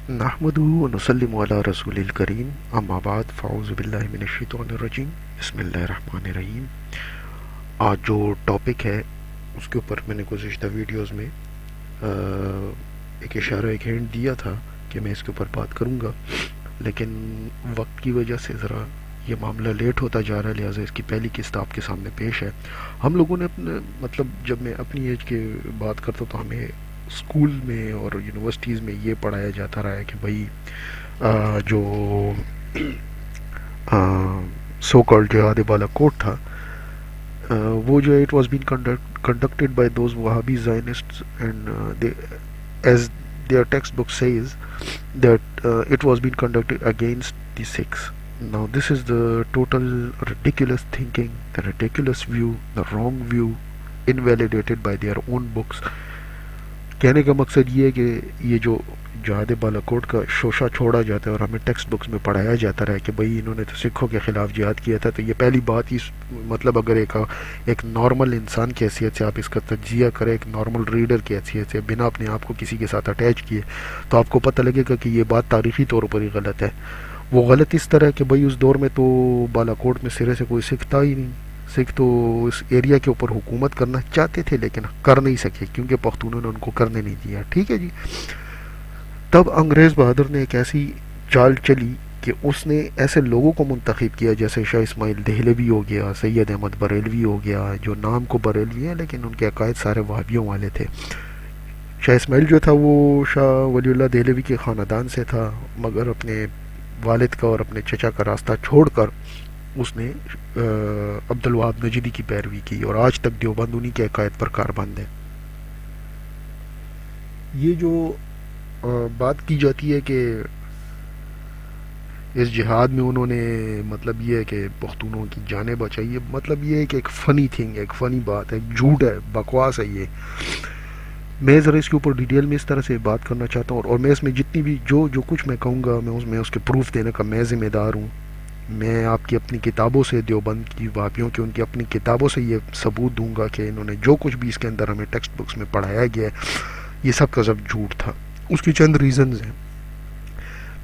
نحمده ونسلم علی رسول الکریم اما بعد فاعوذ باللہ من الشیطان الرجیم بسم اللہ الرحمن الرحیم۔ آج جو ٹاپک ہے اس کے اوپر میں نے گزشتہ ویڈیوز میں ایک اشارہ ایک ہینڈ دیا تھا کہ میں اس کے اوپر بات کروں گا، لیکن وقت کی وجہ سے ذرا یہ معاملہ لیٹ ہوتا جا رہا ہے، لہٰذا اس کی پہلی قسط آپ کے سامنے پیش ہے۔ ہم لوگوں نے اپنے جب میں اپنی ایج کے بات کرتا تو ہمیں اسکول میں اور یونیورسٹیز میں یہ پڑھایا جاتا رہا ہے کہ بھائی جو سو کالڈ جہاد بالا کوٹ تھا، وہ جو ہے it was been conducted by those Wahhabi Zionists and as their textbook says that it was being conducted against the Sikhs. Now this is the total ridiculous thinking, the ridiculous view, the wrong view, invalidated by their own books. کہنے کا مقصد یہ ہے کہ یہ جو جہاد بالا کوٹ کا شوشہ چھوڑا جاتا ہے اور ہمیں ٹیکسٹ بکس میں پڑھایا جاتا رہا ہے کہ بھئی انہوں نے تو سکھوں کے خلاف جہاد کیا تھا، تو یہ پہلی بات ہی مطلب اگر ایک نارمل انسان کی حیثیت سے آپ اس کا تجزیہ کریں، ایک نارمل ریڈر کی حیثیت سے، بنا اپنے آپ کو کسی کے ساتھ اٹیچ کیے، تو آپ کو پتہ لگے گا کہ یہ بات تاریخی طور پر ہی غلط ہے۔ وہ غلط اس طرح کہ بھئی اس دور میں تو بالا کوٹ میں سرے سے کوئی سکھ تھا ہی نہیں، سکھ تو اس ایریا کے اوپر حکومت کرنا چاہتے تھے لیکن کر نہیں سکے کیونکہ پختونوں نے ان کو کرنے نہیں دیا، ٹھیک ہے جی۔ تب انگریز بہادر نے ایک ایسی چال چلی کہ اس نے ایسے لوگوں کو منتخب کیا جیسے شاہ اسماعیل دہلوی ہو گیا، سید احمد بریلوی ہو گیا، جو نام کو بریلوی ہیں لیکن ان کے عقائد سارے وہابیوں والے تھے۔ شاہ اسماعیل جو تھا وہ شاہ ولی اللہ دہلوی کے خاندان سے تھا، مگر اپنے والد کا اور اپنے چچا کا راستہ چھوڑ کر اس نے عبد الوہاب نجدی کی پیروی کی اور آج تک دیوبند انہی کے عقائد پر کاربند ہے۔ یہ جو بات کی جاتی ہے کہ اس جہاد میں انہوں نے مطلب یہ ہے کہ پختونوں کی جانیں بچائی، مطلب یہ ہے کہ ایک فنی تھنگ، ایک فنی بات ہے، جھوٹ ہے، بکواس ہے۔ یہ میں ذرا اس کے اوپر ڈیٹیل میں اس طرح سے بات کرنا چاہتا ہوں اور میں اس میں جتنی بھی جو کچھ میں کہوں گا میں اس کے پروف دینے کا میں ذمہ دار ہوں۔ میں آپ کی اپنی کتابوں سے، دیوبند کی وہابیوں کی ان کی اپنی کتابوں سے یہ ثبوت دوں گا کہ انہوں نے جو کچھ بھی اس کے اندر ہمیں ٹیکسٹ بکس میں پڑھایا گیا ہے یہ سب کا سب جھوٹ تھا۔ اس کی چند ریزنز ہیں۔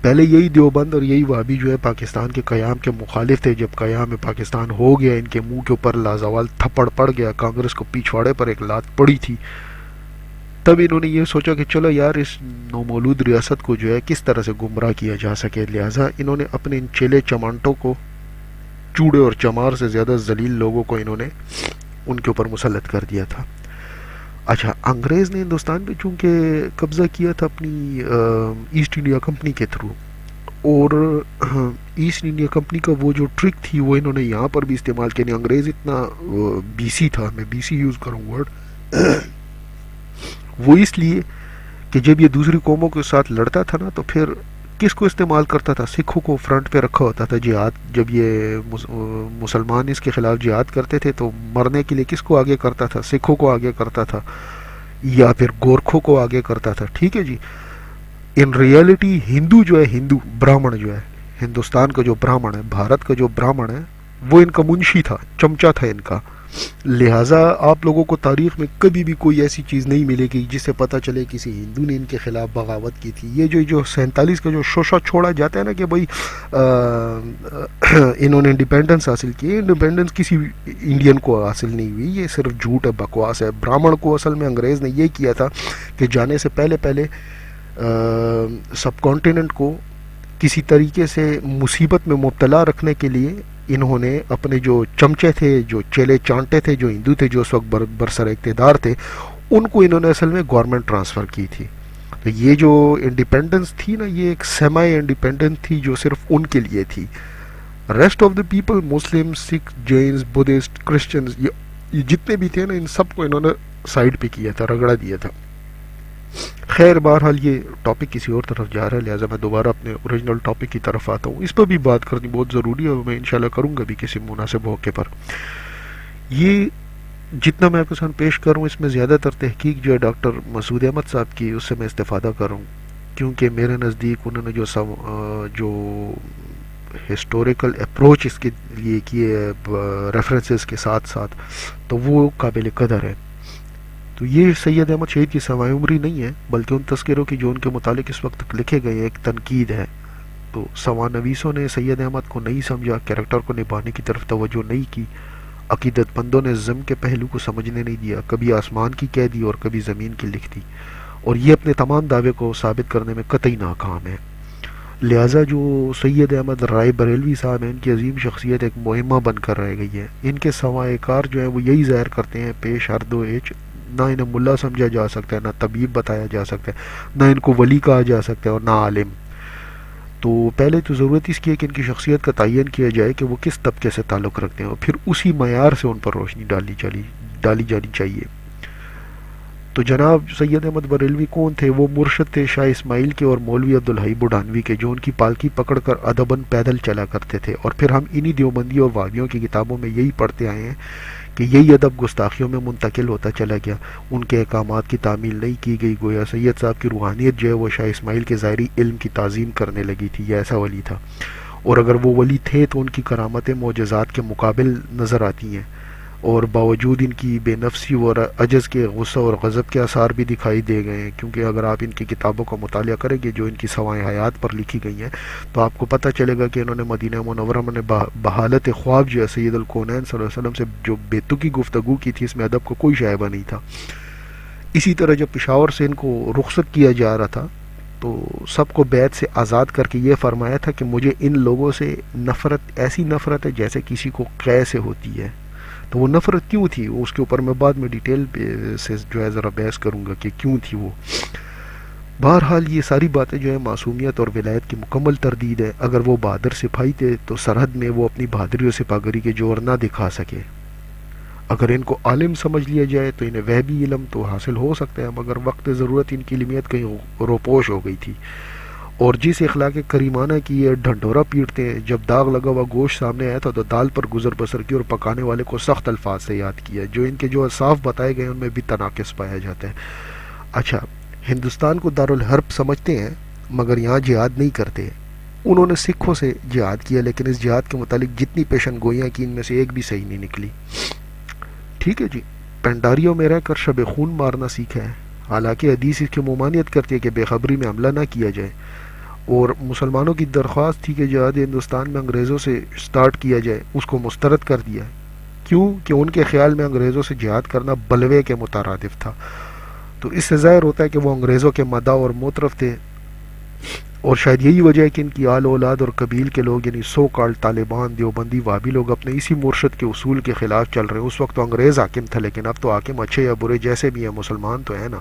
پہلے یہی دیوبند اور یہی وہابی جو ہے پاکستان کے قیام کے مخالف تھے۔ جب قیام پاکستان ہو گیا، ان کے منہ کے اوپر لازوال تھپڑ پڑ گیا، کانگریس کو پیچھواڑے پر ایک لات پڑی تھی، تب انہوں نے یہ سوچا کہ چلو یار اس نومولود ریاست کو جو ہے کس طرح سے گمراہ کیا جا سکے، لہٰذا انہوں نے اپنے ان چیلے چمانٹوں کو، چوڑے اور چمار سے زیادہ ذلیل لوگوں کو انہوں نے ان کے اوپر مسلط کر دیا تھا۔ اچھا، انگریز نے ہندوستان پہ چونکہ قبضہ کیا تھا اپنی ایسٹ انڈیا کمپنی کے تھرو، اور ایسٹ انڈیا کمپنی کا وہ جو ٹرک تھی وہ انہوں نے یہاں پر بھی استعمال کیا۔ نہیں، انگریز اتنا بیسی تھا، میں بیسی یوز کروں ورڈ وہ اس لیے کہ جب یہ دوسری قوموں کے ساتھ لڑتا تھا نا تو پھر کس کو استعمال کرتا تھا؟ سکھوں کو فرنٹ پہ رکھا ہوتا تھا جہاد، جب یہ مسلمان اس کے خلاف جہاد کرتے تھے تو مرنے کے لیے کس کو آگے کرتا تھا؟ سکھوں کو آگے کرتا تھا یا پھر گورکھوں کو آگے کرتا تھا، ٹھیک ہے جی۔ ان ریالٹی ہندو جو ہے، ہندو برہمن جو ہے، ہندوستان کا جو برہمن ہے، بھارت کا جو برہمن ہے، وہ ان کا منشی تھا، چمچہ تھا ان کا۔ لہٰذا آپ لوگوں کو تاریخ میں کبھی بھی کوئی ایسی چیز نہیں ملے گی جس سے پتہ چلے کسی ہندو نے ان کے خلاف بغاوت کی تھی۔ یہ جو 47 کا جو شوشہ چھوڑا جاتا ہے نا کہ بھائی انہوں نے انڈیپینڈنس حاصل کی، انڈیپینڈنس کسی انڈین کو حاصل نہیں ہوئی، یہ صرف جھوٹ ہے، بکواس ہے۔ برہمن کو اصل میں انگریز نے یہ کیا تھا کہ جانے سے پہلے سب کانٹیننٹ کو کسی طریقے سے مصیبت میں مبتلا رکھنے کے لیے انہوں نے اپنے جو چمچے تھے، جو چیلے چانٹے تھے، جو ہندو تھے، جو اس وقت برسر اقتدار تھے، ان کو انہوں نے اصل میں گورنمنٹ ٹرانسفر کی تھی۔ تو یہ جو انڈیپینڈنس تھی نا، یہ ایک سیمی انڈیپینڈنس تھی جو صرف ان کے لیے تھی۔ Rest of the people, Muslim, Sikh, Jains, Buddhists, Christians, یہ جتنے بھی تھے نا، ان سب کو انہوں نے سائڈ پہ کیا تھا، رگڑا دیا تھا۔ خیر، بہرحال یہ ٹاپک کسی اور طرف جا رہا ہے، لہٰذا میں دوبارہ اپنے اوریجنل ٹاپک کی طرف آتا ہوں۔ اس پر بھی بات کرنی بہت ضروری ہے اور میں انشاءاللہ کروں گا بھی کسی مناسب موقع پر۔ یہ جتنا میں آپ کے سامنے پیش کروں اس میں زیادہ تر تحقیق جو ہے ڈاکٹر مسعود احمد صاحب کی، اس سے میں استفادہ کروں، کیونکہ میرے نزدیک انہوں نے جو ہسٹوریکل اپروچ اس کے لیے کیے ریفرنسز کے ساتھ ساتھ، تو وہ قابل قدر ہے۔ تو یہ سید احمد شہید کی سوائے عمری نہیں ہے، بلکہ ان تذکروں کی جو ان کے متعلق اس وقت تک لکھے گئے ایک تنقید ہے۔ تو سوا نویسوں نے سید احمد کو نہیں سمجھا، کریکٹر کو نبھانے کی طرف توجہ نہیں کی، عقیدت مندوں نے ضم کے پہلو کو سمجھنے نہیں دیا، کبھی آسمان کی کہہ دی اور کبھی زمین کی لکھ دی، اور یہ اپنے تمام دعوے کو ثابت کرنے میں قطعی ناکام ہے۔ لہٰذا جو سید احمد رائے بریلوی صاحب ہیں، ان کی عظیم شخصیت ایک مہمہ بن کر رہ گئی ہے۔ ان کے سوائے کار جو ہیں وہ یہی ظاہر کرتے ہیں پیش ہر دو ایچ، نہ انہیں ملا سمجھا جا سکتا ہے، نہ طبیب بتایا جا سکتا ہے، نہ ان کو ولی کہا جا سکتا ہے، اور نہ عالم۔ تو پہلے تو ضرورت اس کی ہے کہ ان کی شخصیت کا تعین کیا جائے کہ وہ کس طبقے سے تعلق رکھتے ہیں، اور پھر اسی معیار سے ان پر روشنی ڈالی جانی چاہیے۔ تو جناب سید احمد بریلوی کون تھے؟ وہ مرشد تھے شاہ اسماعیل کے اور مولوی عبدالحی بڈھانوی کے، جو ان کی پالکی پکڑ کر ادباً پیدل چلا کرتے تھے، اور پھر ہم انہی دیوبندی اور وہابیوں کی کتابوں میں یہی پڑھتے آئے ہیں کہ یہی ادب گستاخیوں میں منتقل ہوتا چلا گیا، ان کے احکامات کی تعمیل نہیں کی گئی، گویا سید صاحب کی روحانیت جو ہے وہ شاہ اسماعیل کے ظاہری علم کی تعظیم کرنے لگی تھی، یہ ایسا ولی تھا، اور اگر وہ ولی تھے تو ان کی کرامتیں معجزات کے مقابل نظر آتی ہیں، اور باوجود ان کی بے نفسی اور عجز کے غصہ اور غضب کے آثار بھی دکھائی دے گئے ہیں، کیونکہ اگر آپ ان کی کتابوں کا مطالعہ کریں گے جو ان کی سوائے حیات پر لکھی گئی ہیں تو آپ کو پتہ چلے گا کہ انہوں نے مدینہ منورہ میں بحالت خواب جو ہے سید الکونین صلی اللہ علیہ وسلم سے جو بے تکی گفتگو کی تھی، اس میں ادب کا کوئی شائبہ نہیں تھا۔ اسی طرح جب پشاور سے ان کو رخصت کیا جا رہا تھا تو سب کو بیعت سے آزاد کر کے یہ فرمایا تھا کہ مجھے ان لوگوں سے نفرت، ایسی نفرت ہے جیسے کسی کو قے سے ہوتی ہے۔ تو وہ نفرت کیوں تھی، اس کے اوپر میں بعد میں ڈیٹیل سے جو ہے ذرا بحث کروں گا کہ کیوں تھی وہ۔ بہرحال یہ ساری باتیں جو ہیں معصومیت اور ولایت کی مکمل تردید ہے۔ اگر وہ بہادر سپاہی تھے تو سرحد میں وہ اپنی بہادری و سپاہگری کے جوہر نہ دکھا سکے۔ اگر ان کو عالم سمجھ لیا جائے تو انہیں وہ بھی علم تو حاصل ہو سکتا ہے، مگر وقت ضرورت ان کی علمیت کہیں روپوش ہو گئی تھی، اور جس اخلاق کریمانہ کی یہ ڈھنڈورا پیٹتے ہیں، جب داغ لگا ہوا گوشت سامنے آیا تھا تو دال پر گزر بسر کی اور پکانے والے کو سخت الفاظ سے یاد کیا، جو ان کے جو صاف بتائے گئے ان میں بھی تناقض پایا جاتا ہے۔ اچھا، ہندوستان کو دارالحرب سمجھتے ہیں مگر یہاں جہاد نہیں کرتے۔ انہوں نے سکھوں سے جہاد کیا، لیکن اس جہاد کے متعلق جتنی پیشن گوئیاں کی ان میں سے ایک بھی صحیح نہیں نکلی۔ ٹھیک ہے جی، پنڈاریوں میں رہ کر شب خون مارنا سیکھا ہے، حالانکہ حدیث اس کی ممانعت کرتی ہے کہ بے خبری میں حملہ نہ کیا جائے، اور مسلمانوں کی درخواست تھی کہ جہاد ہندوستان میں انگریزوں سے سٹارٹ کیا جائے، اس کو مسترد کر دیا۔ کیوں؟ کہ ان کے خیال میں انگریزوں سے جہاد کرنا بلوے کے مترادف تھا۔ تو اس سے ظاہر ہوتا ہے کہ وہ انگریزوں کے مداح اور موترف تھے، اور شاید یہی وجہ ہے کہ ان کی آل اولاد اور قبیل کے لوگ یعنی سو کالڈ طالبان، دیوبندی، وہابی لوگ اپنے اسی مرشد کے اصول کے خلاف چل رہے ہیں۔ اس وقت تو انگریز حاکم تھا، لیکن اب تو حاکم اچھے یا برے جیسے بھی ہیں مسلمان تو ہیں نا،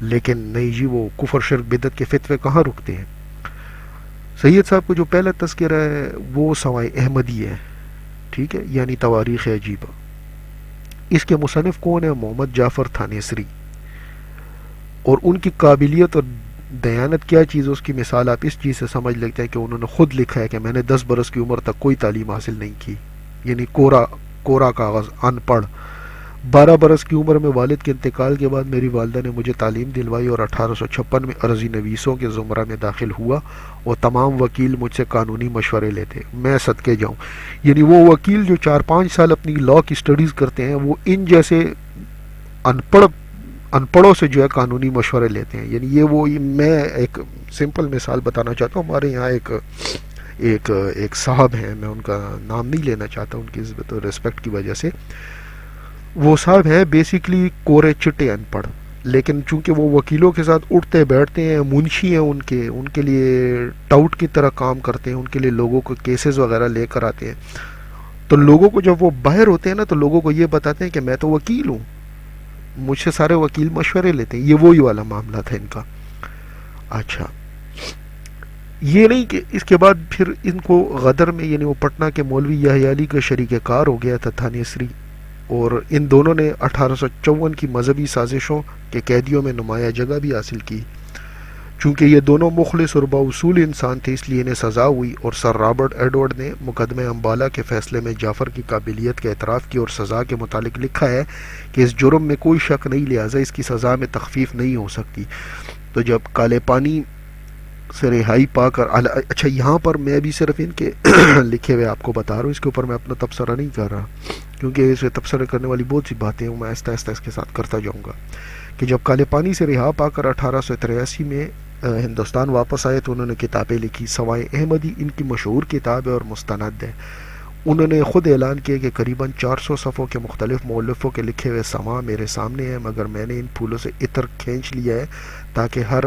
لیکن نہیں جی، وہ کفر شرک بدعت کے فتوے کہاں رکتے ہیں۔ سید صاحب کو جو پہلا تذکرہ ہے وہ سوائے احمدی ہے، ٹھیک ہے، یعنی تواریخ عجیبہ۔ اس کے مصنف کون ہے؟ محمد جعفر تھانیسری، اور ان کی قابلیت اور دیانت کیا چیز ہے اس کی مثال آپ اس چیز سے سمجھ لیتے ہیں کہ انہوں نے خود لکھا ہے کہ میں نے 10 برس کی عمر تک کوئی تعلیم حاصل نہیں کی، یعنی کورا کاغذ، ان پڑھ۔ 12 برس کی عمر میں والد کے انتقال کے بعد میری والدہ نے مجھے تعلیم دلوائی، اور 1856 میں عرضی نویسوں کے زمرہ میں داخل ہوا، اور تمام وکیل مجھ سے قانونی مشورے لیتے، میں صدقے جاؤں۔ یعنی وہ وکیل جو 4-5 سال اپنی لاء کی سٹڈیز کرتے ہیں، وہ ان جیسے ان پڑھوں سے جو ہے قانونی مشورے لیتے ہیں۔ یعنی میں ایک سمپل مثال بتانا چاہتا ہوں۔ ہمارے یہاں ایک صاحب ہیں، میں ان کا نام نہیں لینا چاہتا ان کی عزت اور ریسپیکٹ کی وجہ سے۔ وہ صاحب ہیں بیسیکلی کورے چٹے ان پڑھ، لیکن چونکہ وہ وکیلوں کے ساتھ اٹھتے بیٹھتے ہیں، منشی ہیں ان کے لیے ٹاؤٹ کی طرح کام کرتے ہیں، ان کے لیے لوگوں کو کیسز وغیرہ لے کر آتے ہیں، تو لوگوں کو جب وہ باہر ہوتے ہیں نا تو لوگوں کو یہ بتاتے ہیں کہ میں تو وکیل ہوں، مجھ سے سارے وکیل مشورے لیتے ہیں۔ یہ وہی والا معاملہ تھا ان کا۔ اچھا، یہ نہیں کہ اس کے بعد پھر ان کو غدر میں، یعنی وہ پٹنہ کے مولوی یحییٰ علی کا شریک کار ہو گیا تھا تھانیسری، اور ان دونوں نے 1854 کی مذہبی سازشوں کے قیدیوں میں نمایاں جگہ بھی حاصل کی۔ چونکہ یہ دونوں مخلص اور بااصول انسان تھے اس لیے انہیں سزا ہوئی، اور سر رابرٹ ایڈورڈ نے مقدمہ امبالہ کے فیصلے میں جعفر کی قابلیت کا اعتراف کیا، اور سزا کے متعلق لکھا ہے کہ اس جرم میں کوئی شک نہیں، لہٰذا اس کی سزا میں تخفیف نہیں ہو سکتی۔ تو جب کالے پانی سے رہائی پا کر اچھا، یہاں پر میں بھی صرف ان کے لکھے ہوئے آپ کو بتا رہا ہوں، اس کے اوپر میں اپنا تبصرہ نہیں کر رہا۔ کیونکہ اسے تبصرہ کرنے والی بہت سی باتیں ہیں، میں آہستہ آہستہ اس کے ساتھ کرتا جاؤں گا کہ جب کالے پانی سے رہا پا کر 1883 میں ہندوستان واپس آئے تو انہوں نے کتابیں لکھی. سوائے احمدی ان کی مشہور کتاب ہے اور مستند ہے. انہوں نے خود اعلان کیا کہ قریباً 400 صفحوں کے مختلف مؤلفوں کے لکھے ہوئے سما میرے سامنے ہیں، مگر میں نے ان پھولوں سے عطر کھینچ لیا ہے تاکہ ہر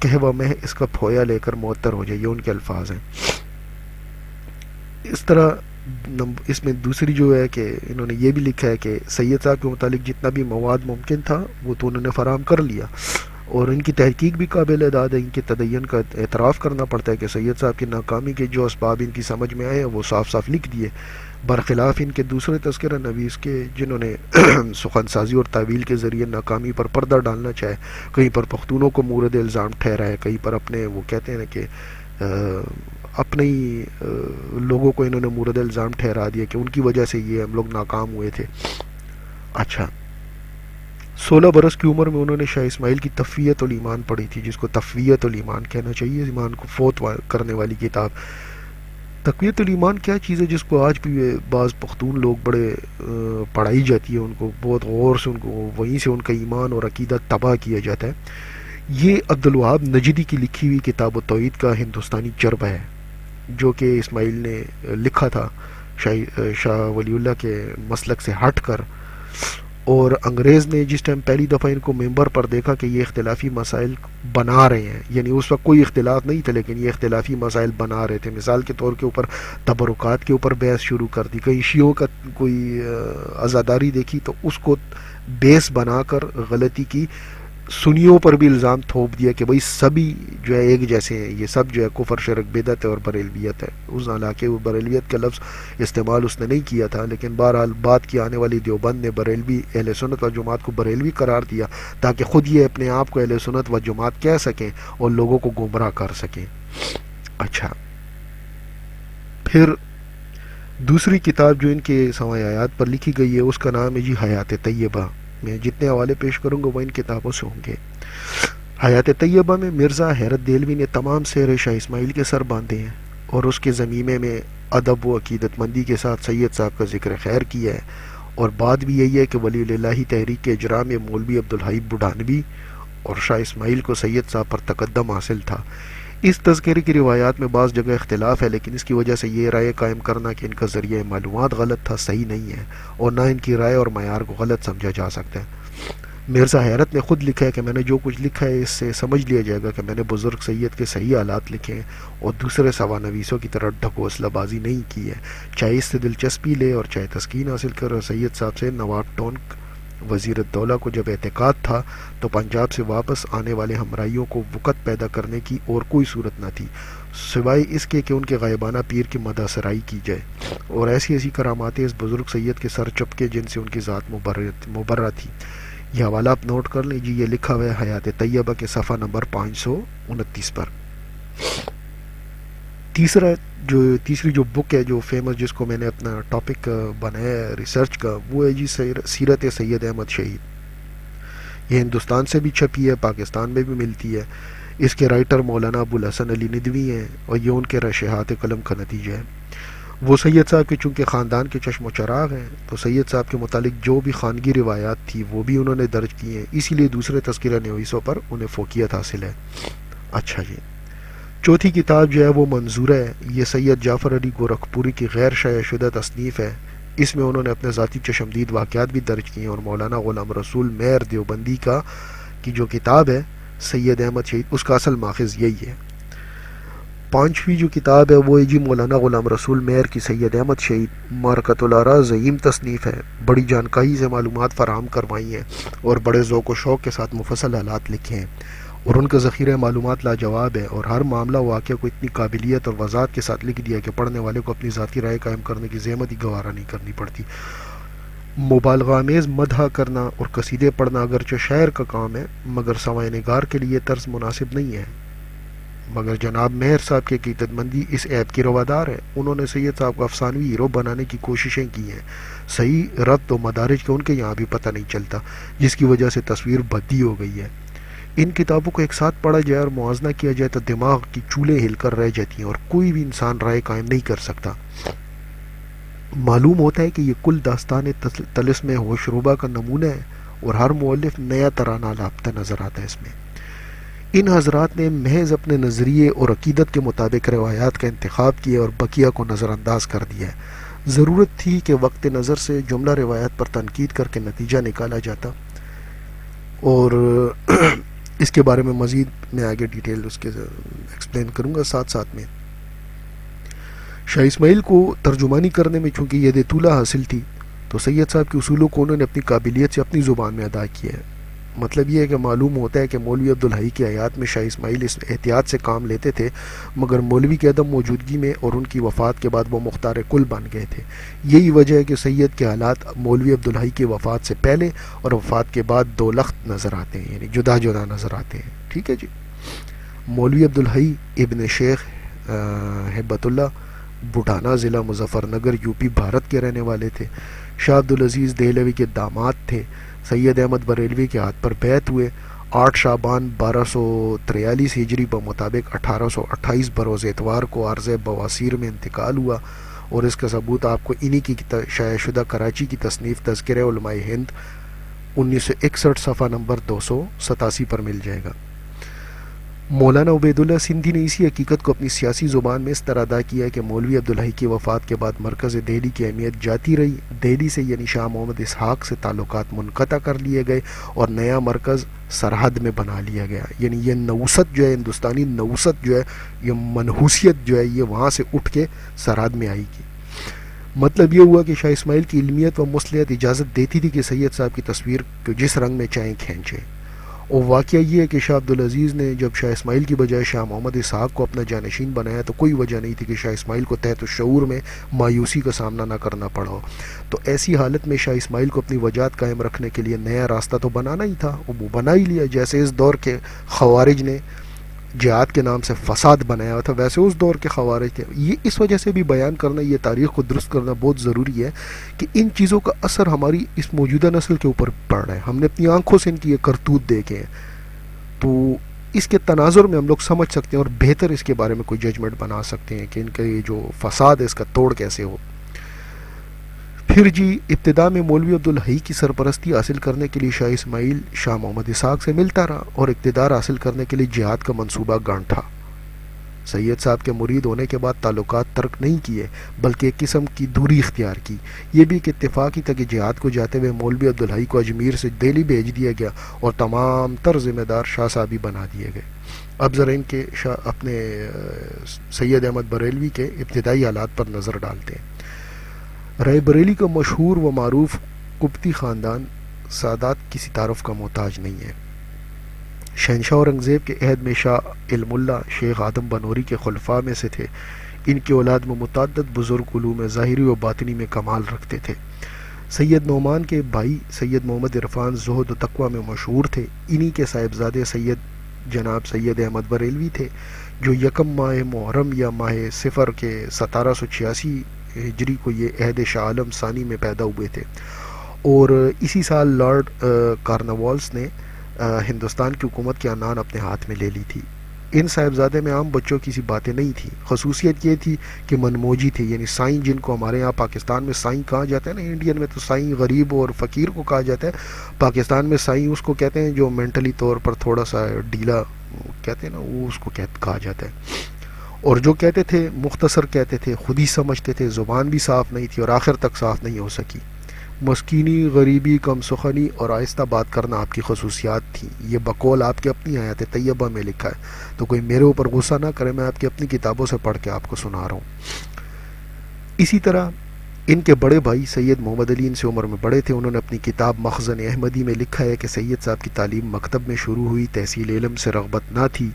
کہوہ میں اس کا پھویا لے کر معطر ہو جائے. یہ ان کے الفاظ ہیں. اس طرح اس میں دوسری جو ہے کہ انہوں نے یہ بھی لکھا ہے کہ سید صاحب کے متعلق جتنا بھی مواد ممکن تھا وہ تو انہوں نے فراہم کر لیا، اور ان کی تحقیق بھی قابل اعتماد ہے. ان کے تدین کا اعتراف کرنا پڑتا ہے کہ سید صاحب کی ناکامی کے جو اسباب ان کی سمجھ میں آئے ہیں وہ صاف صاف لکھ دیے، برخلاف ان کے دوسرے تذکرہ نویس کے جنہوں نے سخن سازی اور تعویل کے ذریعے ناکامی پر پردہ ڈالنا چاہے. کہیں پر پختونوں کو مورد الزام ٹھہرایا، کہیں پر اپنے وہ کہتے ہیں کہ اپنے ہی لوگوں کو انہوں نے مورد الزام ٹھہرا دیا کہ ان کی وجہ سے یہ ہم لوگ ناکام ہوئے تھے. اچھا، 16 برس کی عمر میں انہوں نے شاہ اسماعیل کی تفویۃ الایمان پڑھی تھی، جس کو تفویۃ الایمان کہنا چاہیے، ایمان کو فوت کرنے والی کتاب. تقویت الایمان کیا چیز ہے جس کو آج بھی بعض پختون لوگ بڑے پڑھائی جاتی ہے، ان کو بہت غور سے ان کو وہیں سے ان کا ایمان اور عقیدہ تباہ کیا جاتا ہے. یہ عبدالوہاب نجدی کی لکھی ہوئی کتاب التوحید کا ہندوستانی چرب ہے، جو کہ اسماعیل نے لکھا تھا شاہ ولی اللہ کے مسلک سے ہٹ کر. اور انگریز نے جس ٹائم پہلی دفعہ ان کو ممبر پر دیکھا کہ یہ اختلافی مسائل بنا رہے ہیں، یعنی اس وقت کوئی اختلاف نہیں تھا لیکن یہ اختلافی مسائل بنا رہے تھے، مثال کے طور کے اوپر تبرکات کے اوپر بحث شروع کر دی، کئی شیعوں کا کوئی عزاداری دیکھی تو اس کو بیس بنا کر غلطی کی، سنیوں پر بھی الزام تھوپ دیا کہ بھئی سبھی جو ہے ایک جیسے ہیں، یہ سب جو ہے کفر شرک بدعت ہے اور بریلویت ہے. اس حالانکہ وہ بریلویت کا لفظ استعمال اس نے نہیں کیا تھا، لیکن بہرحال بات کی آنے والی دیوبند نے بریلوی اہل سنت و جماعت کو بریلوی قرار دیا تاکہ خود یہ اپنے آپ کو اہل سنت و جماعت کہہ سکیں اور لوگوں کو گمراہ کر سکیں. اچھا، پھر دوسری کتاب جو ان کے سوائے آیات پر لکھی گئی ہے اس کا نام ہے جی حیات طیبہ. میں جتنے حوالے پیش کروں گا وہ ان کتابوں سے ہوں گے. حیات طیبہ میں مرزا حیرت دہلوی نے تمام سیر شاہ اسماعیل کے سر باندھے ہیں اور اس کے ضمیمے میں ادب و عقیدت مندی کے ساتھ سید صاحب کا ذکر خیر کیا ہے. اور بات بھی یہی ہے کہ ولی اللہ تحریک کے اجرا میں مولوی عبدالحی بڈھانوی اور شاہ اسماعیل کو سید صاحب پر تقدم حاصل تھا. اس تذکرے کی روایات میں بعض جگہ اختلاف ہے، لیکن اس کی وجہ سے یہ رائے قائم کرنا کہ ان کا ذریعہ معلومات غلط تھا صحیح نہیں ہے، اور نہ ان کی رائے اور معیار کو غلط سمجھا جا سکتا ہے. مرزا حیرت نے خود لکھا ہے کہ میں نے جو کچھ لکھا ہے اس سے سمجھ لیا جائے گا کہ میں نے بزرگ سید کے صحیح حالات لکھے ہیں اور دوسرے سوانویسوں کی طرح ڈھکوسلہ بازی نہیں کی ہے. چاہے اس سے دلچسپی لے اور چاہے تسکین حاصل کر. اور سید صاحب سے نواب ٹونک وزیر الدولہ کو جب اعتقاد تھا تو پنجاب سے واپس آنے والے ہمراہیوں کو وقت پیدا کرنے کی اور کوئی صورت نہ تھی سوائے اس کے کہ ان کے غائبانہ پیر کی مدح سرائی کی جائے. اور ایسی ایسی کراماتیں اس بزرگ سید کے سر چپکے جن سے ان کی ذات مبرہ تھی. یہ حوالہ آپ نوٹ کر لیں جی، یہ لکھا ہوا ہے حیات طیبہ کے صفحہ نمبر 529 پر. تیسری جو بک ہے جو فیمس جس کو میں نے اپنا ٹاپک بنایا ہے ریسرچ کا وہ ہے جی سیرت سید احمد شہید. یہ ہندوستان سے بھی چھپی ہے، پاکستان میں بھی ملتی ہے. اس کے رائٹر مولانا ابوالحسن علی ندوی ہیں اور یہ ان کے رشحات قلم کا نتیجہ ہے. وہ سید صاحب کے چونکہ خاندان کے چشم و چراغ ہیں تو سید صاحب کے متعلق جو بھی خانگی روایات تھی وہ بھی انہوں نے درج کی ہیں، اسی لیے دوسرے تذکرہ نویسوں پر انہیں فوقیت حاصل ہے. اچھا جی، چوتھی کتاب جو ہے وہ منظورہ ہے. یہ سید جعفر علی گورکھپوری کی غیر شائع شدہ تصنیف ہے. اس میں انہوں نے اپنے ذاتی چشمدید واقعات بھی درج کیے ہیں. اور مولانا غلام رسول مہر دیوبندی کی جو کتاب ہے سید احمد شہید اس کا اصل ماخذ یہی ہے. پانچویں جو کتاب ہے وہ ہے جی مولانا غلام رسول مہر کی سید احمد شہید معرکۃ الآراء ضعیم تصنیف ہے. بڑی جانکاری سے معلومات فراہم کروائی ہیں اور بڑے ذوق و شوق کے ساتھ مفصل حالات لکھے ہیں اور ان کا ذخیرہ معلومات لاجواب ہے. اور ہر معاملہ واقعہ کو اتنی قابلیت اور وضاحت کے ساتھ لکھ دیا کہ پڑھنے والے کو اپنی ذاتی رائے قائم کرنے کی زحمت ہی گوارا نہیں کرنی پڑتی. مبالغہ آمیز مدح کرنا اور قصیدے پڑھنا اگرچہ شاعر کا کام ہے مگر سوائے نگار کے لیے طرز مناسب نہیں ہے. مگر جناب مہر صاحب کی عقیدت مندی اس عیب کی روادار ہے. انہوں نے سید صاحب کو افسانوی ہیرو بنانے کی کوششیں کی ہیں. صحیح ربط و مدارج کے ان کے یہاں بھی پتہ نہیں چلتا، جس کی وجہ سے تصویر بدی ہو گئی ہے. ان کتابوں کو ایک ساتھ پڑھا جائے اور موازنہ کیا جائے تو دماغ کی چولیں ہل کر رہ جاتی ہیں اور کوئی بھی انسان رائے قائم نہیں کر سکتا. معلوم ہوتا ہے کہ یہ کل داستان طلسم ہوشروبہ کا نمونہ ہے، اور ہر مؤلف نیا ترانہ لاپتہ نظر آتا ہے اس میں۔ ان حضرات نے محض اپنے نظریے اور عقیدت کے مطابق روایات کا انتخاب کیا اور بقیہ کو نظر انداز کر دیا ہے۔ ضرورت تھی کہ وقت نظر سے جملہ روایات پر تنقید کر کے نتیجہ نکالا جاتا، اور اس کے بارے میں مزید میں آگے ڈیٹیل اس کے ایکسپلین کروں گا۔ ساتھ ساتھ میں شاہ اسماعیل کو ترجمانی کرنے میں چونکہ ید طولہ حاصل تھی، تو سید صاحب کے اصولوں کو انہوں نے اپنی قابلیت سے اپنی زبان میں ادا کیا ہے۔ مطلب یہ ہے کہ معلوم ہوتا ہے کہ مولوی عبدالحی کی حیات میں شاہ اسماعیل اس احتیاط سے کام لیتے تھے، مگر مولوی کے عدم موجودگی میں اور ان کی وفات کے بعد وہ مختار کل بن گئے تھے۔ یہی وجہ ہے کہ سید کے حالات مولوی عبدالحی کی وفات سے پہلے اور وفات کے بعد دو لخت نظر آتے ہیں، یعنی جدا جدا نظر آتے ہیں۔ ٹھیک ہے جی۔ مولوی عبدالحی ابن شیخ ہبت اللہ بٹھانا ضلع مظفر نگر یو پی بھارت کے رہنے والے تھے۔ شاہ عبدالعزیز دہلوی کے داماد تھے۔ سید احمد بریلوی کے ہاتھ پر بیعت ہوئے۔ 8 شعبان 1243 ہجری بمطابق 1828 بروز اتوار کو عارض بواسیر میں انتقال ہوا، اور اس کا ثبوت آپ کو انہی کی شائع شدہ کراچی کی تصنیف تذکرہ علماء ہند 1961 صفحہ نمبر 287 پر مل جائے گا۔ مولانا عبید اللہ سندھی نے اسی حقیقت کو اپنی سیاسی زبان میں اس طرح ادا کیا ہے کہ مولوی عبدالحی کی وفات کے بعد مرکز دہلی کی اہمیت جاتی رہی، دہلی سے یعنی شاہ محمد اسحاق سے تعلقات منقطع کر لیے گئے اور نیا مرکز سرحد میں بنا لیا گیا، یعنی یہ نوست جو ہے، ہندوستانی نوست جو ہے، یہ منحوسیت جو ہے، یہ وہاں سے اٹھ کے سرحد میں آئی گی۔ مطلب یہ ہوا کہ شاہ اسماعیل کی علمیت و مصلحت اجازت دیتی تھی کہ سید صاحب کی تصویر کو جس رنگ میں چاہیں کھینچے، اور واقعہ یہ ہے کہ شاہ عبدالعزیز نے جب شاہ اسماعیل کی بجائے شاہ محمد اسحاق کو اپنا جانشین بنایا تو کوئی وجہ نہیں تھی کہ شاہ اسماعیل کو تحت الشعور میں مایوسی کا سامنا نہ کرنا پڑا ہو۔ تو ایسی حالت میں شاہ اسماعیل کو اپنی وجاہت قائم رکھنے کے لیے نیا راستہ تو بنانا ہی تھا، وہ بنا ہی لیا۔ جیسے اس دور کے خوارج نے جہاد کے نام سے فساد بنایا تھا، ویسے اس دور کے خوارج تھے۔ یہ اس وجہ سے بھی بیان کرنا، یہ تاریخ کو درست کرنا بہت ضروری ہے کہ ان چیزوں کا اثر ہماری اس موجودہ نسل کے اوپر پڑ رہا ہے۔ ہم نے اپنی آنکھوں سے ان کی یہ کرتوت دیکھے ہیں، تو اس کے تناظر میں ہم لوگ سمجھ سکتے ہیں اور بہتر اس کے بارے میں کوئی ججمنٹ بنا سکتے ہیں کہ ان کا یہ جو فساد ہے اس کا توڑ کیسے ہو۔ پھر جی ابتدا میں مولوی عبدالحی کی سرپرستی حاصل کرنے کے لیے شاہ اسماعیل شاہ محمد اسحاق سے ملتا رہا اور اقتدار حاصل کرنے کے لیے جہاد کا منصوبہ گانٹھا۔ سید صاحب کے مرید ہونے کے بعد تعلقات ترک نہیں کیے بلکہ ایک قسم کی دوری اختیار کی۔ یہ بھی ایک اتفاق ہی تھا کہ جہاد کو جاتے ہوئے مولوی عبدالحی کو اجمیر سے دہلی بھیج دیا گیا اور تمام تر ذمہ دار شاہ صاحبی بنا دیے گئے۔ اب ذرا ان کے اپنے سید احمد بریلوی کے ابتدائی حالات پر نظر ڈالتے ہیں۔ رائے بریلی کا مشہور و معروف قبطی خاندان سادات کسی تعارف کا محتاج نہیں ہے۔ شہنشاہ اورنگزیب کے عہد میں شاہ علم اللہ شیخ آدم بنوری کے خلفاء میں سے تھے۔ ان کی اولاد میں متعدد بزرگ علوم ظاہری و باطنی میں کمال رکھتے تھے۔ سید نعمان کے بھائی سید محمد عرفان زہد و تقوی میں مشہور تھے۔ انہی کے صاحبزادے جناب سید احمد بریلوی تھے، جو یکم ماہ محرم یا ماہ صفر کے 1786 ہجری کو یہ عہد شاہ عالم ثانی میں پیدا ہوئے تھے، اور اسی سال لارڈ کارنوالس نے ہندوستان کی حکومت کے عنان اپنے ہاتھ میں لے لی تھی۔ ان صاحبزادے میں عام بچوں کی سی باتیں نہیں تھیں۔ خصوصیت یہ تھی کہ منموجی تھے، یعنی سائیں جن کو ہمارے یہاں پاکستان میں سائیں کہا جاتا ہے نا، انڈین میں تو سائیں غریب اور فقیر کو کہا جاتا ہے، پاکستان میں سائیں اس کو کہتے ہیں جو مینٹلی طور پر تھوڑا سا ڈھیلا کہتے ہیں نا، وہ اس کو کہا جاتا ہے۔ اور جو کہتے تھے مختصر کہتے تھے، خود ہی سمجھتے تھے، زبان بھی صاف نہیں تھی اور آخر تک صاف نہیں ہو سکی۔ مسکینی، غریبی، کم سخنی اور آہستہ بات کرنا آپ کی خصوصیات تھیں۔ یہ بقول آپ کی اپنی حیات طیبہ میں لکھا ہے، تو کوئی میرے اوپر غصہ نہ کرے، میں آپ کی اپنی کتابوں سے پڑھ کے آپ کو سنا رہا ہوں۔ اسی طرح ان کے بڑے بھائی سید محمد علی ان سے عمر میں بڑے تھے۔ انہوں نے اپنی کتاب مخزن احمدی میں لکھا ہے کہ سید صاحب کی تعلیم مکتب میں شروع ہوئی، تحصیل علم سے رغبت نہ تھی۔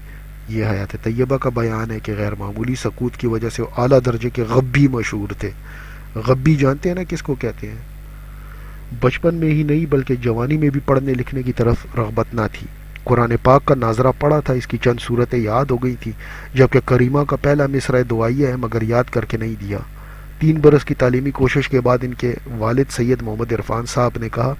یہ حیات طیبہ کا بیان ہے کہ غیر معمولی سکوت کی وجہ سے وہ اعلیٰ درجے کے غبی مشہور تھے۔ غبی جانتے ہیں نا کس کو کہتے ہیں؟ بچپن میں ہی نہیں بلکہ جوانی میں بھی پڑھنے لکھنے کی طرف رغبت نہ تھی۔ قرآن پاک کا ناظرہ پڑھا تھا، اس کی چند صورتیں یاد ہو گئی تھیں، جبکہ کریمہ کا پہلا مصرع دعائیہ ہے مگر یاد کر کے نہیں دیا۔ 3 برس کی تعلیمی کوشش کے بعد ان کے والد سید محمد عرفان صاحب نے کہا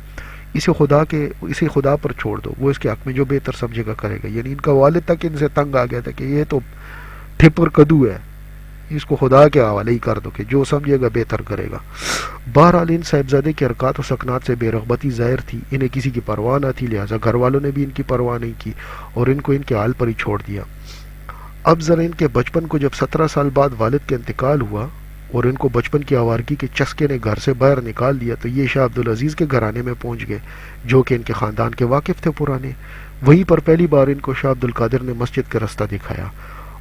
اسے خدا پر چھوڑ دو، وہ اس کے حق میں جو بہتر سمجھے گا کرے گا۔ یعنی ان کا والد تک ان سے تنگ آ گیا تھا کہ یہ تو ٹھپر کدو ہے، اس کو خدا کے حوالے ہی کر دو کہ جو سمجھے گا بہتر کرے گا۔ بہرحال ان صاحبزادے کے حرکات و سکنات سے بے رغبتی ظاہر تھی، انہیں کسی کی پرواہ نہ تھی، لہٰذا گھر والوں نے بھی ان کی پرواہ نہیں کی اور ان کو ان کے حال پر ہی چھوڑ دیا۔ اب ذرا ان کے بچپن کو جب 17 سال بعد والد کا انتقال ہوا اور ان کو بچپن کی آوارگی کے چسکے نے گھر سے باہر نکال دیا تو یہ شاہ عبدالعزیز کے گھرانے میں پہنچ گئے جو کہ ان کے خاندان کے واقف تھے پرانے۔ وہیں پر پہلی بار ان کو شاہ عبدالقادر نے مسجد کا رستہ دکھایا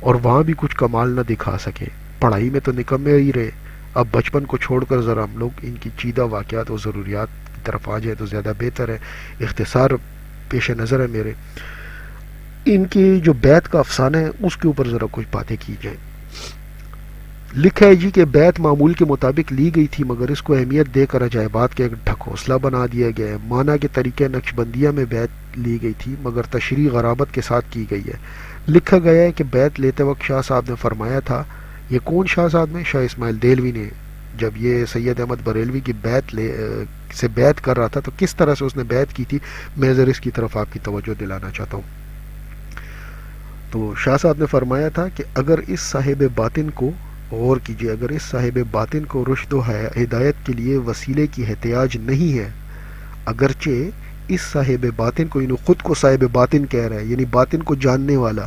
اور وہاں بھی کچھ کمال نہ دکھا سکے، پڑھائی میں تو نکمے ہی رہے۔ اب بچپن کو چھوڑ کر ذرا ہم لوگ ان کی چیدہ واقعات اور ضروریات کی طرف آ جائیں تو زیادہ بہتر ہے، اختصار پیش نظر ہے میرے۔ ان کی جو بیعت کا افسانہ ہے اس کے اوپر ذرا کچھ باتیں کی جائیں۔ لکھا ہے جی کہ بیعت معمول کے مطابق لی گئی تھی مگر اس کو اہمیت دے کر عجائبات کا ایک ڈھکوسلا بنا دیا گیا ہے۔ مانا کے طریقہ نقش بندیہ میں بیعت لی گئی تھی مگر تشریح غرابت کے ساتھ کی گئی ہے۔ لکھا گیا ہے کہ بیعت لیتے وقت شاہ صاحب نے فرمایا تھا، یہ کون شاہ صاحب نے؟ شاہ اسماعیل دہلوی نے جب یہ سید احمد بریلوی کی سے بیعت کر رہا تھا تو کس طرح سے اس نے بیعت کی تھی، میں ذرا اس کی طرف آپ کی توجہ دلانا چاہتا ہوں۔ تو شاہ صاحب نے فرمایا تھا کہ اگر اس صاحب باطن کو غور کیجیے، اگر اس صاحب باطن کو رشد و ہدایت کے لیے وسیلے کی احتیاج نہیں ہے، اگرچہ اس صاحب باطن کو، انہوں خود کو صاحب باطن کہہ رہا ہے، یعنی باطن کو جاننے والا،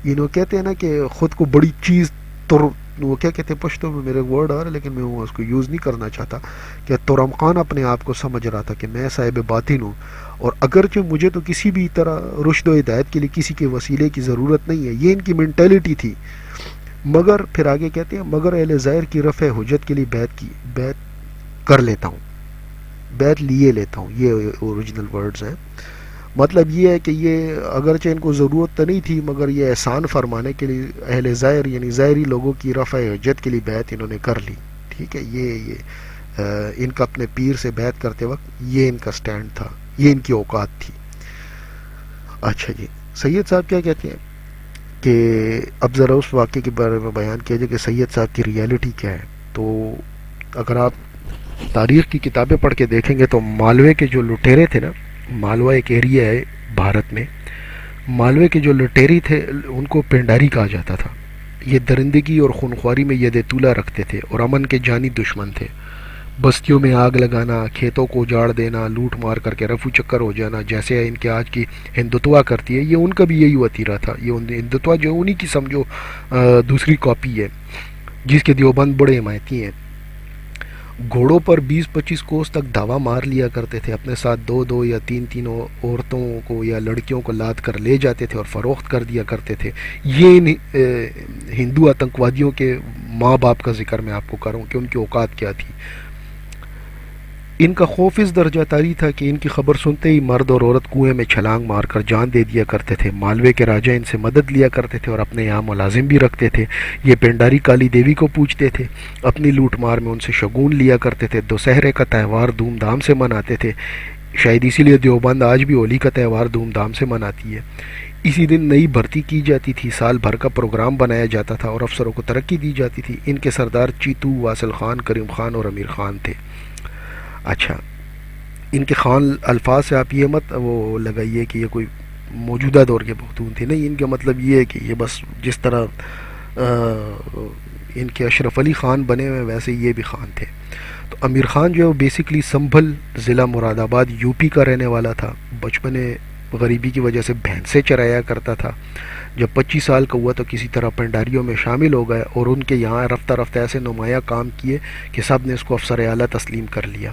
انہوں کہتے ہیں نا کہ خود کو بڑی چیز وہ کیا کہتے ہیں پشتو میں، میرے ورڈ آ رہا ہے لیکن میں اس کو یوز نہیں کرنا چاہتا، کہ تورم خان اپنے آپ کو سمجھ رہا تھا کہ میں صاحب باطن ہوں اور اگرچہ مجھے تو کسی بھی طرح رشد و ہدایت کے لیے کسی کے وسیلے کی ضرورت نہیں ہے، یہ ان کی مینٹیلٹی تھی۔ مگر پھر آگے کہتے ہیں مگر اہل ظاہر کی رفع حجت کے لیے بیعت کر لیتا ہوں، بیعت لیے لیتا ہوں، یہ اوریجنل ورڈز ہیں۔ مطلب یہ ہے کہ یہ اگرچہ ان کو ضرورت تو نہیں تھی مگر یہ احسان فرمانے کے لیے اہل ظاہر یعنی ظاہری لوگوں کی رفع حجت کے لیے بیعت انہوں نے کر لی، ٹھیک ہے۔ یہ ان کا اپنے پیر سے بیعت کرتے وقت یہ ان کا سٹینڈ تھا، یہ ان کی اوقات تھی۔ اچھا جی، سید صاحب کیا کہتے ہیں کہ اب ذرا اس واقعے کے بارے میں بیان کیا جائے کہ سید صاحب کی ریالٹی کیا ہے۔ تو اگر آپ تاریخ کی کتابیں پڑھ کے دیکھیں گے تو مالوے کے جو لٹیرے تھے نا، مالوا ایک ایریا ہے بھارت میں، مالوے کے جو لٹیری تھے ان کو پنڈاری کہا جاتا تھا۔ یہ درندگی اور خونخواری میں ید طولہ رکھتے تھے اور امن کے جانی دشمن تھے۔ بستیوں میں آگ لگانا، کھیتوں کو اجاڑ دینا، لوٹ مار کر کے رفو چکر ہو جانا، جیسے ان کے آج کی ہندوتوا کرتی ہے، یہ ان کا بھی یہی وتیرہ تھا۔ یہ ہندوتوا جو انہی کی سمجھو دوسری کاپی ہے جس کے دیوبند بڑے حمایتی ہیں۔ گھوڑوں پر 20-25 کوس تک دھاوا مار لیا کرتے تھے، اپنے ساتھ 2-2 یا 3-3 عورتوں کو یا لڑکیوں کو لاد کر لے جاتے تھے اور فروخت کر دیا کرتے تھے۔ یہ ہندو آتنکوادیوں کے ماں باپ کا ذکر میں آپ کو کروں کہ ان کی اوقات کیا تھی۔ ان کا خوف اس درجہ تاری تھا کہ ان کی خبر سنتے ہی مرد اور عورت کنویں میں چھلانگ مار کر جان دے دیا کرتے تھے۔ مالوے کے راجا ان سے مدد لیا کرتے تھے اور اپنے یہاں ملازم بھی رکھتے تھے۔ یہ پنڈاری کالی دیوی کو پوجتے تھے، اپنی لوٹ مار میں ان سے شگون لیا کرتے تھے۔ دوسہرے کا تہوار دھوم دھام سے مناتے تھے، شاید اسی لیے دیوبند آج بھی ہولی کا تہوار دھوم دھام سے مناتی ہے۔ اسی دن نئی بھرتی کی جاتی تھی، سال بھر کا پروگرام بنایا جاتا تھا اور افسروں کو ترقی دی جاتی تھی۔ ان کے سردار چیتو، واصل خان، کریم خان اور امیر خان تھے۔ اچھا، ان کے خان الفاظ سے آپ یہ مت وہ لگائیے کہ یہ کوئی موجودہ دور کے پختون تھے، نہیں، ان کا مطلب یہ ہے کہ یہ بس جس طرح ان کے اشرف علی خان بنے ہوئے ویسے یہ بھی خان تھے۔ تو امیر خان جو ہے وہ بیسکلی سنبھل ضلع مراد آباد یوپی کا رہنے والا تھا۔ بچپن غریبی کی وجہ سے بھینسیں چرایا کرتا تھا۔ جب 25 سال کا ہوا تو کسی طرح پنڈاریوں میں شامل ہو گئے اور ان کے یہاں رفتہ رفتہ ایسے نمایاں کام کیے کہ سب نے اس کو افسر اعلیٰ تسلیم کر لیا۔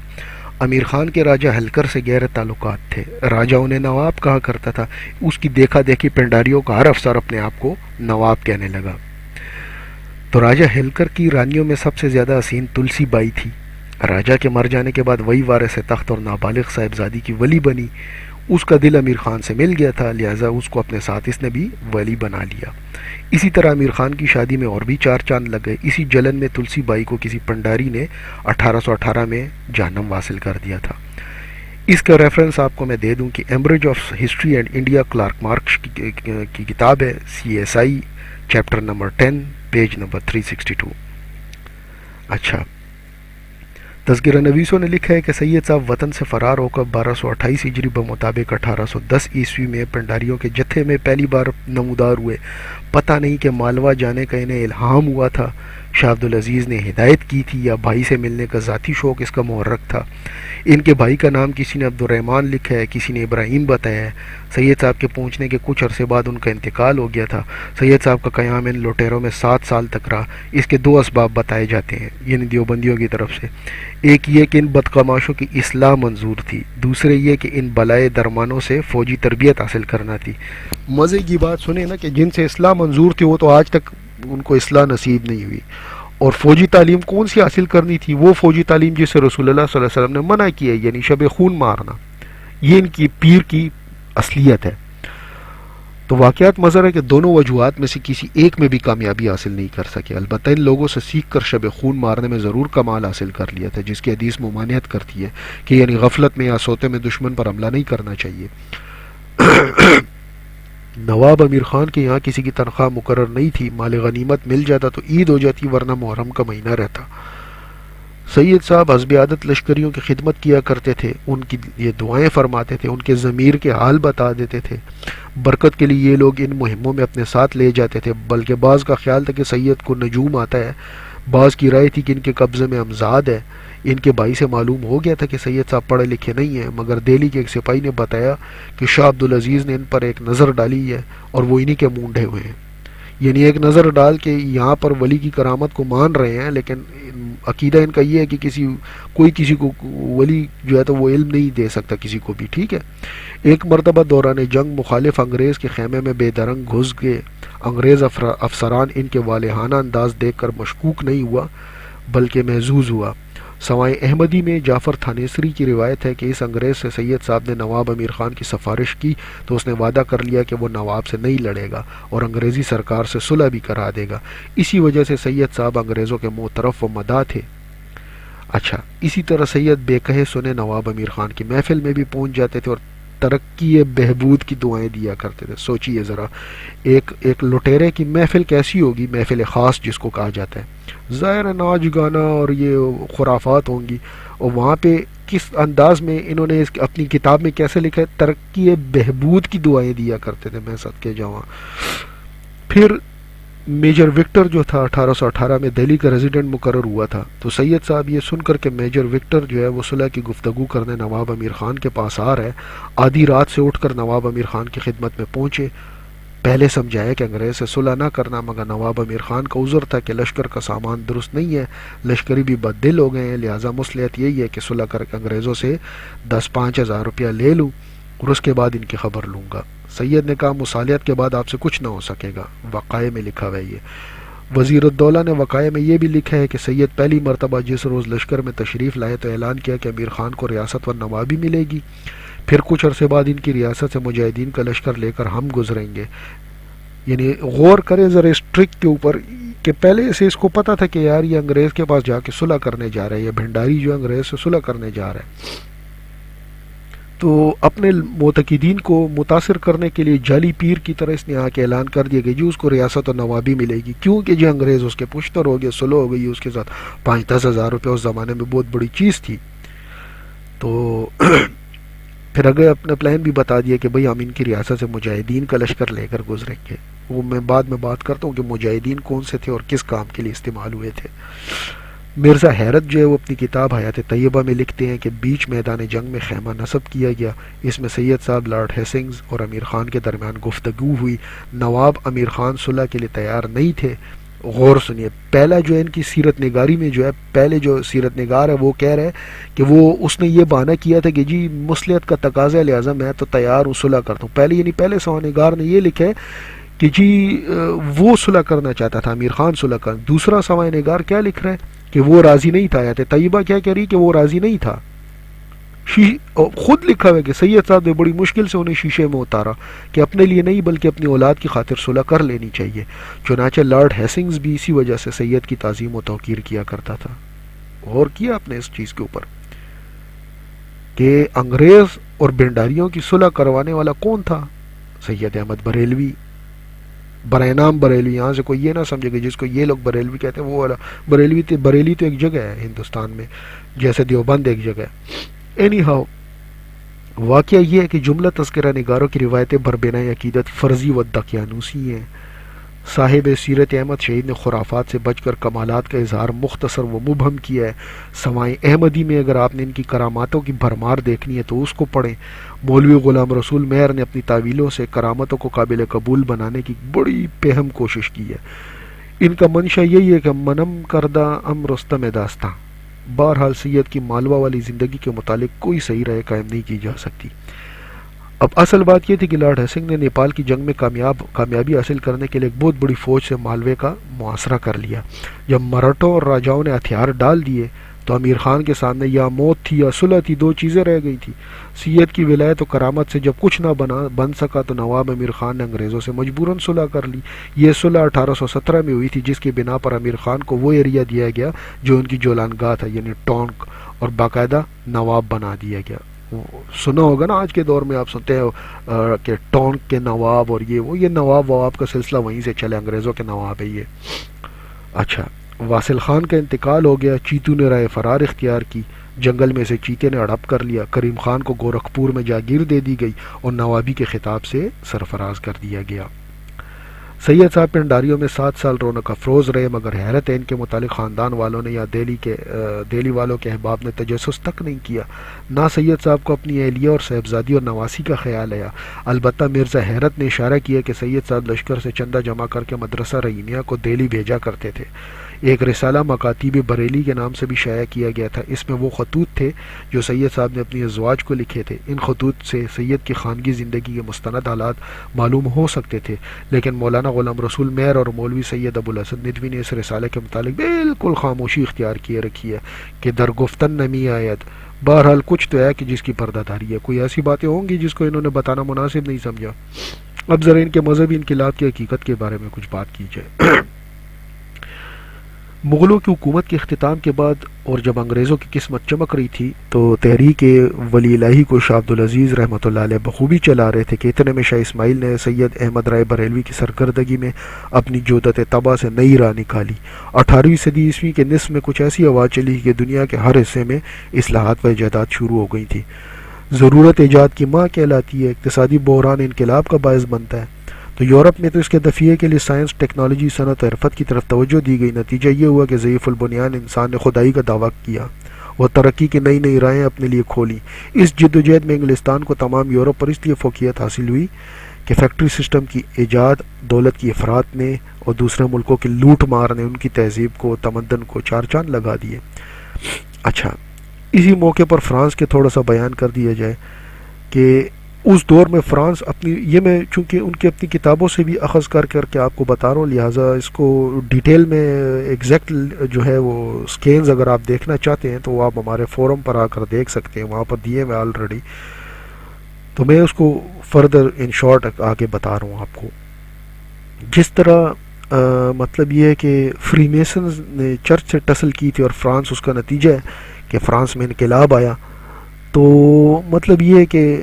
امیر خان کے راجہ ہلکر سے گہرے تعلقات تھے، راجہ انہیں نواب کہا کرتا تھا۔ اس کی دیکھا دیکھی پنڈاریوں کا ہر افسر اپنے آپ کو نواب کہنے لگا۔ تو راجہ ہلکر کی رانیوں میں سب سے زیادہ حسین تلسی بائی تھی۔ راجہ کے مر جانے کے بعد وہی وارث تخت اور نابالغ صاحبزادی کی ولی بنی۔ اس کا دل امیر خان سے مل گیا تھا، لہٰذا اس کو اپنے ساتھ اس نے بھی ولی بنا لیا۔ اسی طرح امیر خان کی شادی میں اور بھی 4 چاند لگ گئے۔ اسی جلن میں تلسی بائی کو کسی پنڈاری نے 1818 میں جہنم واصل کر دیا تھا۔ اس کا ریفرنس آپ کو میں دے دوں کہ Cambridge of history and India کلارک مارکس کی کتاب ہے، CSI chapter number 10 page number 362۔ اچھا، تذکرہ نویسوں نے لکھا ہے کہ سید صاحب وطن سے فرار ہو کر 1228 ہجری بمطابق 1810 عیسوی میں پنڈاریوں کے جتھے میں پہلی بار نمودار ہوئے۔ پتہ نہیں کہ مالوا جانے کا انہیں الہام ہوا تھا، شاہ عبدالعزیز نے ہدایت کی تھی یا بھائی سے ملنے کا ذاتی شوق اس کا محرک تھا؟ ان کے بھائی کا نام کسی نے عبد الرحمن لکھا ہے، کسی نے ابراہیم بتایا ہے۔ سید صاحب کے پہنچنے کے کچھ عرصے بعد ان کا انتقال ہو گیا تھا۔ سید صاحب کا قیام ان لٹیروں میں 7 سال تک رہا۔ اس کے 2 اسباب بتائے جاتے ہیں، یعنی دیوبندیوں کی طرف سے۔ ایک یہ کہ ان بدقماشوں کی اصلاح منظور تھی، دوسرے یہ کہ ان بلائے درمانوں سے فوجی تربیت حاصل کرنا تھی۔ مزے کی بات سنیں نا کہ جن سے اصلاح منظور تھی وہ تو آج تک ان کو اصلاح نصیب نہیں ہوئی۔ اور فوجی تعلیم کون سی حاصل کرنی تھی؟ وہ فوجی تعلیم جسے رسول اللہ صلی اللہ علیہ وسلم نے منع کیا ہے، یعنی شب خون مارنا۔ یہ ان کی پیر کی اصلیت ہے۔ تو واقعات مظہر ہے کہ دونوں وجوہات میں سے کسی ایک میں بھی کامیابی حاصل نہیں کر سکے، البتہ ان لوگوں سے سیکھ کر شب خون مارنے میں ضرور کمال حاصل کر لیا تھا، جس کی حدیث ممانعت کرتی ہے کہ یعنی غفلت میں یا سوتے میں دشمن پر حملہ نہیں کرنا چاہیے۔ نواب امیر خان کے یہاں کسی کی تنخواہ مقرر نہیں تھی، مال غنیمت مل جاتا تو عید ہو جاتی، ورنہ محرم کا مہینہ رہتا۔ سید صاحب حسب عادت لشکریوں کی خدمت کیا کرتے تھے، ان کی یہ دعائیں فرماتے تھے، ان کے ضمیر کے حال بتا دیتے تھے۔ برکت کے لیے یہ لوگ ان مہموں میں اپنے ساتھ لے جاتے تھے، بلکہ بعض کا خیال تھا کہ سید کو نجوم آتا ہے، بعض کی رائے تھی کہ ان کے قبضے میں امزاد ہے۔ ان کے بھائی سے معلوم ہو گیا تھا کہ سید صاحب پڑھے لکھے نہیں ہیں، مگر دہلی کے ایک سپاہی نے بتایا کہ شاہ عبدالعزیز نے ان پر ایک نظر ڈالی ہے اور وہ انہی کے مونڈھے ہوئے ہیں۔ یعنی ایک نظر ڈال کے یہاں پر ولی کی کرامت کو مان رہے ہیں، لیکن عقیدہ ان کا یہ ہے کہ کوئی کسی کو ولی جو ہے تو وہ علم نہیں دے سکتا کسی کو بھی، ٹھیک ہے۔ ایک مرتبہ دوران جنگ مخالف انگریز کے خیمے میں بے درنگ گھس گئے۔ انگریز افسران ان کے والہانہ انداز دیکھ کر مشکوک نہیں ہوا بلکہ محظوظ ہوا۔ سوائے احمدی میں جعفر تھانیسری کی روایت ہے کہ اس انگریز سے سید صاحب نے نواب امیر خان کی سفارش کی تو اس نے وعدہ کر لیا کہ وہ نواب سے نہیں لڑے گا اور انگریزی سرکار سے صلح بھی کرا دے گا۔ اسی وجہ سے سید صاحب انگریزوں کے منہ و مداح تھے۔ اچھا، اسی طرح سید بے کہے سنے نواب امیر خان کی محفل میں بھی پہنچ جاتے تھے اور ترقی بہبود کی دعائیں دیا کرتے تھے۔ سوچئے ذرا، ایک لٹیرے کی محفل کیسی ہوگی، محفل خاص جس کو کہا جاتا ہے، ظاہر ناچ گانا اور یہ خرافات ہوں گی، اور وہاں پہ کس انداز میں انہوں نے اپنی کتاب میں کیسے لکھا ہے، ترقی بہبود کی دعائیں دیا کرتے تھے، میں صدقے جاواں۔ پھر میجر وکٹر جو تھا 1818 میں دہلی کا ریزیڈنٹ مقرر ہوا تھا، تو سید صاحب یہ سن کر کہ میجر وکٹر جو ہے وہ صلح کی گفتگو کرنے نواب امیر خان کے پاس آ رہا ہے، آدھی رات سے اٹھ کر نواب امیر خان کی خدمت میں پہنچے۔ پہلے سمجھایا کہ انگریز سے صلح نہ کرنا، مگر نواب امیر خان کا عذر تھا کہ لشکر کا سامان درست نہیں ہے، لشکری بھی بد دل ہو گئے ہیں، لہٰذا مصلحت یہی ہے کہ صلح کر کے انگریزوں سے 10-5 ہزار روپیہ لے لوں اور اس کے بعد ان کی خبر لوں گا۔ سید نے کہا مصالحت کے بعد آپ سے کچھ نہ ہو سکے گا، وقائع میں لکھا ہوا ہے یہ۔ وزیر الدولہ نے وقائع میں یہ بھی لکھا ہے کہ سید پہلی مرتبہ جس روز لشکر میں تشریف لائے تو اعلان کیا کہ امیر خان کو ریاست و نوابی ملے گی، پھر کچھ عرصے بعد ان کی ریاست سے مجاہدین کا لشکر لے کر ہم گزریں گے۔ یعنی غور کریں ذرا اس ٹرک کے اوپر کہ پہلے سے اس کو پتہ تھا کہ یار یہ انگریز کے پاس جا کے صلح کرنے جا رہے ہیں، یہ بھنڈاری جو انگریز سے صلح کرنے جا رہا ہے، تو اپنے معتقدین کو متاثر کرنے کے لیے جعلی پیر کی طرح اس نے آ کے اعلان کر دیا کہ جی اس کو ریاست و نوابی ملے گی، کیونکہ جو انگریز اس کے پشتر ہو گیا، صلح ہو گئی اس کے ساتھ، 5-10 ہزار روپے اس زمانے میں بہت بڑی چیز تھی۔ تو پھر اگر اپنا پلان بھی بتا دیا کہ بھئی ہم ان کی ریاست سے مجاہدین کا لشکر لے کر گزریں گے۔ وہ میں بعد میں بات کرتا ہوں کہ مجاہدین کون سے تھے اور کس کام کے لیے استعمال ہوئے تھے۔ مرزا حیرت جو ہے وہ اپنی کتاب حیات طیبہ میں لکھتے ہیں کہ بیچ میدان جنگ میں خیمہ نصب کیا گیا، اس میں سید صاحب، لارڈ ہیسنگز اور امیر خان کے درمیان گفتگو ہوئی۔ نواب امیر خان صلح کے لیے تیار نہیں تھے۔ غور سنیے، پہلا جو ہے ان کی سیرت نگاری میں جو ہے، پہلے جو سیرت نگار ہے وہ کہہ رہے ہیں کہ وہ اس نے یہ بہانہ کیا تھا کہ جی مصلحت کا تقاضا ہے لہٰذا میں تو تیار ہوں، صلح کرتا ہوں۔ پہلے سوانح نگار نے یہ لکھا ہے کہ جی وہ صلح کرنا چاہتا تھا، امیر خان صلح کرنا۔ دوسرا سوانح نگار کیا لکھ رہا ہے کہ وہ راضی نہیں تھا۔ آیت طیبہ کیا کہہ رہی کہ وہ راضی نہیں تھا۔ خود لکھا ہوا ہے کہ سید صاحب نے بڑی مشکل سے انہیں شیشے میں اتارا کہ اپنے لیے نہیں بلکہ اپنی اولاد کی خاطر صلح کر لینی چاہیے۔ چنانچہ لارڈ ہیسنگز بھی اسی وجہ سے سید کی تعظیم و توقیر کیا کرتا تھا۔ غور کیا آپ نے اس چیز کے اوپر کہ انگریز اور بنڈاریوں کی صلح کروانے والا کون تھا؟ سید احمد بریلوی، برائے نام بریلوی۔ یہاں سے کوئی یہ نہ سمجھے کہ جس کو یہ لوگ بریلوی کہتے ہیں وہ والا بریلی تو ایک جگہ ہے ہندوستان میں، جیسے دیوبند ایک جگہ ہے۔ اینی ہاؤ، واقعہ یہ ہے کہ جملہ تذکرہ نگاروں کی روایتیں بربنائے عقیدت فرضی و دقیانوسی ہیں۔ صاحب سیرت احمد شہید نے خرافات سے بچ کر کمالات کا اظہار مختصر و مبہم کیا ہے۔ سماع احمدی میں اگر آپ نے ان کی کراماتوں کی بھرمار دیکھنی ہے تو اس کو پڑھیں۔ مولوی غلام رسول مہر نے اپنی تعویلوں سے کرامتوں کو قابل قبول بنانے کی بڑی پہم کوشش کی ہے۔ ان کا منشا یہی ہے کہ منم کردہ ام رستم داستاں۔ بہرحال سید کی مالوا والی زندگی کے متعلق کوئی صحیح رائے قائم نہیں کی جا سکتی۔ اب اصل بات یہ تھی کہ لارڈ ہیسنگ نے نیپال کی جنگ میں کامیابی حاصل کرنے کے لیے ایک بہت بڑی فوج سے مالوے کا محاصرہ کر لیا۔ جب مراٹھوں اور راجاؤں نے ہتھیار ڈال دیے تو امیر خان کے سامنے یا موت تھی یا صلح تھی، دو چیزیں رہ گئی تھی۔ سید کی ولایت و کرامت سے جب کچھ نہ بن سکا تو نواب امیر خان نے انگریزوں سے مجبوراً صلح کر لی۔ یہ صلح 1817 میں ہوئی تھی، جس کی بنا پر امیر خان کو وہ ایریا دیا گیا جو ان کی جولانگاہ تھا، یعنی ٹونک، اور باقاعدہ نواب بنا دیا گیا۔ سنا ہوگا نا، آج کے دور میں آپ سنتے ہیں کہ ٹونک کے نواب اور یہ نواب وواب کا سلسلہ وہیں سے چلے، انگریزوں کے نواب ہے یہ۔ اچھا، واصل خان کا انتقال ہو گیا، چیتو نے رائے فرار اختیار کی، جنگل میں سے چیتے نے ہڑپ کر لیا، کریم خان کو گورکھپور میں جاگیر دے دی گئی اور نوابی کے خطاب سے سرفراز کر دیا گیا۔ سید صاحب پنڈاریوں میں 7 سال رونق افروز رہے، مگر حیرت ہے ان کے متعلق خاندان والوں نے یا دہلی والوں کے احباب نے تجسس تک نہیں کیا۔ نہ سید صاحب کو اپنی اہلیہ اور صاحبزادی اور نواسی کا خیال آیا۔ البتہ مرزا حیرت نے اشارہ کیا کہ سید صاحب لشکر سے چندہ جمع کر کے مدرسہ رحیمیہ کو دہلی بھیجا کرتے تھے۔ ایک رسالہ مکاتیب بریلی کے نام سے بھی شائع کیا گیا تھا۔ اس میں وہ خطوط تھے جو سید صاحب نے اپنی ازواج کو لکھے تھے۔ ان خطوط سے سید کی خانگی زندگی کے مستند حالات معلوم ہو سکتے تھے، لیکن مولانا غلام رسول مہر اور مولوی سید ابو الحسن ندوی نے اس رسالے کے متعلق بالکل خاموشی اختیار کیے رکھی ہے کہ در گفتن نمی آید۔ بہرحال کچھ تو ہے کہ جس کی پردہ داری ہے، کوئی ایسی باتیں ہوں گی جس کو انہوں نے بتانا مناسب نہیں سمجھا۔ اب ذرا ان کے مذہبی انقلاب کی حقیقت کے بارے میں کچھ بات کی جائے۔ مغلوں کی حکومت کے اختتام کے بعد اور جب انگریزوں کی قسمت چمک رہی تھی تو تحریک ولی الہی کو شاہ عبدالعزیز رحمۃ اللہ علیہ بخوبی چلا رہے تھے کہ اتنے میں شاہ اسماعیل نے سید احمد رائے بریلوی کی سرکردگی میں اپنی جودت تباہ سے نئی راہ نکالی۔ 18ویں صدی عیسوی کے نصف میں کچھ ایسی آواز چلی کہ دنیا کے ہر حصے میں اصلاحات و ایجادات شروع ہو گئی تھی۔ ضرورت ایجاد کی ماں کہلاتی ہے، اقتصادی بحران انقلاب کا باعث بنتا ہے۔ تو یورپ میں تو اس کے دفعے کے لیے سائنس، ٹیکنالوجی، صنعت و عرفت کی طرف توجہ دی گئی۔ نتیجہ یہ ہوا کہ ضعیف البنیان انسان نے خدائی کا دعویٰ کیا، وہ ترقی کی نئی راہیں اپنے لیے کھولیں۔ اس جد و جہد میں انگلستان کو تمام یورپ پر اس لیے فوقیت حاصل ہوئی کہ فیکٹری سسٹم کی ایجاد، دولت کی افراط نے اور دوسرے ملکوں کی لوٹ مار نے ان کی تہذیب کو، تمدن کو چار چاند لگا دیے۔ اچھا، اسی موقع پر فرانس کے تھوڑا سا بیان کر دیا جائے کہ اس دور میں فرانس اپنی، یہ میں چونکہ ان کی اپنی کتابوں سے بھی اخذ کر کے آپ کو بتا رہا ہوں، لہٰذا اس کو ڈیٹیل میں ایگزیکٹ جو ہے وہ سکینز اگر آپ دیکھنا چاہتے ہیں تو وہ آپ ہمارے فورم پر آ کر دیکھ سکتے ہیں، وہاں پر دیے میں آلریڈی، تو میں اس کو فردر ان شارٹ آگے بتا رہا ہوں آپ کو۔ جس طرح مطلب یہ ہے کہ فری میسنز نے چرچ سے ٹسل کی تھی اور فرانس اس کا نتیجہ ہے کہ فرانس میں انقلاب آیا، تو مطلب یہ ہے کہ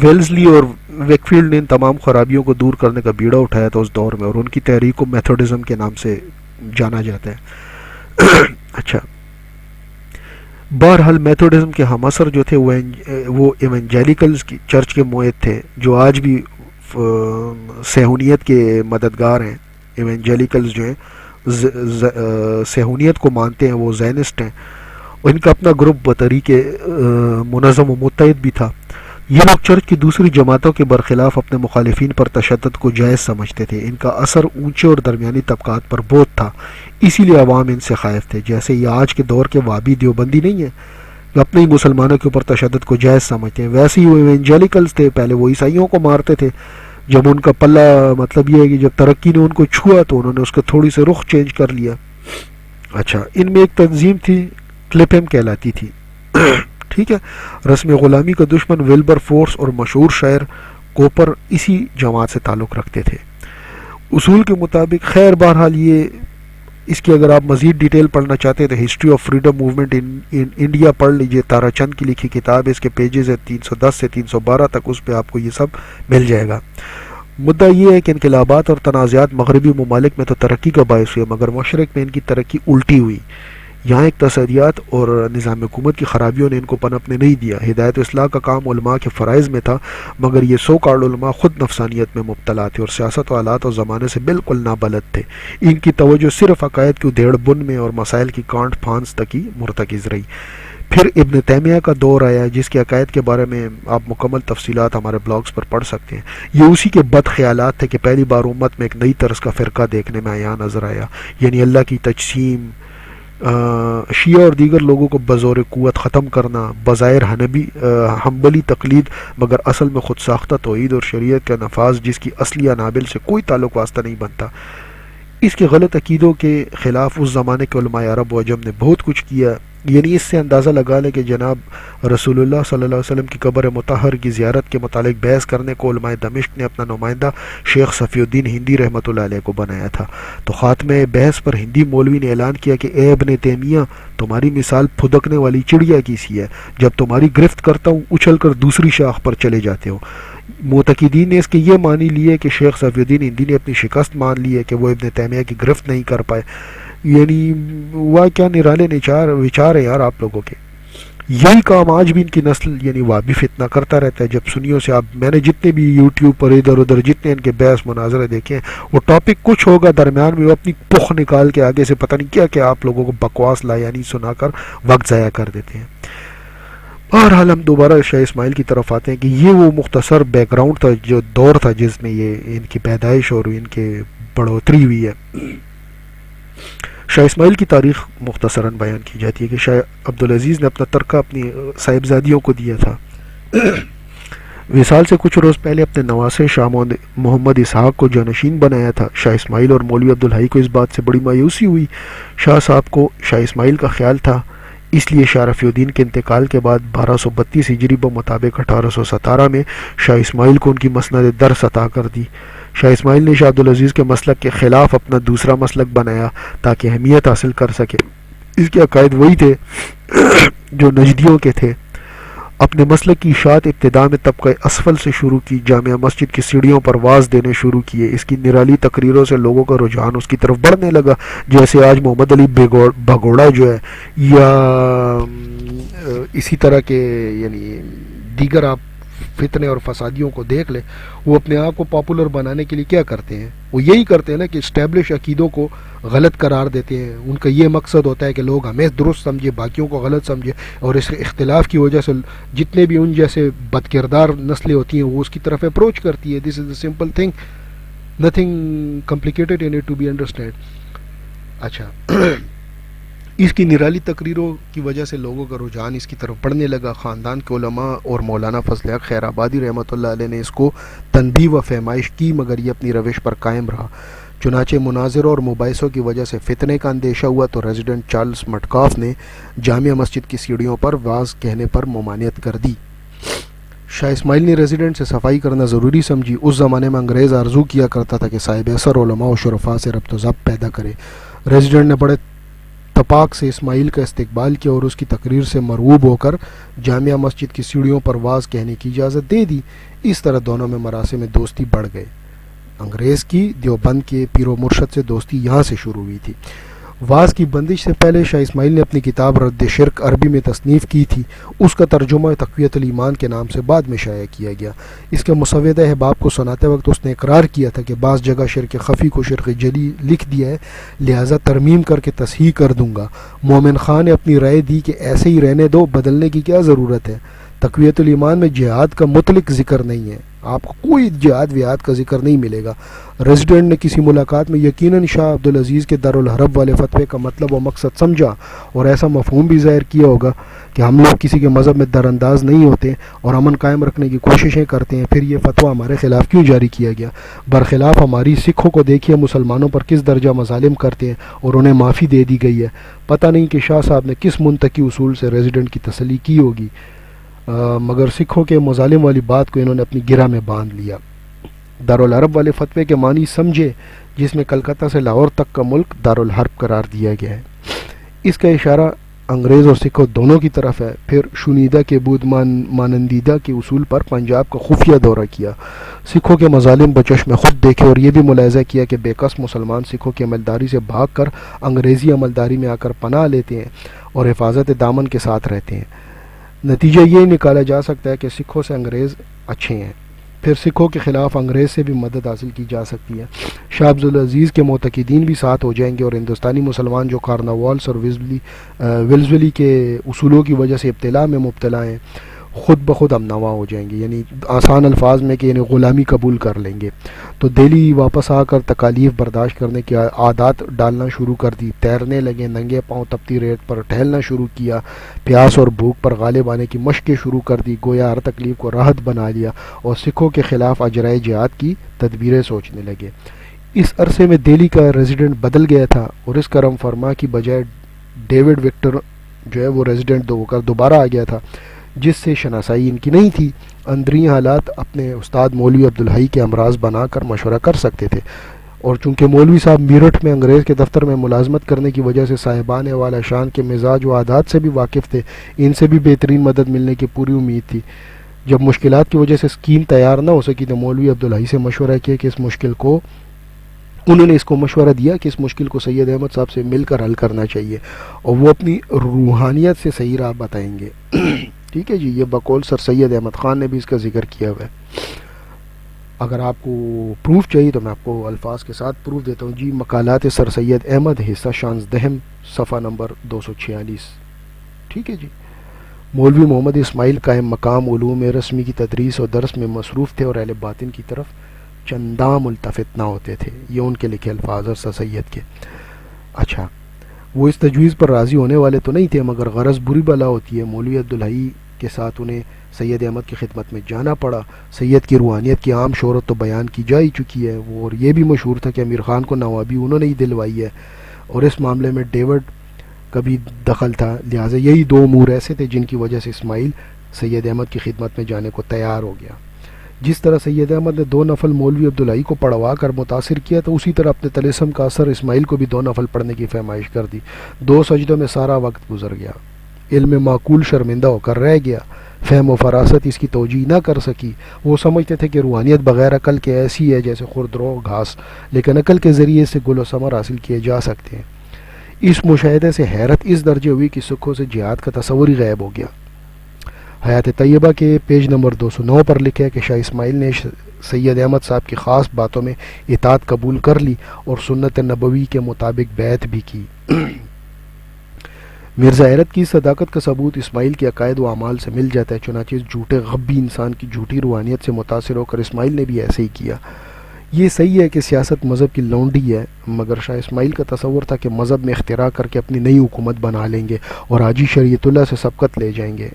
ویلزلی اور ویکفیلڈ نے ان تمام خرابیوں کو دور کرنے کا بیڑا اٹھایا تھا اس دور میں، اور ان کی تحریک کو میتھوڈزم کے نام سے جانا جاتا ہے۔ اچھا، بہرحال میتھوڈزم کے ہم اثر جو تھے وہ ایونجیلیکلز کی چرچ کے معید تھے، جو آج بھی صہیونیت کے مددگار ہیں۔ ایونجیلیکلز جو ہیں صہیونیت کو مانتے ہیں، وہ زائنسٹ ہیں، اور ان کا اپنا گروپ بطریق منظم و متحد بھی تھا۔ یہ لوگ چرچ کی دوسری جماعتوں کے برخلاف اپنے مخالفین پر تشدد کو جائز سمجھتے تھے۔ ان کا اثر اونچے اور درمیانی طبقات پر بہت تھا، اسی لیے عوام ان سے خائف تھے۔ جیسے یہ آج کے دور کے وابی دیوبندی نہیں ہیں جو اپنے ہی مسلمانوں کے اوپر تشدد کو جائز سمجھتے ہیں، ویسے ہی وہ ایونجیلیکلز تھے، پہلے وہ عیسائیوں کو مارتے تھے، جب ان کا پلہ مطلب یہ ہے کہ جب ترقی نے ان کو چھوا تو انہوں نے اس کا تھوڑی سے رخ چینج کر لیا۔ اچھا، ان میں ایک تنظیم تھی، کلپم کہلاتی تھی، ٹھیک ہے۔ رسم غلامی کا دشمن ویلبر فورس اور مشہور شاعر کوپر اسی جماعت سے تعلق رکھتے تھے۔ اصول کے مطابق، خیر بہرحال یہ اس کی اگر آپ مزید ڈیٹیل پڑھنا چاہتے ہیں تو history of freedom movement in India پڑھ لیجئے، تارا چند کی لکھی کتاب ہے، اس کے پیجز ہے 310 سے 312 تک، اس پہ آپ کو یہ سب مل جائے گا۔ مدعا یہ ہے کہ انقلابات اور تنازعات مغربی ممالک میں تو ترقی کا باعث ہوئے، مگر مشرق میں ان کی ترقی الٹی ہوئی، یہاں ایک تصدیات اور نظام حکومت کی خرابیوں نے ان کو پنپنے نہیں دیا۔ ہدایت و اصلاح کا کام علماء کے فرائض میں تھا، مگر یہ سو کارڈ علماء خود نفسانیت میں مبتلا تھے اور سیاست و حالات اور زمانے سے بالکل نابلد تھے۔ ان کی توجہ صرف عقائد کی ادھیڑ بن میں اور مسائل کی کانٹ پھانس تک ہی مرتکز رہی۔ پھر ابن تیمیہ کا دور آیا، جس کے عقائد کے بارے میں آپ مکمل تفصیلات ہمارے بلاگز پر پڑھ سکتے ہیں۔ یہ اسی کے بد خیالات تھے کہ پہلی بار امت میں ایک نئی طرز کا فرقہ دیکھنے میں آیا نظر آیا، یعنی اللہ کی تجسیم، شیعہ اور دیگر لوگوں کو بزور قوت ختم کرنا، بظاہر حنبلی تقلید مگر اصل میں خود ساختہ توحید اور شریعت کا نفاذ جس کی اصلی انابل سے کوئی تعلق واسطہ نہیں بنتا۔ اس کے غلط عقیدوں کے خلاف اس زمانے کے علماء عرب و عجم نے بہت کچھ کیا، یعنی اس سے اندازہ لگا لیں کہ جناب رسول اللہ صلی اللہ علیہ وسلم کی قبر مطہر کی زیارت کے متعلق بحث کرنے کو علماء دمشق نے اپنا نمائندہ شیخ صفی الدین ہندی رحمۃ اللہ علیہ کو بنایا تھا۔ تو خاتمہ بحث پر ہندی مولوی نے اعلان کیا کہ اے ابن تیمیہ، تمہاری مثال پھدکنے والی چڑیا کی سی ہے، جب تمہاری گرفت کرتا ہوں اچھل کر دوسری شاخ پر چلے جاتے ہو۔ معتقدین نے اس کے یہ معنی لیے کہ شیخ صفی الدین ہندی نے اپنی شکست مان لی ہے کہ وہ ابن تیمیہ کی گرفت نہیں کر پائے۔ یعنی وہ کیا نرالے وچار ہیں یار آپ لوگوں کے۔ یہی کام آج بھی ان کی نسل یعنی وہابی فتنہ کرتا رہتا ہے۔ جب سنیوں سے آپ، میں نے جتنے بھی یوٹیوب پر ادھر ادھر جتنے ان کے بحث مناظرے دیکھے ہیں، وہ ٹاپک کچھ ہوگا درمیان میں وہ اپنی پخ نکال کے آگے سے پتہ نہیں کیا کیا آپ لوگوں کو بکواس لا یعنی سنا کر وقت ضائع کر دیتے ہیں۔ بہرحال ہم دوبارہ شاہ اسماعیل کی طرف آتے ہیں کہ یہ وہ مختصر بیک گراؤنڈ تھا، جو دور تھا جس میں یہ ان کی پیدائش اور ان کے بڑھوتری ہوئی ہے۔ شاہ اسماعیل کی تاریخ مختصراً بیان کی جاتی ہے کہ شاہ عبدالعزیز نے اپنا ترکہ اپنی صاحبزادیوں کو دیا تھا۔ وصال سے کچھ روز پہلے اپنے نواسے شاہ محمد اسحاق کو جانشین بنایا تھا۔ شاہ اسماعیل اور مولوی عبدالحی کو اس بات سے بڑی مایوسی ہوئی۔ شاہ صاحب کو شاہ اسماعیل کا خیال تھا، اس لیے شاہ رفیع الدین کے انتقال کے بعد 1232 ہجری بمطابق 1817 میں شاہ اسماعیل کو ان کی مسند درس عطا کر دی۔ شاہ اسماعیل نے شاہ عبدالعزیز کے مسلک کے خلاف اپنا دوسرا مسلک بنایا تاکہ اہمیت حاصل کر سکے۔ اس کے عقائد وہی تھے جو نجدیوں کے تھے۔ اپنے مسلک کی اشاعت ابتدا میں طبقہ اسفل سے شروع کی، جامع مسجد کی سیڑھیوں پر واز دینے شروع کیے۔ اس کی نرالی تقریروں سے لوگوں کا رجحان اس کی طرف بڑھنے لگا، جیسے آج محمد علی بھگوڑا جو ہے یا اسی طرح کے یعنی دیگر آپ فتنے اور فسادیوں کو دیکھ لیں، وہ اپنے آپ کو پاپولر بنانے کے لیے کیا کرتے ہیں؟ وہ یہی کرتے ہیں نا کہ اسٹیبلش عقیدوں کو غلط قرار دیتے ہیں۔ ان کا یہ مقصد ہوتا ہے کہ لوگ ہمیں درست سمجھے، باقیوں کو غلط سمجھے، اور اس اختلاف کی وجہ سے جتنے بھی ان جیسے بد کردار نسلیں ہوتی ہیں وہ اس کی طرف اپروچ کرتی ہے۔ This is a simple thing, nothing complicated in it to be understand. اچھا، اس کی نرالی تقریروں کی وجہ سے لوگوں کا رجحان اس کی طرف بڑھنے لگا۔ خاندان کے علماء اور مولانا فضل حق خیر آبادی رحمۃ اللہ علیہ نے اس کو تنبیہ و فہمائش کی، مگر یہ اپنی روش پر قائم رہا۔ چنانچہ مناظروں اور مباحثوں کی وجہ سے فتنے کا اندیشہ ہوا تو ریزیڈنٹ چارلز مٹکاف نے جامع مسجد کی سیڑھیوں پر واز کہنے پر ممانعت کر دی۔ شاہ اسماعیل نے ریزیڈنٹ سے صفائی کرنا ضروری سمجھی۔ اس زمانے میں انگریز آرزو کیا کرتا تھا کہ صاحب اثر علماء و شرفاء سے ربط و ضبط پیدا کرے۔ ریزیڈنٹ نے بڑے تپاک سے اسماعیل کا استقبال کیا اور اس کی تقریر سے مرعوب ہو کر جامع مسجد کی سیڑھیوں پر واز کہنے کی اجازت دے دی۔ اس طرح دونوں میں مراسم دوستی بڑھ گئے۔ انگریز کی دیوبند کے پیر و مرشد سے دوستی یہاں سے شروع ہوئی تھی۔ واز کی بندش سے پہلے شاہ اسماعیل نے اپنی کتاب رد شرک عربی میں تصنیف کی تھی۔ اس کا ترجمہ تقویت الایمان کے نام سے بعد میں شائع کیا گیا۔ اس کے مسودہ احباب کو سناتے وقت اس نے اقرار کیا تھا کہ بعض جگہ شرک خفی کو شرک جلی لکھ دیا ہے، لہٰذا ترمیم کر کے تصحیح کر دوں گا۔ مومن خان نے اپنی رائے دی کہ ایسے ہی رہنے دو، بدلنے کی کیا ضرورت ہے۔ تقویت الایمان میں جہاد کا مطلق ذکر نہیں ہے، آپ کو کوئی جہاد وہاد کا ذکر نہیں ملے گا۔ ریزیڈنٹ نے کسی ملاقات میں یقیناً شاہ عبدالعزیز کے دارالحرب والے فتوے کا مطلب و مقصد سمجھا اور ایسا مفہوم بھی ظاہر کیا ہوگا کہ ہم لوگ کسی کے مذہب میں در انداز نہیں ہوتے اور امن قائم رکھنے کی کوششیں کرتے ہیں، پھر یہ فتویٰ ہمارے خلاف کیوں جاری کیا گیا؟ برخلاف ہماری سکھوں کو دیکھیے مسلمانوں پر کس درجہ مظالم کرتے ہیں اور انہیں معافی دے دی گئی ہے۔ پتہ نہیں کہ شاہ صاحب نے کس منطقی اصول سے ریزیڈنٹ کی تسلی کی ہوگی، مگر سکھوں کے مظالم والی بات کو انہوں نے اپنی گرہ میں باندھ لیا۔ دارالحرب والے فتوے کے معنی سمجھے، جس میں کلکتہ سے لاہور تک کا ملک دارالحرب قرار دیا گیا ہے۔ اس کا اشارہ انگریز اور سکھوں دونوں کی طرف ہے. پھر شنیدہ کے بود مانندیدہ کے اصول پر پنجاب کا خفیہ دورہ کیا. سکھوں کے مظالم بچشم خود دیکھے اور یہ بھی ملاحظہ کیا کہ بے کس مسلمان سکھوں کی عملداری سے بھاگ کر انگریزی عملداری میں آ کر پناہ لیتے ہیں اور حفاظت دامن کے ساتھ رہتے ہیں. نتیجہ یہ نکالا جا سکتا ہے کہ سکھوں سے انگریز اچھے ہیں. پھر سکھوں کے خلاف انگریز سے بھی مدد حاصل کی جا سکتی ہے. شاہ عبدالعزیز کے معتقدین بھی ساتھ ہو جائیں گے اور ہندوستانی مسلمان جو کارناوالس اور ولزولی کے اصولوں کی وجہ سے ابتلا میں مبتلا ہیں خود بخود امنوا ہو جائیں گے، یعنی آسان الفاظ میں کہ یعنی غلامی قبول کر لیں گے. تو دہلی واپس آ کر تکالیف برداشت کرنے کی عادات ڈالنا شروع کر دی. تیرنے لگے، ننگے پاؤں تپتی ریت پر ٹہلنا شروع کیا، پیاس اور بھوک پر غالب آنے کی مشقیں شروع کر دی. گویا ہر تکلیف کو راحت بنا لیا اور سکھوں کے خلاف اجرائے جہاد کی تدبیریں سوچنے لگے. اس عرصے میں دہلی کا ریزیڈنٹ بدل گیا تھا اور اس کرم فرما کی بجائے ڈیوڈ وکٹر جو ہے وہ ریزیڈنٹ ہو کر دوبارہ آ گیا تھا، جس سے شناسائی ان کی نہیں تھی. اندرین حالات اپنے استاد مولوی عبدالحی کے امراض بنا کر مشورہ کر سکتے تھے، اور چونکہ مولوی صاحب میرٹھ میں انگریز کے دفتر میں ملازمت کرنے کی وجہ سے صاحبان والا شان کے مزاج و عادات سے بھی واقف تھے، ان سے بھی بہترین مدد ملنے کی پوری امید تھی. جب مشکلات کی وجہ سے اسکیم تیار نہ ہو سکی تو مولوی عبدالحی سے مشورہ کیا کہ انہوں نے اس کو مشورہ دیا کہ اس مشکل کو سید احمد صاحب سے مل کر حل کرنا چاہیے اور وہ اپنی روحانیت سے صحیح راہ بتائیں گے. ٹھیک ہے جی، یہ بقول سر سید احمد خان نے بھی اس کا ذکر کیا ہوا ہے. اگر آپ کو پروف چاہیے تو میں آپ کو الفاظ کے ساتھ پروف دیتا ہوں جی. مقالات سر سید احمد حصہ 16 صفحہ نمبر 246. ٹھیک ہے جی. مولوی محمد اسماعیل قائم مقام علوم رسمی کی تدریس اور درس میں مصروف تھے اور اہل باطن کی طرف چنداں ملتفت نہ ہوتے تھے. یہ ان کے لکھے الفاظ اور سر سید کے. اچھا، وہ اس تجویز پر راضی ہونے والے تو نہیں تھے، مگر غرض بری بلا ہوتی ہے. مولوی عبدالحی کے ساتھ انہیں سید احمد کی خدمت میں جانا پڑا. سید کی روحانیت کی عام شہرت تو بیان کی جا ہی چکی ہے، وہ اور یہ بھی مشہور تھا کہ امیر خان کو نوابی انہوں نے ہی دلوائی ہے اور اس معاملے میں ڈیوڈ کا بھی دخل تھا. لہٰذا یہی دو امور ایسے تھے جن کی وجہ سے اسماعیل سید احمد کی خدمت میں جانے کو تیار ہو گیا. جس طرح سید احمد نے 2 نفل مولوی عبدالحی کو پڑھوا کر متاثر کیا تو اسی طرح اپنے طلسم کا اثر اسماعیل کو بھی 2 نفل پڑھنے کی فرمائش کر دی. 2 سجدوں میں سارا وقت گزر گیا. علم معقول شرمندہ ہو کر رہ گیا. فہم و فراست اس کی توجیہ نہ کر سکی. وہ سمجھتے تھے کہ روحانیت بغیر عقل کے ایسی ہے جیسے خردرو گھاس، لیکن عقل کے ذریعے سے گل و ثمر حاصل کیے جا سکتے ہیں. اس مشاہدے سے حیرت اس درجے ہوئی کہ سکھوں سے جہاد کا تصور ہی غائب ہو گیا. حیات طیبہ کے پیج نمبر 209 پر لکھا ہے کہ شاہ اسماعیل نے سید احمد صاحب کی خاص باتوں میں اطاعت قبول کر لی اور سنت نبوی کے مطابق بیعت بھی کی. مرزا حیرت کی صداقت کا ثبوت اسماعیل کے عقائد و اعمال سے مل جاتا ہے. چنانچہ اس جھوٹے غبی انسان کی جھوٹی روحانیت سے متاثر ہو کر اسماعیل نے بھی ایسے ہی کیا. یہ صحیح ہے کہ سیاست مذہب کی لونڈی ہے، مگر شاہ اسماعیل کا تصور تھا کہ مذہب میں اختراع کر کے اپنی نئی حکومت بنا لیں گے اور حاجی شریعت اللہ سے سبقت لے جائیں گے.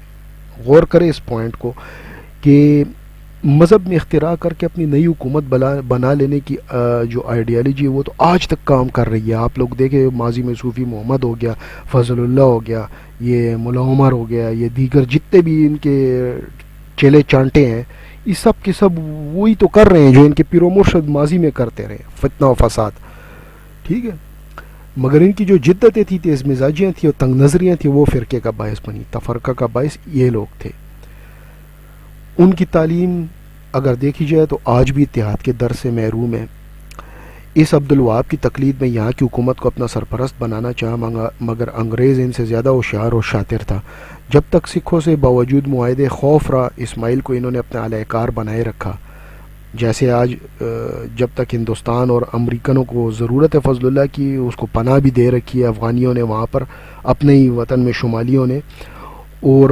غور کریں اس پوائنٹ کو کہ مذہب میں اختراع کر کے اپنی نئی حکومت بنا لینے کی جو آئیڈیالوجی ہے وہ تو آج تک کام کر رہی ہے. آپ لوگ دیکھیں ماضی میں صوفی محمد ہو گیا، فضل اللہ ہو گیا، یہ ملا عمر ہو گیا، یہ دیگر جتنے بھی ان کے چیلے چانٹے ہیں، یہ سب کے سب وہی تو کر رہے ہیں جو ان کے پیر و مرشد ماضی میں کرتے رہے، فتنہ و فساد. ٹھیک ہے، مگر ان کی جو جدتیں تھیں، تیز مزاجیاں تھیں اور تنگ نظریاں تھیں، وہ فرقے کا باعث بنی. تفرقہ کا باعث یہ لوگ تھے. ان کی تعلیم اگر دیکھی جائے تو آج بھی اتحاد کے در سے محروم ہے. اس عبدالوہاب کی تقلید میں یہاں کی حکومت کو اپنا سرپرست بنانا چاہا، مگر انگریز ان سے زیادہ ہوشیار اور شاطر تھا. جب تک سکھوں سے باوجود معاہدے خوف رہا، اسماعیل کو انہوں نے اپنا اعلی کار بنائے رکھا. جیسے آج جب تک ہندوستان اور امریکنوں کو ضرورت ہے فضل اللہ کی، اس کو پناہ بھی دے رکھی ہے افغانیوں نے وہاں پر، اپنے ہی وطن میں شمالیوں نے. اور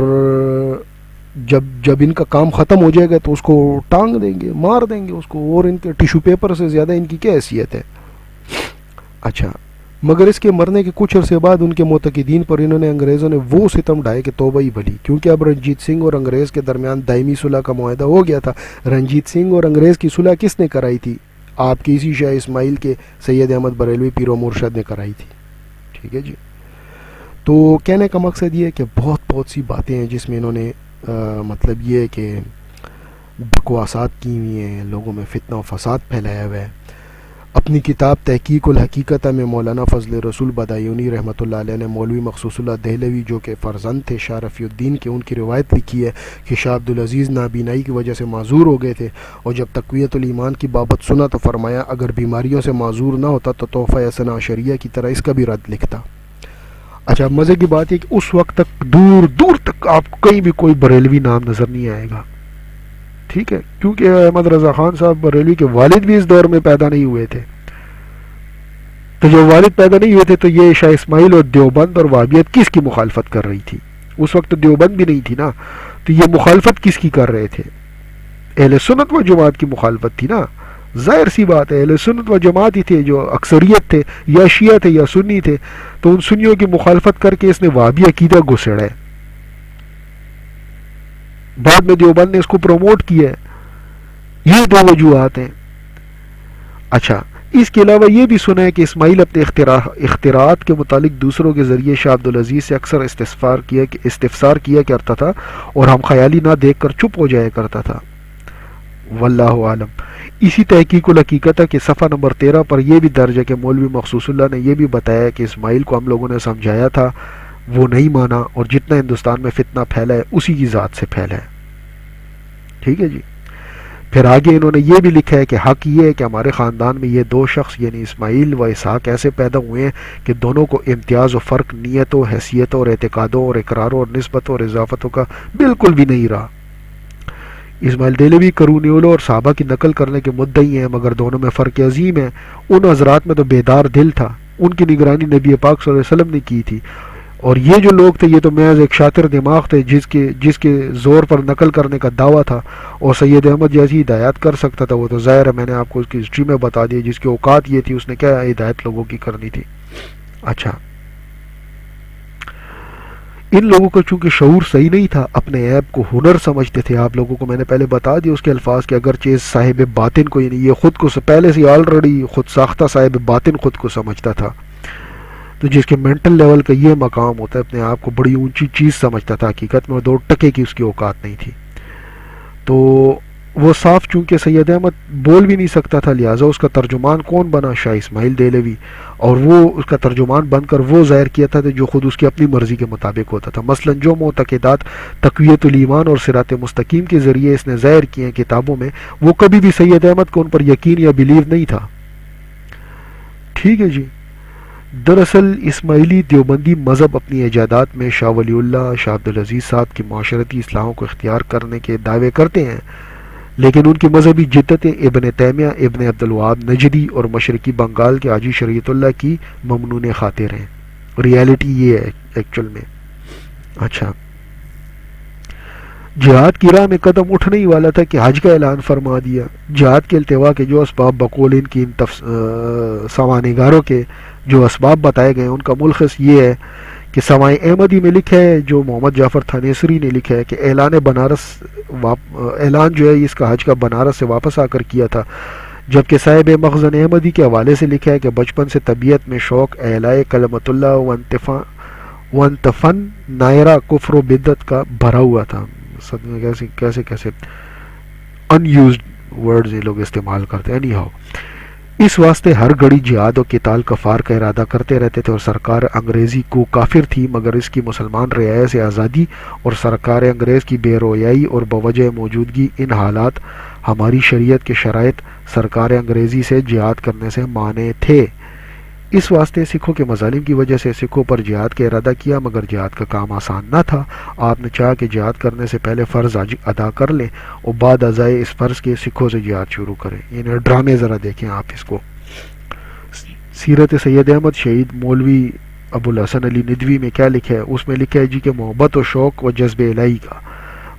جب ان کا کام ختم ہو جائے گا تو اس کو ٹانگ دیں گے، مار دیں گے اس کو، اور ان کے ٹیشو پیپر سے زیادہ ان کی کیا حیثیت ہے. اچھا، مگر اس کے مرنے کے کچھ عرصے بعد ان کے معتقدین پر انگریزوں نے وہ ستم ڈھائے کہ توبہ ہی بھلی، کیونکہ اب رنجیت سنگھ اور انگریز کے درمیان دائمی صلح کا معاہدہ ہو گیا تھا. رنجیت سنگھ اور انگریز کی صلح کس نے کرائی تھی؟ آپ کی اسی شاہ اسماعیل کے سید احمد بریلوی پیر و مرشد نے کرائی تھی. ٹھیک ہے جی. تو کہنے کا مقصد یہ ہے کہ بہت سی باتیں ہیں جس میں انہوں نے مطلب یہ ہے کہ بکواسات کی ہوئی ہیں، لوگوں میں فتنہ و فساد پھیلایا ہوا ہے. اپنی کتاب تحقیق الحقیقت میں مولانا فضل رسول بدایونی رحمۃ اللہ علیہ نے مولوی مخصوص اللہ دہلوی جو کہ فرزند تھے شاہ رفیع الدین کے، ان کی روایت لکھی ہے کہ شاہ عبدالعزیز نابینائی کی وجہ سے معذور ہو گئے تھے، اور جب تقویت الایمان کی بابت سنا تو فرمایا اگر بیماریوں سے معذور نہ ہوتا تو تحفہ حسن عشریہ کی طرح اس کا بھی رد لکھتا۔ اچھا، مزے کی بات ہے کہ اس وقت تک دور دور تک آپ کو کہیں بھی کوئی بریلوی نام نظر نہیں آئے گا، ٹھیک ہے، کیونکہ احمد رضا خان صاحب بریلوی کے والد بھی اس دور میں پیدا نہیں ہوئے تھے، تو جب والد پیدا نہیں ہوئے تھے تو یہ شاہ اسماعیل اور دیوبند اور وہابیت کس کی مخالفت کر رہی تھی؟ اس وقت دیوبند بھی نہیں تھی نا، تو یہ مخالفت کس کی کر رہے تھے؟ اہل سنت و جماعت کی مخالفت تھی نا، ظاہر سی بات ہے، اہل سنت و جماعت ہی تھے جو اکثریت تھے، یا شیعہ تھے یا سنی تھے، تو ان سنیوں کی مخالفت کر کے اس نے وہابی عقیدہ گھسڑا ہے، بعد میں دیوبند نے اس کو پروموٹ کیا ہے۔ یہ دو وجوہات ہیں۔ اچھا، اس کے علاوہ یہ بھی سنا ہے کہ اسماعیل اپنے اختراعات کے متعلق دوسروں کے ذریعے شاہ عبدالعزیز سے اکثر استفسار کیا کرتا تھا اور ہم خیالی نہ دیکھ کر چپ ہو جایا کرتا تھا، واللہ عالم۔ اسی تحقیق الحقیقت کے صفحہ نمبر 13 پر یہ بھی درج ہے کہ مولوی مخصوص اللہ نے یہ بھی بتایا کہ اسماعیل کو ہم لوگوں نے سمجھایا تھا، وہ نہیں مانا، اور جتنا ہندوستان میں فتنہ پھیلا ہے اسی کی ذات سے پھیلا ہے، ٹھیک ہے جی۔ پھر آگے انہوں نے یہ بھی لکھا ہے کہ حق یہ ہے کہ ہمارے خاندان میں یہ دو شخص یعنی اسماعیل و اسحاق ایسے پیدا ہوئے ہیں کہ دونوں کو امتیاز و فرق نیتوں، حیثیتوں اور اعتقادوں اور اقراروں اور نسبتوں اور اضافتوں کا بالکل بھی نہیں رہا۔ اسماعیل دہلوی کرونیولو اور صحابہ کی نقل کرنے کے مدعی ہیں، مگر دونوں میں فرق عظیم ہے۔ ان حضرات میں تو بیدار دل تھا، ان کی نگرانی نبی پاک صلی اللہ علیہ وسلم نے کی تھی، اور یہ جو لوگ تھے یہ تو محض ایک شاطر دماغ تھے جس کے زور پر نقل کرنے کا دعویٰ تھا، اور سید احمد جیسی ہدایات کر سکتا تھا، وہ تو ظاہر ہے، میں نے آپ کو اس کی ہسٹری میں بتا دیا، جس کی اوقات یہ تھی اس نے کیا ہدایت لوگوں کی کرنی تھی۔ اچھا، ان لوگوں کا چونکہ شعور صحیح نہیں تھا، اپنے عیب کو ہنر سمجھتے تھے۔ آپ لوگوں کو میں نے پہلے بتا دیا اس کے الفاظ کہ اگرچہ صاحب باطن کو یعنی یہ خود کو پہلے سے آلریڈی خود ساختہ صاحب باطن خود کو سمجھتا تھا، تو جس کے مینٹل لیول کا یہ مقام ہوتا ہے، اپنے آپ کو بڑی اونچی چیز سمجھتا تھا، حقیقت میں 2 ٹکے کی اس کی اوقات نہیں تھی۔ تو وہ صاف چونکہ سید احمد بول بھی نہیں سکتا تھا، لہٰذا اس کا ترجمان کون بنا؟ شاہ اسماعیل دہلوی، اور وہ اس کا ترجمان بن کر وہ ظاہر کیا تھا جو خود اس کی اپنی مرضی کے مطابق ہوتا تھا۔ مثلا جو معتقدات تقویت الایمان اور صراط مستقیم کے ذریعے اس نے ظاہر کیے ہیں کتابوں میں، وہ کبھی بھی سید احمد کو ان پر یقین یا بلیو نہیں تھا، ٹھیک ہے جی۔ دراصل اسماعیلی دیوبندی مذہب اپنی ایجادات میں شاہ ولی اللہ، شاہ عبدالعزیز صاحب کی معاشرتی اصلاحوں کو اختیار کرنے کے دعوے کرتے ہیں، لیکن ان کی مذہبی جدتیں ابن تیمیہ، ابن عبدالوہاب نجدی اور مشرقی بنگال کے حاجی شریعت اللہ کی ممنون خاطر ہیں۔ ریالٹی یہ ہے ایکچول میں۔ اچھا، جہاد کی راہ میں قدم اٹھنے ہی والا تھا کہ حج کا اعلان فرما دیا۔ جہاد کے التوا کے جو اسباب بقول ان کی سوانحگاروں کے جو اسباب بتائے گئے ان کا ملخص یہ ہے کہ سوائے احمدی میں لکھا ہے جو محمد جعفر تھانیسری نے لکھا ہے کہ اعلان جو ہے اس کا حج کا بنارس سے واپس آ کر کیا تھا، جبکہ صاحب مخزن احمدی کے حوالے سے لکھا ہے کہ بچپن سے طبیعت میں شوق اعلاء کلمت اللہ وانتفن نائرہ کفر و بدعت کا بھرا ہوا تھا۔ کیسے ان یوزڈ ورڈز یہ لوگ استعمال کرتے ہیں، anyhow اس واسطے ہر گھڑی جہاد و قتال کفار کا ارادہ کرتے رہتے تھے، اور سرکار انگریزی کو کافر تھی مگر اس کی مسلمان رعایا سے آزادی اور سرکار انگریز کی بے رویائی اور بوجہ موجودگی ان حالات ہماری شریعت کے شرائط سرکار انگریزی سے جہاد کرنے سے مانے تھے۔ اس واسطے سکھوں کے مظالم کی وجہ سے سکھوں پر جہاد کا ارادہ کیا، مگر جہاد کا کام آسان نہ تھا۔ آپ نے چاہا کہ جہاد کرنے سے پہلے فرض ادا کر لیں اور بعد ازائے اس فرض کے سکھوں سے جہاد شروع کریں۔ یعنی ڈرامے ذرا دیکھیں آپ اس کو۔ سیرت سید احمد شہید مولوی ابو الحسن علی ندوی میں کیا لکھا ہے؟ اس میں لکھا ہے جی کہ محبت و شوق و جذب الہی کا،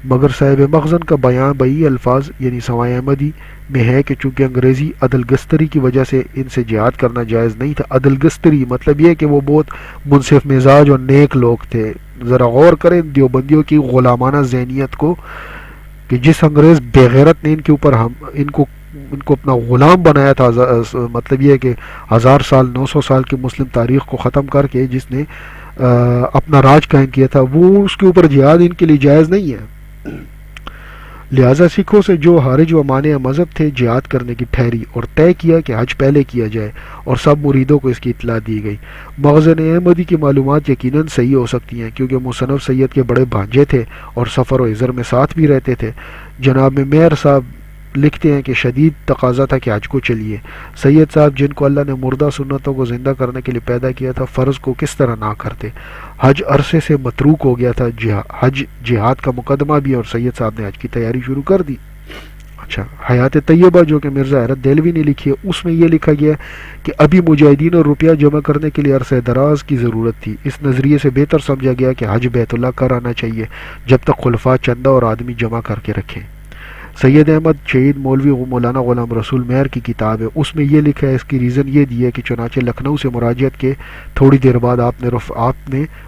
مگر صاحب مخزن کا بیان بئی الفاظ یعنی سوائے احمدی میں ہے کہ چونکہ انگریزی عدل گستری کی وجہ سے ان سے جہاد کرنا جائز نہیں تھا۔ عدل گستری مطلب یہ کہ وہ بہت منصف مزاج اور نیک لوگ تھے۔ ذرا غور کریں دیوبندیوں کی غلامانہ ذہنیت کو کہ جس انگریز بے غیرت نے ان کو اپنا غلام بنایا تھا، مطلب یہ ہے کہ 1000 سال 900 سال کی مسلم تاریخ کو ختم کر کے جس نے اپنا راج قائم کیا تھا، وہ اس کے اوپر جہاد ان کے لیے جائز نہیں ہے۔ لہٰذا سکھوں سے جو حارج و مانع مذہب تھے جہاد کرنے کی ٹھہری اور طے کیا کہ حج پہلے کیا جائے، اور سب مریدوں کو اس کی اطلاع دی گئی۔ مخزن احمدی کی معلومات یقیناً صحیح ہو سکتی ہیں کیونکہ مصنف سید کے بڑے بھانجے تھے اور سفر و حضر میں ساتھ بھی رہتے تھے۔ جناب مہر صاحب لکھتے ہیں کہ شدید تقاضا تھا کہ حج کو چلیے۔ سید صاحب جن کو اللہ نے مردہ سنتوں کو زندہ کرنے کے لیے پیدا کیا تھا، فرض کو کس طرح نہ کرتے؟ حج عرصے سے متروک ہو گیا تھا، حج جہاد کا مقدمہ بھی، اور سید صاحب نے حج کی تیاری شروع کر دی۔ اچھا، حیات طیبہ جو کہ مرزا حیرت دہلوی نے لکھی ہے، اس میں یہ لکھا گیا ہے کہ ابھی مجاہدین اور روپیہ جمع کرنے کے لیے عرصہ دراز کی ضرورت تھی۔ اس نظریے سے بہتر سمجھا گیا کہ حج بیت اللہ کر آنا چاہیے جب تک خلفاء چندہ اور آدمی جمع کر کے رکھیں۔ سید احمد شہید مولوی مولانا غلام رسول مہر کی کتاب ہے، اس میں یہ لکھا ہے، اس کی ریزن یہ دی ہے کہ چنانچہ لکھنؤ سے مراجعت کے تھوڑی دیر بعد آپ نے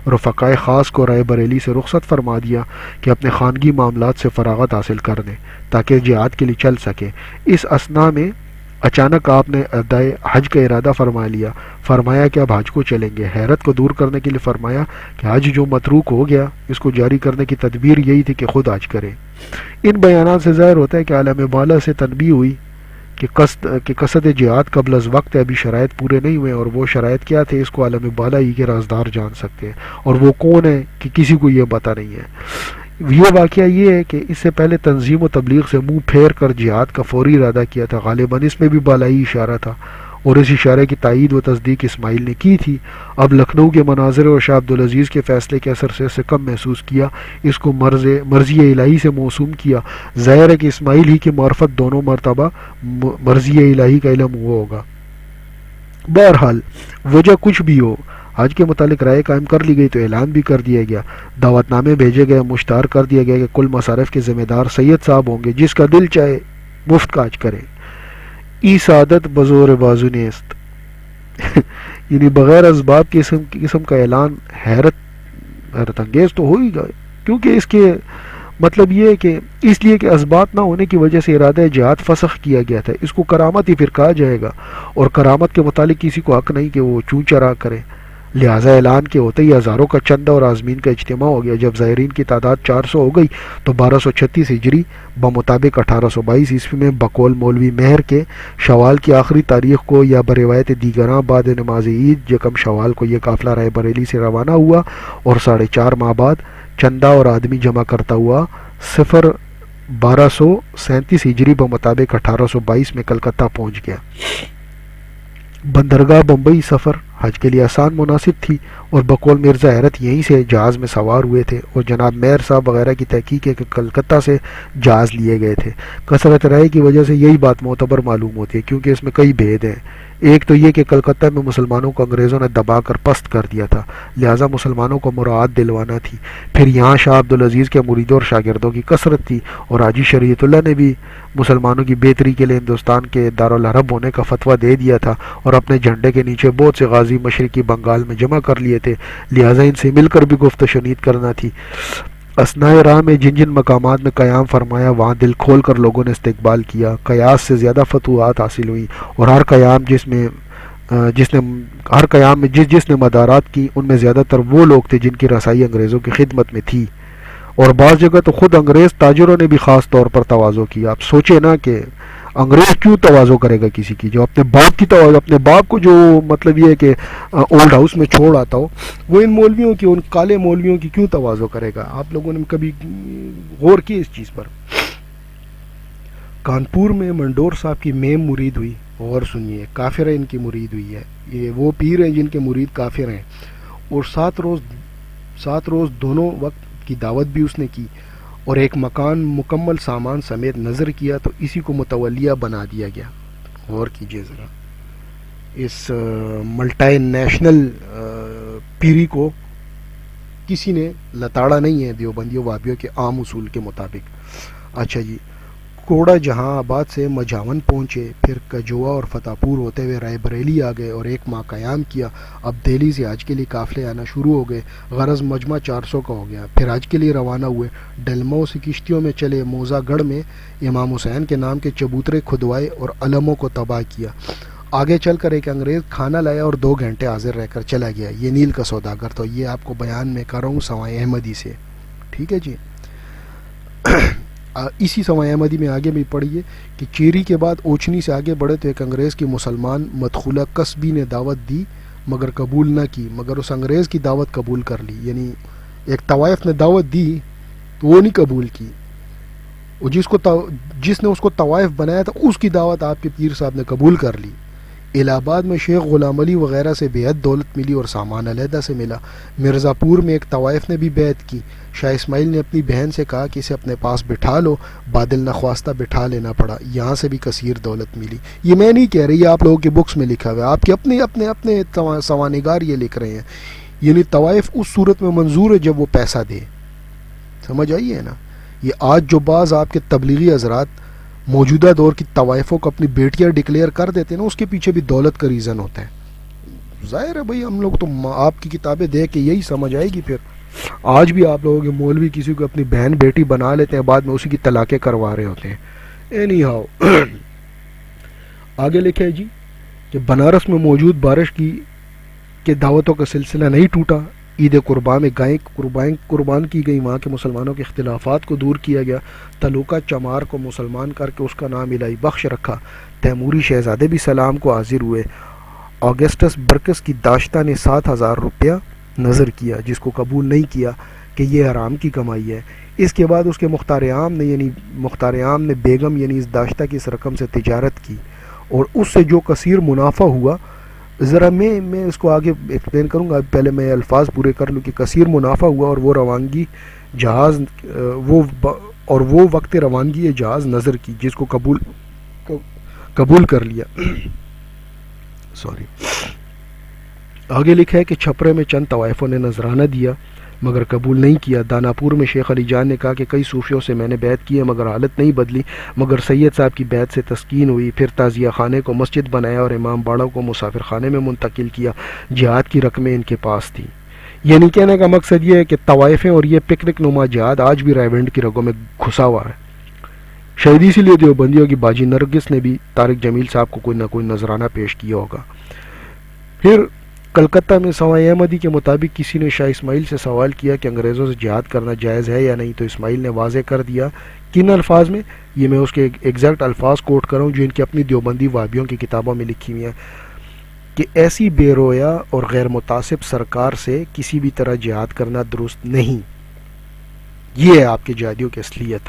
رفقائے خاص کو رائے بریلی سے رخصت فرما دیا کہ اپنے خانگی معاملات سے فراغت حاصل کر دیں تاکہ جہاد کے لیے چل سکیں۔ اس اثنا میں اچانک آپ نے ادائے حج کا ارادہ فرما لیا، فرمایا کہ اب حج کو چلیں گے۔ حیرت کو دور کرنے کے لیے فرمایا کہ حج جو متروک ہو گیا، اس کو جاری کرنے کی تدبیر یہی تھی کہ خود حج کریں۔ ان بیانات سے ظاہر ہوتا ہے کہ عالم بالا سے تنبیہ ہوئی کہ قصد جہاد قبل از وقت ہے، ابھی شرائط پورے نہیں ہوئے، اور وہ شرائط کیا تھے اس کو عالم بالا ہی کے رازدار جان سکتے ہیں، اور وہ کون ہے کہ کسی کو یہ پتہ نہیں ہے۔ یہ واقعہ یہ ہے کہ اس سے پہلے تنظیم و تبلیغ سے منہ پھیر کر جہاد کا فوری ارادہ کیا تھا، غالباً اس میں بھی بالائی اشارہ تھا، اور اس اشارے کی تائید و تصدیق اسماعیل نے کی تھی۔ اب لکھنؤ کے مناظر اور شاہ عبدالعزیز کے فیصلے کے اثر سے اسے کم محسوس کیا، اس کو مرضی الہی سے موسوم کیا۔ ظاہر ہے کہ اسماعیل ہی کی معرفت دونوں مرتبہ مرضی الہی کا علم ہوا ہوگا۔ بہرحال وجہ کچھ بھی ہو، حج کے متعلق رائے قائم کر لی گئی تو اعلان بھی کر دیا گیا، دعوت نامے بھیجے گئے، مشتہر کر دیا گیا کہ کل مصارف کے ذمہ دار سید صاحب ہوں گے، جس کا دل چاہے مفت کا حج کرے۔ ای سعادت بزور بازو نیست یعنی بغیر اسباب کی قسم کا اعلان حیرت انگیز تو ہو ہی گا، کیونکہ اس کے مطلب یہ ہے کہ اس لیے کہ اسباب نہ ہونے کی وجہ سے ارادہ جہاد فسخ کیا گیا تھا، اس کو کرامت ہی پھر کہا جائے گا، اور کرامت کے متعلق کسی کو حق نہیں کہ وہ چوں چرا کرے۔ لہٰذا اعلان کے ہوتے ہی ہزاروں کا چندہ اور عازمین کا اجتماع ہو گیا۔ جب زائرین کی تعداد 400 ہو گئی تو 1236 ہجری بمطابق 1822 عیسوی میں بقول مولوی مہر کے شوال کی آخری تاریخ کو یا بروایت دیگراں بعد نماز عید یکم شوال کو یہ قافلہ رائے بریلی سے روانہ ہوا، اور 4.5 ماہ بعد چندہ اور آدمی جمع کرتا ہوا 1237 ہجری بمطابق 1822 میں کلکتہ پہنچ گیا۔ بندرگاہ بمبئی سفر حج کے لیے آسان مناسب تھی، اور بقول مرزا حیرت یہیں سے جہاز میں سوار ہوئے تھے، اور جناب مہر صاحب وغیرہ کی تحقیق ہے کہ کلکتہ سے جہاز لیے گئے تھے۔ کثرت رائے کی وجہ سے یہی بات معتبر معلوم ہوتی ہے، کیونکہ اس میں کئی بھید ہیں۔ ایک تو یہ کہ کلکتہ میں مسلمانوں کو انگریزوں نے دبا کر پست کر دیا تھا، لہٰذا مسلمانوں کو مراعات دلوانا تھی۔ پھر یہاں شاہ عبدالعزیز کے مریدوں اور شاگردوں کی کثرت تھی، اور حاجی شریعت اللہ نے بھی مسلمانوں کی بہتری کے لیے ہندوستان کے دارالحرب ہونے کا فتویٰ دے دیا تھا، اور اپنے جھنڈے کے نیچے بہت سے غازی مشرقی بنگال میں جمع کر لیے تھے، لہٰذا ان سے مل کر بھی گفت و شنید کرنا تھی۔ اثنائے راہ میں جن جن مقامات میں قیام فرمایا وہاں دل کھول کر لوگوں نے استقبال کیا، قیاس سے زیادہ فتوحات حاصل ہوئیں، اور ہر قیام میں جس نے مدارات کی ان میں زیادہ تر وہ لوگ تھے جن کی رسائی انگریزوں کی خدمت میں تھی، اور بعض جگہ تو خود انگریز تاجروں نے بھی خاص طور پر تواضع کیا۔ آپ سوچے نا کہ انگریز کیوں تواضع کرے گا کسی کی، جو اپنے باپ کی تواضع، اپنے باپ کو جو مطلب یہ ہے کہ اولڈ ہاؤس میں چھوڑ آتا ہو، وہ ان مولویوں کی، ان کالے مولویوں کی کیوں تواضع کرے گا؟ آپ لوگوں نے کبھی غور کی اس چیز پر؟ کانپور میں منڈور صاحب کی میم مرید ہوئی، غور سنیے، کافر ان کی مرید ہوئی ہے، یہ وہ پیر ہیں جن کے مرید کافر ہیں، اور 7 روز دونوں وقت کی دعوت بھی اس نے کی، اور ایک مکان مکمل سامان سمیت نظر کیا تو اسی کو متولیہ بنا دیا گیا۔ غور کیجئے ذرا، اس ملٹائی نیشنل پیری کو کسی نے لتاڑا نہیں ہے دیوبندیوں وہابیوں کے عام اصول کے مطابق۔ اچھا جی، کوڑا جہاں آباد سے مجھاون پہنچے، پھر کجوا اور فتح پور ہوتے ہوئے رائے بریلی آ گئے اور 1 ماہ قیام کیا۔ اب دہلی سے حج کے لیے قافلے آنا شروع ہو گئے، غرض مجمع 400 کا ہو گیا۔ پھر حج کے لیے روانہ ہوئے، ڈلمو سے کشتیوں میں چلے، موزہ گڑھ میں امام حسین کے نام کے چبوترے کھدوائے اور علموں کو تباہ کیا۔ آگے چل کر ایک انگریز کھانا لایا اور 2 گھنٹے حاضر رہ کر چلا گیا، یہ نیل کا سوداگر۔ تو یہ آپ کو بیان میں کر رہا ہوں سوائے احمدی سے، ٹھیک ہے جی۔ اسی سوائے احمدی میں آگے بھی پڑھیے کہ چیری کے بعد اوچھنی سے آگے بڑھے تو ایک انگریز کی مسلمان مدخولہ قصبی نے دعوت دی مگر قبول نہ کی، مگر اس انگریز کی دعوت قبول کر لی. یعنی ایک طوائف نے دعوت دی تو وہ نہیں قبول کی، اور جس نے اس کو طوائف بنایا تھا اس کی دعوت آپ کے پیر صاحب نے قبول کر لی. الہ آباد میں شیخ غلام علی وغیرہ سے بے حد دولت ملی اور سامان علیحدہ سے ملا. مرزا پور میں ایک طوائف نے بھی بیعت کی. شاہ اسماعیل نے اپنی بہن سے کہا کہ اسے اپنے پاس بٹھا لو، بادل نخواستہ بٹھا لینا پڑا، یہاں سے بھی کثیر دولت ملی. یہ میں نہیں کہہ رہی، آپ لوگوں کے بکس میں لکھا ہوا ہے، آپ کے اپنے سوانگار یہ لکھ رہے ہیں. یعنی طوائف اس صورت میں منظور ہے جب وہ پیسہ دے. سمجھ آئی ہے نا؟ یہ آج جو بعض آپ کے تبلیغی حضرات موجودہ دور کی طوائفوں کو اپنی بیٹیاں ڈکلیئر کر دیتے ہیں نا، اس کے پیچھے بھی دولت کا ریزن ہوتا ہے. ظاہر ہے بھائی، ہم لوگ تو آپ کی کتابیں دیکھ کے یہی سمجھ آئے گی. پھر آج بھی آپ لوگوں کے مولوی کسی کو اپنی بہن بیٹی بنا لیتے ہیں، بعد میں اسی کی طلاقیں کروا رہے ہوتے ہیں. اینی ہاؤ آگے لکھے ہے جی کہ بنارس میں موجود بارش کے دعوتوں کا سلسلہ نہیں ٹوٹا. عید قربان میں گائیں قربان کی گئی، وہاں کے مسلمانوں کے اختلافات کو دور کیا گیا. تلوکہ چمار کو مسلمان کر کے اس کا نام الہی بخش رکھا. تیموری شہزادے بھی سلام کو حاضر ہوئے. آگسٹس برکس کی داشتہ نے 7,000 روپیہ نظر کیا، جس کو قبول نہیں کیا کہ یہ حرام کی کمائی ہے. اس کے بعد اس کے مختار عام نے بیگم یعنی اس داشتہ کی اس رقم سے تجارت کی، اور اس سے جو کثیر منافع ہوا، ذرا میں اس کو آگے ایکسپلین کروں گا، پہلے میں الفاظ پورے کر لوں کہ کثیر منافع ہوا، اور وہ روانگی جہاز وہ وقت روانگی جہاز نظر کی، جس کو قبول کر لیا. سوری. آگے لکھا ہے کہ چھپرے میں چند طوائفوں نے نذرانہ دیا مگر قبول نہیں کیا. داناپور میں شیخ علی جان نے کہا کہ کئی صوفیوں سے میں نے بیعت کی ہے مگر حالت نہیں بدلی، مگر سید صاحب کی بیعت سے تسکین ہوئی. پھر تعزیہ خانے کو مسجد بنایا اور امام باڑہ کو مسافر خانے میں منتقل کیا. جہاد کی رقمیں ان کے پاس تھیں. یعنی کہنے کا مقصد یہ ہے کہ طوائفیں اور یہ پکنک نما جہاد آج بھی رائیونڈ کی رگوں میں گھسا ہوا ہے. شاید اسی لیے دیوبندیوں کی باجی نرگس نے بھی طارق جمیل صاحب کو کوئی نہ کوئی نذرانہ پیش کیا ہوگا. پھر کلکتہ میں سوائے احمدی کے مطابق کسی نے شاہ اسماعیل سے سوال کیا کہ انگریزوں سے جہاد کرنا جائز ہے یا نہیں، تو اسماعیل نے واضح کر دیا. کن الفاظ میں؟ یہ میں اس کے ایگزیکٹ الفاظ کوٹ کر رہا ہوں جو ان کی اپنی دیوبندی وہابیوں کی کتابوں میں لکھی ہوئی ہیں، کہ ایسی بے رویا اور غیر متعصب سرکار سے کسی بھی طرح جہاد کرنا درست نہیں. یہ ہے آپ کے جہادیوں کی اصلیت.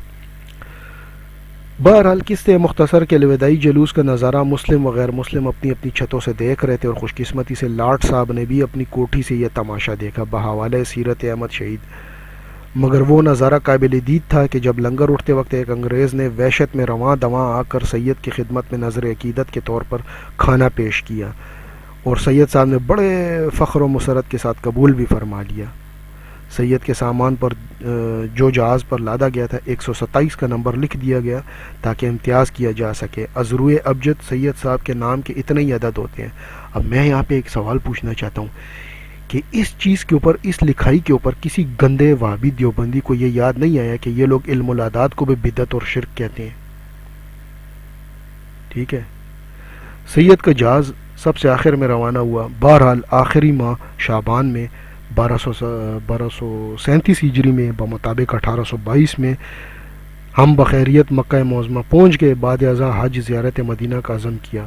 بہرحال قصے مختصر کے الوداعی جلوس کا نظارہ مسلم و غیر مسلم اپنی اپنی چھتوں سے دیکھ رہے تھے، اور خوش قسمتی سے لاٹ صاحب نے بھی اپنی کوٹھی سے یہ تماشا دیکھا بحوالہ سیرت احمد شہید. مگر وہ نظارہ قابل دید تھا کہ جب لنگر اٹھتے وقت ایک انگریز نے وحشت میں رواں دواں آ کر سید کی خدمت میں نظر عقیدت کے طور پر کھانا پیش کیا، اور سید صاحب نے بڑے فخر و مسرت کے ساتھ قبول بھی فرما لیا. سید کے سامان پر جو جہاز پر لادا گیا تھا 127 کا نمبر لکھ دیا گیا تاکہ امتیاز کیا جا سکے. ازروئے ابجد سید صاحب کے نام کے اتنے ہی عدد ہوتے ہیں. اب میں یہاں پہ ایک سوال پوچھنا چاہتا ہوں کہ اس چیز کے اوپر، اس لکھائی کے اوپر کسی گندے وہابی دیوبندی کو یہ یاد نہیں آیا کہ یہ لوگ علم العداد کو بھی بدعت اور شرک کہتے ہیں؟ ٹھیک ہے. سید کا جہاز سب سے آخر میں روانہ ہوا. بہرحال آخری ماہ شعبان میں 1237 ہجری میں بمطابق 1822 میں ہم بخیریت مکہ معظمہ پہنچ گئے. بعد ازاں حج زیارت مدینہ کا عزم کیا.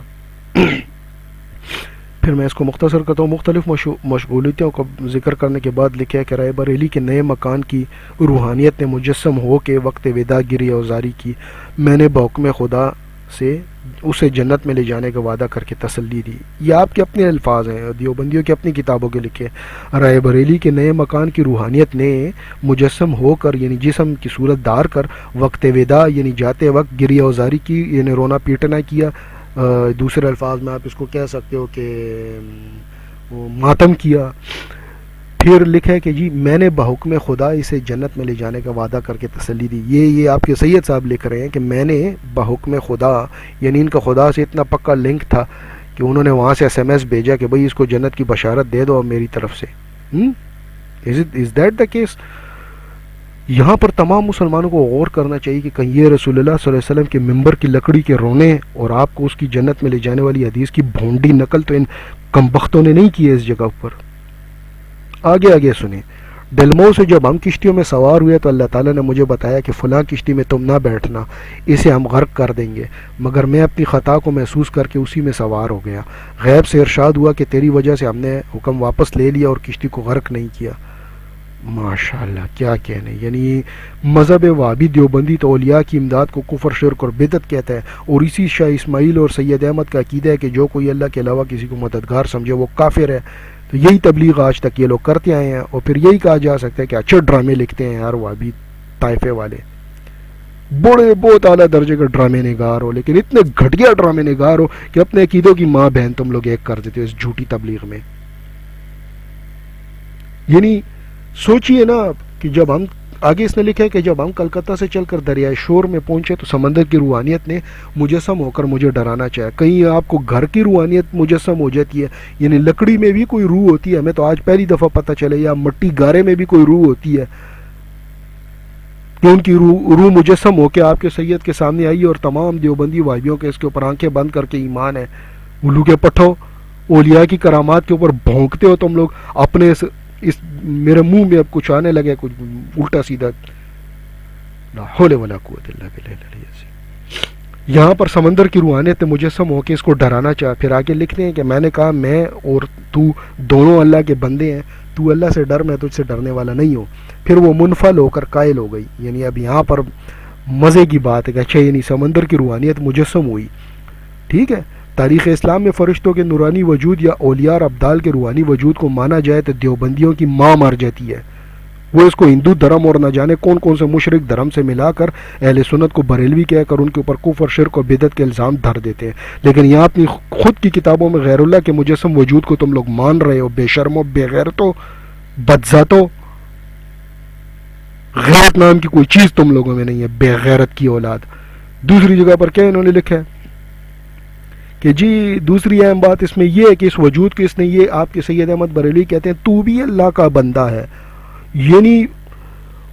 پھر میں اس کو مختصر کرتا ہوں. مختلف مشغولیتوں کا ذکر کرنے کے بعد لکھا ہے کہ رائے بریلی کے نئے مکان کی روحانیت نے مجسم ہو کے وقت وداع گری اوزاری کی. میں نے بحکم خدا سے اسے جنت میں لے جانے کا وعدہ کر کے تسلی دی. یہ آپ کے اپنے الفاظ ہیں، دیوبندیوں کی اپنی کتابوں کے لکھے. رائے بریلی کے نئے مکان کی روحانیت نے مجسم ہو کر یعنی جسم کی صورت دار کر وقت وداع یعنی جاتے وقت گری اوزاری کی، یعنی رونا پیٹنا کیا. دوسرے الفاظ میں آپ اس کو کہہ سکتے ہو کہ ماتم کیا. پھر لکھا ہے کہ جی میں نے بحکم خدا اسے جنت میں لے جانے کا وعدہ کر کے تسلی دی. یہ آپ کے سید صاحب لکھ رہے ہیں کہ میں نے بحکم خدا، یعنی ان کا خدا سے اتنا پکا لنک تھا کہ انہوں نے وہاں سے SMS بھیجا کہ بھئی اس کو جنت کی بشارت دے دو میری طرف سے. Is that the case? یہاں پر تمام مسلمانوں کو غور کرنا چاہیے کہ کہیں یہ رسول اللہ صلی اللہ علیہ وسلم کے ممبر کی لکڑی کے رونے اور آپ کو اس کی جنت میں لے جانے والی حدیث کی بھونڈی نقل تو ان کمبختوں نے نہیں کی ہے اس جگہ پر. آگے سنیں. دلمو سے جب ہم کشتیوں میں سوار ہوئے تو اللہ تعالیٰ نے مجھے بتایا کہ فلاں کشتی میں تم نہ بیٹھنا، اسے ہم غرق کر دیں گے، مگر میں اپنی خطا کو محسوس کر کے اسی میں سوار ہو گیا۔ غیب سے ارشاد ہوا کہ تیری وجہ سے ہم نے حکم واپس لے لیا اور کشتی کو غرق نہیں کیا۔ ماشاءاللہ، کیا کہنے، یعنی مذہب وہابی دیوبندی تو اولیاء کی امداد کو کفر، شرک اور بدعت کہتا ہے، اور اسی شاہ اسماعیل اور سید احمد کا عقیدہ ہے کہ جو کوئی اللہ کے علاوہ کسی کو مددگار سمجھے وہ کافر ہے۔ تو یہی تبلیغ آج تک یہ لوگ کرتے آئے ہیں، اور پھر یہی کہا جا سکتا ہے کہ اچھے ڈرامے لکھتے ہیں یار وہابی طائفے والے، بڑے بہت اعلیٰ درجے کے ڈرامے نگار ہو، لیکن اتنے گھٹیا ڈرامے نگار ہو کہ اپنے عقیدوں کی ماں بہن تم لوگ ایک کر دیتے ہو اس جھوٹی تبلیغ میں۔ یعنی سوچئے نا کہ جب ہم آگے اس نے لکھا ہے کہ جب ہم کلکتہ سے چل کر دریائے شور میں پہنچے تو سمندر کی روحانیت نے مجسم ہو کر مجھے ڈرانا چاہا۔ کہیں آپ کو گھر کی روحانیت مجسم ہو جاتی ہے، یعنی لکڑی میں بھی کوئی روح ہوتی ہے، ہمیں تو آج پہلی دفعہ پتہ چلے، یا مٹی گارے میں بھی کوئی روح ہوتی ہے کہ ان کی روح مجسم ہو کے آپ کے سید کے سامنے آئی، اور تمام دیوبندی وہابیوں کے اس کے اوپر آنکھیں بند کر کے ایمان ہے۔ الو کے پٹھو، اولیاء کی کرامات کے اوپر بھونکتے ہو تم لوگ، اپنے اس میرے منہ میں اب کچھ آنے لگے، کچھ الٹا سیدھا، لا حول ولا قوت الا باللہ العلی العظیم۔ یہاں پر سمندر کی روحانیت نے مجسم ہو کے اس کو ڈرانا چاہا۔ پھر آگے لکھتے ہیں کہ میں نے کہا میں اور تو دونوں اللہ کے بندے ہیں، تو اللہ سے ڈر، میں تجھ سے ڈرنے والا نہیں ہوں۔ پھر وہ منفعل ہو کر قائل ہو گئی۔ یعنی اب یہاں پر مزے کی بات ہے کہ اچھا، یعنی سمندر کی روحانیت مجسم ہوئی، ٹھیک ہے۔ تاریخ اسلام میں فرشتوں کے نورانی وجود یا اولیاء اور ابدال کے روحانی وجود کو مانا جائے تو دیوبندیوں کی ماں مر جاتی ہے۔ وہ اس کو ہندو دھرم اور نہ جانے کون کون سے مشرک دھرم سے ملا کر اہل سنت کو بریلوی کہہ کر ان کے اوپر کفر، شرک اور بدعت کے الزام دھر دیتے ہیں، لیکن یہاں اپنی خود کی کتابوں میں غیر اللہ کے مجسم وجود کو تم لوگ مان رہے ہو۔ بے شرمو، بے غیرتو، بدذاتو، غیرت نام کی کوئی چیز تم لوگوں میں نہیں ہے، بے غیرت کی اولاد۔ دوسری جگہ پر کیا انہوں نے لکھا ہے کہ جی دوسری اہم بات اس میں یہ ہے کہ اس وجود کو اس نے، یہ آپ کے سید احمد بریلوی کہتے ہیں تو بھی اللہ کا بندہ ہے۔ یعنی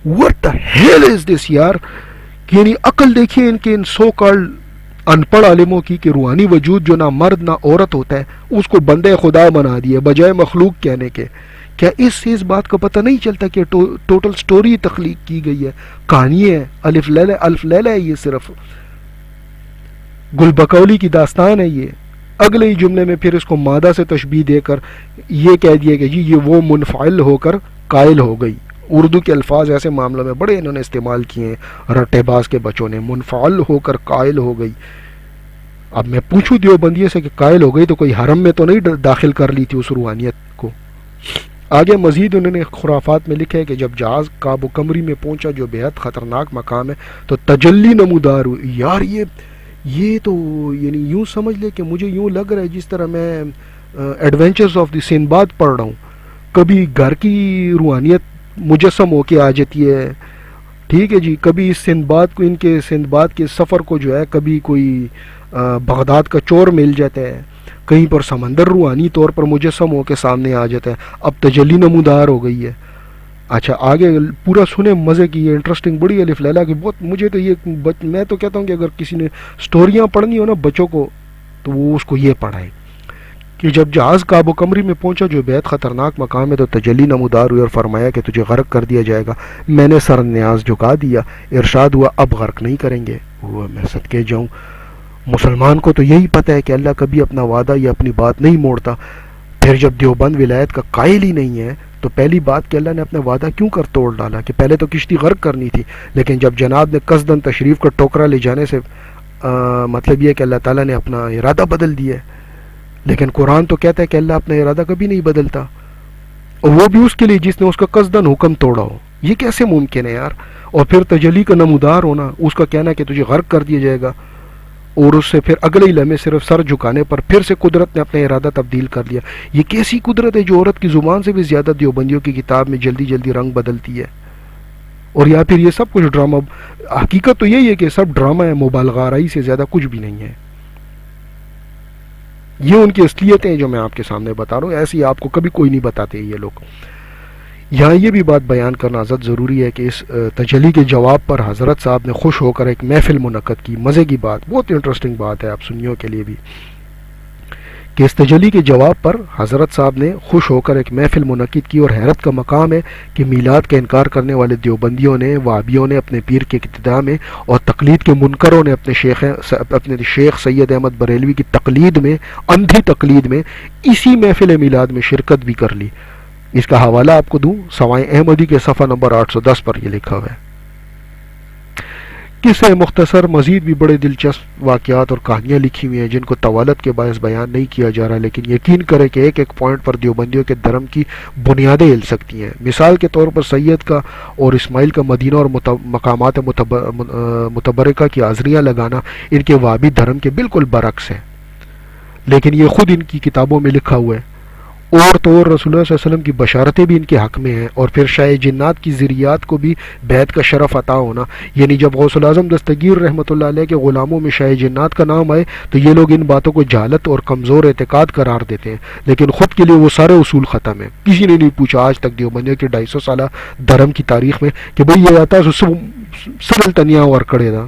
what the hell is this یار، یعنی عقل دیکھیے ان کے، ان سو کالڈ ان پڑھ عالموں کی، کہ روحانی وجود جو نہ مرد نہ عورت ہوتا ہے اس کو بندے خدا بنا دیے بجائے مخلوق کہنے کے۔ کیا اس سے اس بات کا پتہ نہیں چلتا کہ ٹوٹل سٹوری تخلیق کی گئی ہے، کہانی ہے، الف لیلہ الف لیلہ ہے، یہ صرف گل بکولی کی داستان ہے۔ یہ اگلے ہی جملے میں پھر اس کو مادہ سے تشبیہ دے کر یہ کہہ دیا کہ جی یہ وہ منفعل ہو کر قائل ہو گئی۔ اردو کے الفاظ ایسے معاملوں میں بڑے انہوں نے استعمال کیے ہیں رٹے باز کے بچوں نے، منفعل ہو کر قائل ہو گئی۔ اب میں پوچھوں دیوبندیے سے کہ قائل ہو گئی تو کوئی حرم میں تو نہیں داخل کر لی تھی اس روحانیت کو؟ آگے مزید انہوں نے خرافات میں لکھا ہے کہ جب جہاز کعب و کمری میں پہنچا جو بے حد خطرناک مقام ہے تو تجلی نمودار ہوئی۔ یار یہ تو یعنی یوں سمجھ لے کہ مجھے یوں لگ رہا ہے جس طرح میں ایڈونچرز آف دی سندباد پڑھ رہا ہوں۔ کبھی گھر کی روحانیت مجسم ہو کے آ جاتی ہے، ٹھیک ہے جی، کبھی سندباد کو، ان کے سندباد کے سفر کو جو ہے کبھی کوئی بغداد کا چور مل جاتا ہے، کہیں پر سمندر روحانی طور پر مجسم ہو کے سامنے آ جاتا ہے، اب تجلی نمودار ہو گئی ہے۔ اچھا آگے پورا سنیں مزے کی، یہ انٹرسٹنگ بڑی الف لیلہ کی بہت، مجھے تو یہ میں تو کہتا ہوں کہ اگر کسی نے سٹوریاں پڑھنی ہو نا بچوں کو تو وہ اس کو یہ پڑھائے کہ جب جہاز کعب و کمری میں پہنچا جو بے حد خطرناک مقام ہے تو تجلی نمودار ہوئی اور فرمایا کہ تجھے غرق کر دیا جائے گا۔ میں نے سر نیاز جھکا دیا، ارشاد ہوا اب غرق نہیں کریں گے۔ وہ میں صدقے جاؤں، مسلمان کو تو یہی پتہ ہے کہ اللہ کبھی اپنا وعدہ یا اپنی بات نہیں موڑتا، پھر جب دیوبند ولایت کا قائل ہی نہیں ہے تو پہلی بات کہ اللہ نے اپنا وعدہ کیوں کر توڑ ڈالا کہ پہلے تو کشتی غرق کرنی تھی، لیکن جب جناب نے قصدن تشریف کا ٹوکرا لے جانے سے مطلب یہ کہ اللہ تعالیٰ نے اپنا ارادہ بدل دیا ہے، لیکن قرآن تو کہتا ہے کہ اللہ اپنا ارادہ کبھی نہیں بدلتا، اور وہ بھی اس کے لیے جس نے اس کا قصدن حکم توڑا ہو۔ یہ کیسے ممکن ہے یار؟ اور پھر تجلی کا نمودار ہونا، اس کا کہنا کہ تجھے غرق کر دیا جائے گا، اور اس سے پھر اگلے ہی لمحے صرف سر جھکانے پر پھر سے قدرت نے اپنا ارادہ تبدیل کر لیا۔ یہ کیسی قدرت ہے جو عورت کی زبان سے بھی زیادہ دیوبندیوں کی کتاب میں جلدی جلدی رنگ بدلتی ہے؟ اور یا پھر یہ سب کچھ ڈرامہ؟ حقیقت تو یہی ہے کہ سب ڈرامہ ہے، مبالغہ آرائی سے زیادہ کچھ بھی نہیں ہے۔ یہ ان کی اصلیتیں جو میں آپ کے سامنے بتا رہا ہوں، ایسی آپ کو کبھی کوئی نہیں بتاتے یہ لوگ۔ یہاں یہ بھی بات بیان کرنا ضرور ضروری ہے کہ اس تجلی کے جواب پر حضرت صاحب نے خوش ہو کر ایک محفل منعقد کی۔ مزے کی بات، بہت انٹرسٹنگ بات ہے آپ سنیوں کے لیے بھی، کہ اس تجلی کے جواب پر حضرت صاحب نے خوش ہو کر ایک محفل منعقد کی، اور حیرت کا مقام ہے کہ میلاد کا انکار کرنے والے دیوبندیوں نے، وہابیوں نے اپنے پیر کے اقتداء میں، اور تقلید کے منکروں نے اپنے شیخ سید احمد بریلوی کی تقلید میں، اندھی تقلید میں، اسی محفل میلاد میں شرکت بھی کر لی۔ اس کا حوالہ آپ کو دوں، سوائے احمدی کے صفحہ نمبر 810 پر یہ لکھا ہوا ہے۔ قصہ مختصر مزید بھی بڑے دلچسپ واقعات اور کہانیاں لکھی ہوئی ہیں جن کو طوالت کے باعث بیان نہیں کیا جا رہا، لیکن یقین کریں کہ ایک ایک پوائنٹ پر دیوبندیوں کے دھرم کی بنیادیں ہل سکتی ہیں۔ مثال کے طور پر سید کا اور اسماعیل کا مدینہ اور مقامات متبرکہ کی حاضریاں لگانا ان کے وہابی دھرم کے بالکل برعکس ہے، لیکن یہ خود ان کی کتابوں میں لکھا ہوا ہے۔ اور تو اور رسول اللہ صلی اللہ علیہ وسلم کی بشارتیں بھی ان کے حق میں ہیں، اور پھر شاہ جنات کی ذریات کو بھی بیعت کا شرف عطا ہونا، یعنی جب غوث الاعظم دستگیر رحمۃ اللہ علیہ کے غلاموں میں شاہ جنات کا نام آئے تو یہ لوگ ان باتوں کو جہالت اور کمزور اعتقاد قرار دیتے ہیں، لیکن خود کے لیے وہ سارے اصول ختم ہیں۔ کسی نے نہیں پوچھا آج تک دیوبندیوں کے 250 سالہ دھرم کی تاریخ میں کہ بھئی یہ آتا ہے سرل تنیا اور کڑے دا۔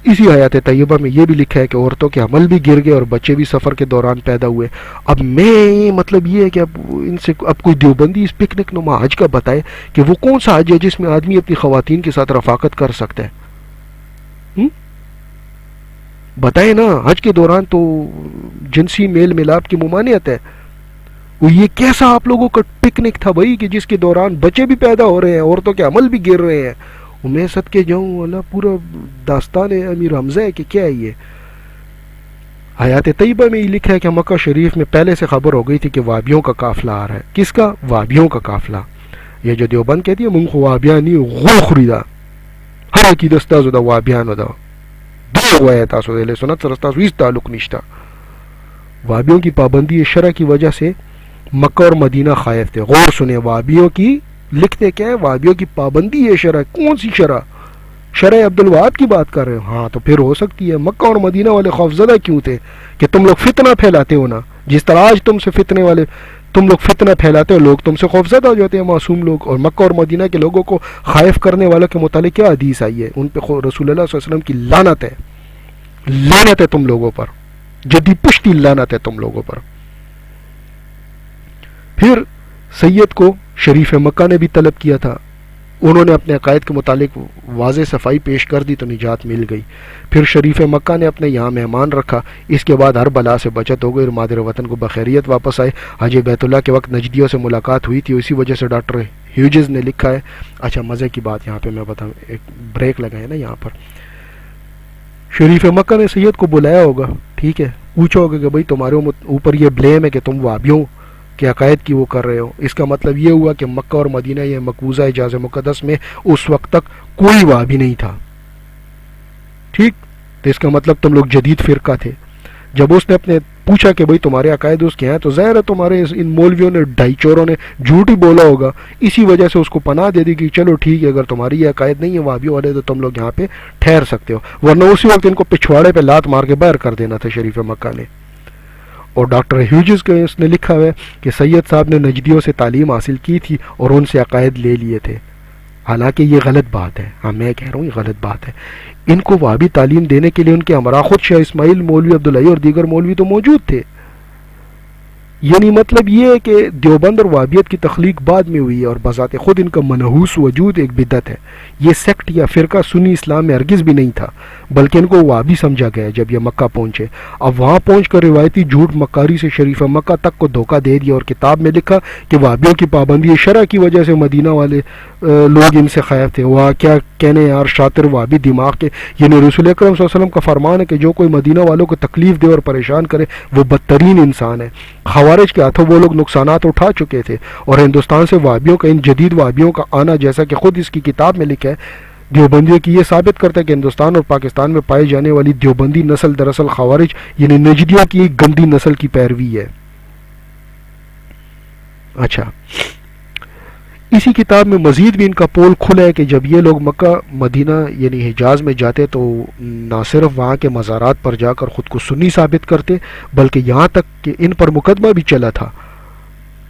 اسی حیات طیبہ میں یہ بھی لکھا ہے کہ عورتوں کے حمل بھی گر گئے اور بچے بھی سفر کے دوران پیدا ہوئے۔ اب میں مطلب یہ ہے کہ اب ان سے اب کوئی دیوبندی اس پکنک نما حج کا بتائے کہ وہ کون سا حج ہے جس میں آدمی اپنی خواتین کے ساتھ رفاقت کر سکتا ہے؟ بتائیں نا، حج کے دوران تو جنسی میل ملاپ کی ممانعت ہے۔ وہ یہ کیسا آپ لوگوں کا پکنک تھا بھائی کہ جس کے دوران بچے بھی پیدا ہو رہے ہیں، عورتوں کے حمل بھی گر رہے ہیں؟ میں صدقے جاؤں اللہ، پورا داستان امیر حمزہ ہے کہ کیا ہے یہ؟ حیات طیبہ میں یہ لکھا ہے کہ مکہ شریف میں پہلے سے خبر ہو گئی تھی کہ وہابیوں کا قافلہ آ رہا ہے۔ کس کا؟ وہابیوں کا قافلہ۔ یہ جو دیوبند کہتی ہے منگ خو وہابیان نہیں غو خریدا ہر کی دستا زدہ وہابیان ودا دو ہوا ہے تاسو دے لے سنت سرستا سویس تعلق نشتا۔ وہابیوں کی پابندی شرع کی وجہ سے مکہ اور مدینہ خائف تھے۔ غور سنیں، وہابیوں کی لکھتے کیا ہے؟ وہابیوں کی پابندی ہے شرع۔ کون سی شرع؟ شرع عبد الوہاب کی بات کر رہے ہو؟ ہاں تو پھر ہو سکتی ہے۔ مکہ اور مدینہ والے خوفزدہ کیوں تھے؟ کہ تم لوگ فتنہ پھیلاتے ہو نا، جس طرح آج تم سے تم لوگ فتنہ پھیلاتے ہو، لوگ تم سے خوفزدہ ہو جاتے ہیں، معصوم لوگ۔ اور مکہ اور مدینہ کے لوگوں کو خائف کرنے والوں کے متعلق کیا حدیث آئی ہے؟ ان پہ رسول اللہ صلی اللہ علیہ وسلم کی لعنت ہے، لعنت ہے تم لوگوں پر، جدی پشتی لعنت ہے تم لوگوں پر۔ پھر سید کو شریف مکہ نے بھی طلب کیا تھا، انہوں نے اپنے عقائد کے متعلق واضح صفائی پیش کر دی تو نجات مل گئی۔ پھر شریف مکہ نے اپنے یہاں مہمان رکھا، اس کے بعد ہر بلا سے بچت ہو گئی اور مادر وطن کو بخیریت واپس آئے۔ حج بیت اللہ کے وقت نجدیوں سے ملاقات ہوئی تھی، اسی وجہ سے ڈاکٹر ہیوجز نے لکھا ہے۔ اچھا مزے کی بات یہاں پہ میں بتاؤں، ایک بریک لگائے نا یہاں پر۔ شریف مکہ نے سید کو بلایا ہوگا، ٹھیک ہے، پوچھا ہوگا کہ بھائی تمہارے اوپر یہ بلیم ہے کہ تم وہابیوں کے عقائد کی وہ کر رہے ہو۔ اس کا مطلب یہ ہوا کہ مکہ اور مدینہ یہ مقبوضہ حجاز مقدس میں اس وقت تک کوئی وہابی نہیں تھا، ٹھیک؟ تو اس کا مطلب تم لوگ جدید فرقہ تھے۔ جب اس نے اپنے پوچھا کہ بھئی تمہارے عقائد اس کے ہیں، تو ظاہر ہے تمہارے ان مولویوں نے ڈھائی چوروں نے جھوٹ ہی بولا ہوگا، اسی وجہ سے اس کو پناہ دے دی کہ چلو ٹھیک ہے، اگر تمہاری یہ عقائد نہیں ہے وہابیوں والے تو تم لوگ یہاں پہ ٹھہر سکتے ہو، ورنہ اسی وقت ان کو پچھواڑے پہ لات مار کے باہر کر دینا تھا شریف مکہ نے۔ اور ڈاکٹر ہیوجز کے اس نے لکھا ہے کہ سید صاحب نے نجدیوں سے تعلیم حاصل کی تھی اور ان سے عقائد لے لیے تھے، حالانکہ یہ غلط بات ہے۔ ہاں میں کہہ رہا ہوں یہ غلط بات ہے۔ ان کو وہابی تعلیم دینے کے لیے ان کے ہمراہ خود شاہ اسماعیل مولوی عبداللہ اور دیگر مولوی تو موجود تھے۔ یعنی مطلب یہ ہے کہ دیوبند اور وہابیت کی تخلیق بعد میں ہوئی ہے اور بذات خود ان کا منحوس وجود ایک بدعت ہے۔ یہ سیکٹ یا فرقہ سنی اسلام میں ہرگز بھی نہیں تھا، بلکہ ان کو وہابی سمجھا گیا جب یہ مکہ پہنچے۔ اب وہاں پہنچ کر روایتی جھوٹ مکاری سے شریف مکہ تک کو دھوکہ دے دیا اور کتاب میں لکھا کہ وہابیوں کی پابندی شرع کی وجہ سے مدینہ والے لوگ ان سے خائف تھے۔ وہاں کیا کہنے یار شاطر وہابی دماغ کے، یعنی رسول اکرم صلی اللہ علیہ وسلم کا فرمان ہے کہ جو کوئی مدینہ والوں کو تکلیف دے اور پریشان کرے وہ بدترین انسان ہے۔ خوارج کے ہاتھوں وہ لوگ نقصانات اٹھا چکے تھے، اور ہندوستان سے وہابیوں کا، ان جدید وہابیوں کا آنا، جیسا کہ خود اس کی کتاب میں لکھا ہے، دیوبندیوں کی یہ ثابت کرتا ہے کہ ہندوستان اور پاکستان میں پائی جانے والی دیوبندی نسل دراصل خوارج یعنی نجدیوں کی ایک گندی نسل کی پیروی ہے۔ اچھا، اسی کتاب میں مزید بھی ان کا پول کھلا ہے کہ جب یہ لوگ مکہ مدینہ یعنی حجاز میں جاتے تو نہ صرف وہاں کے مزارات پر جا کر خود کو سنی ثابت کرتے، بلکہ یہاں تک کہ ان پر مقدمہ بھی چلا تھا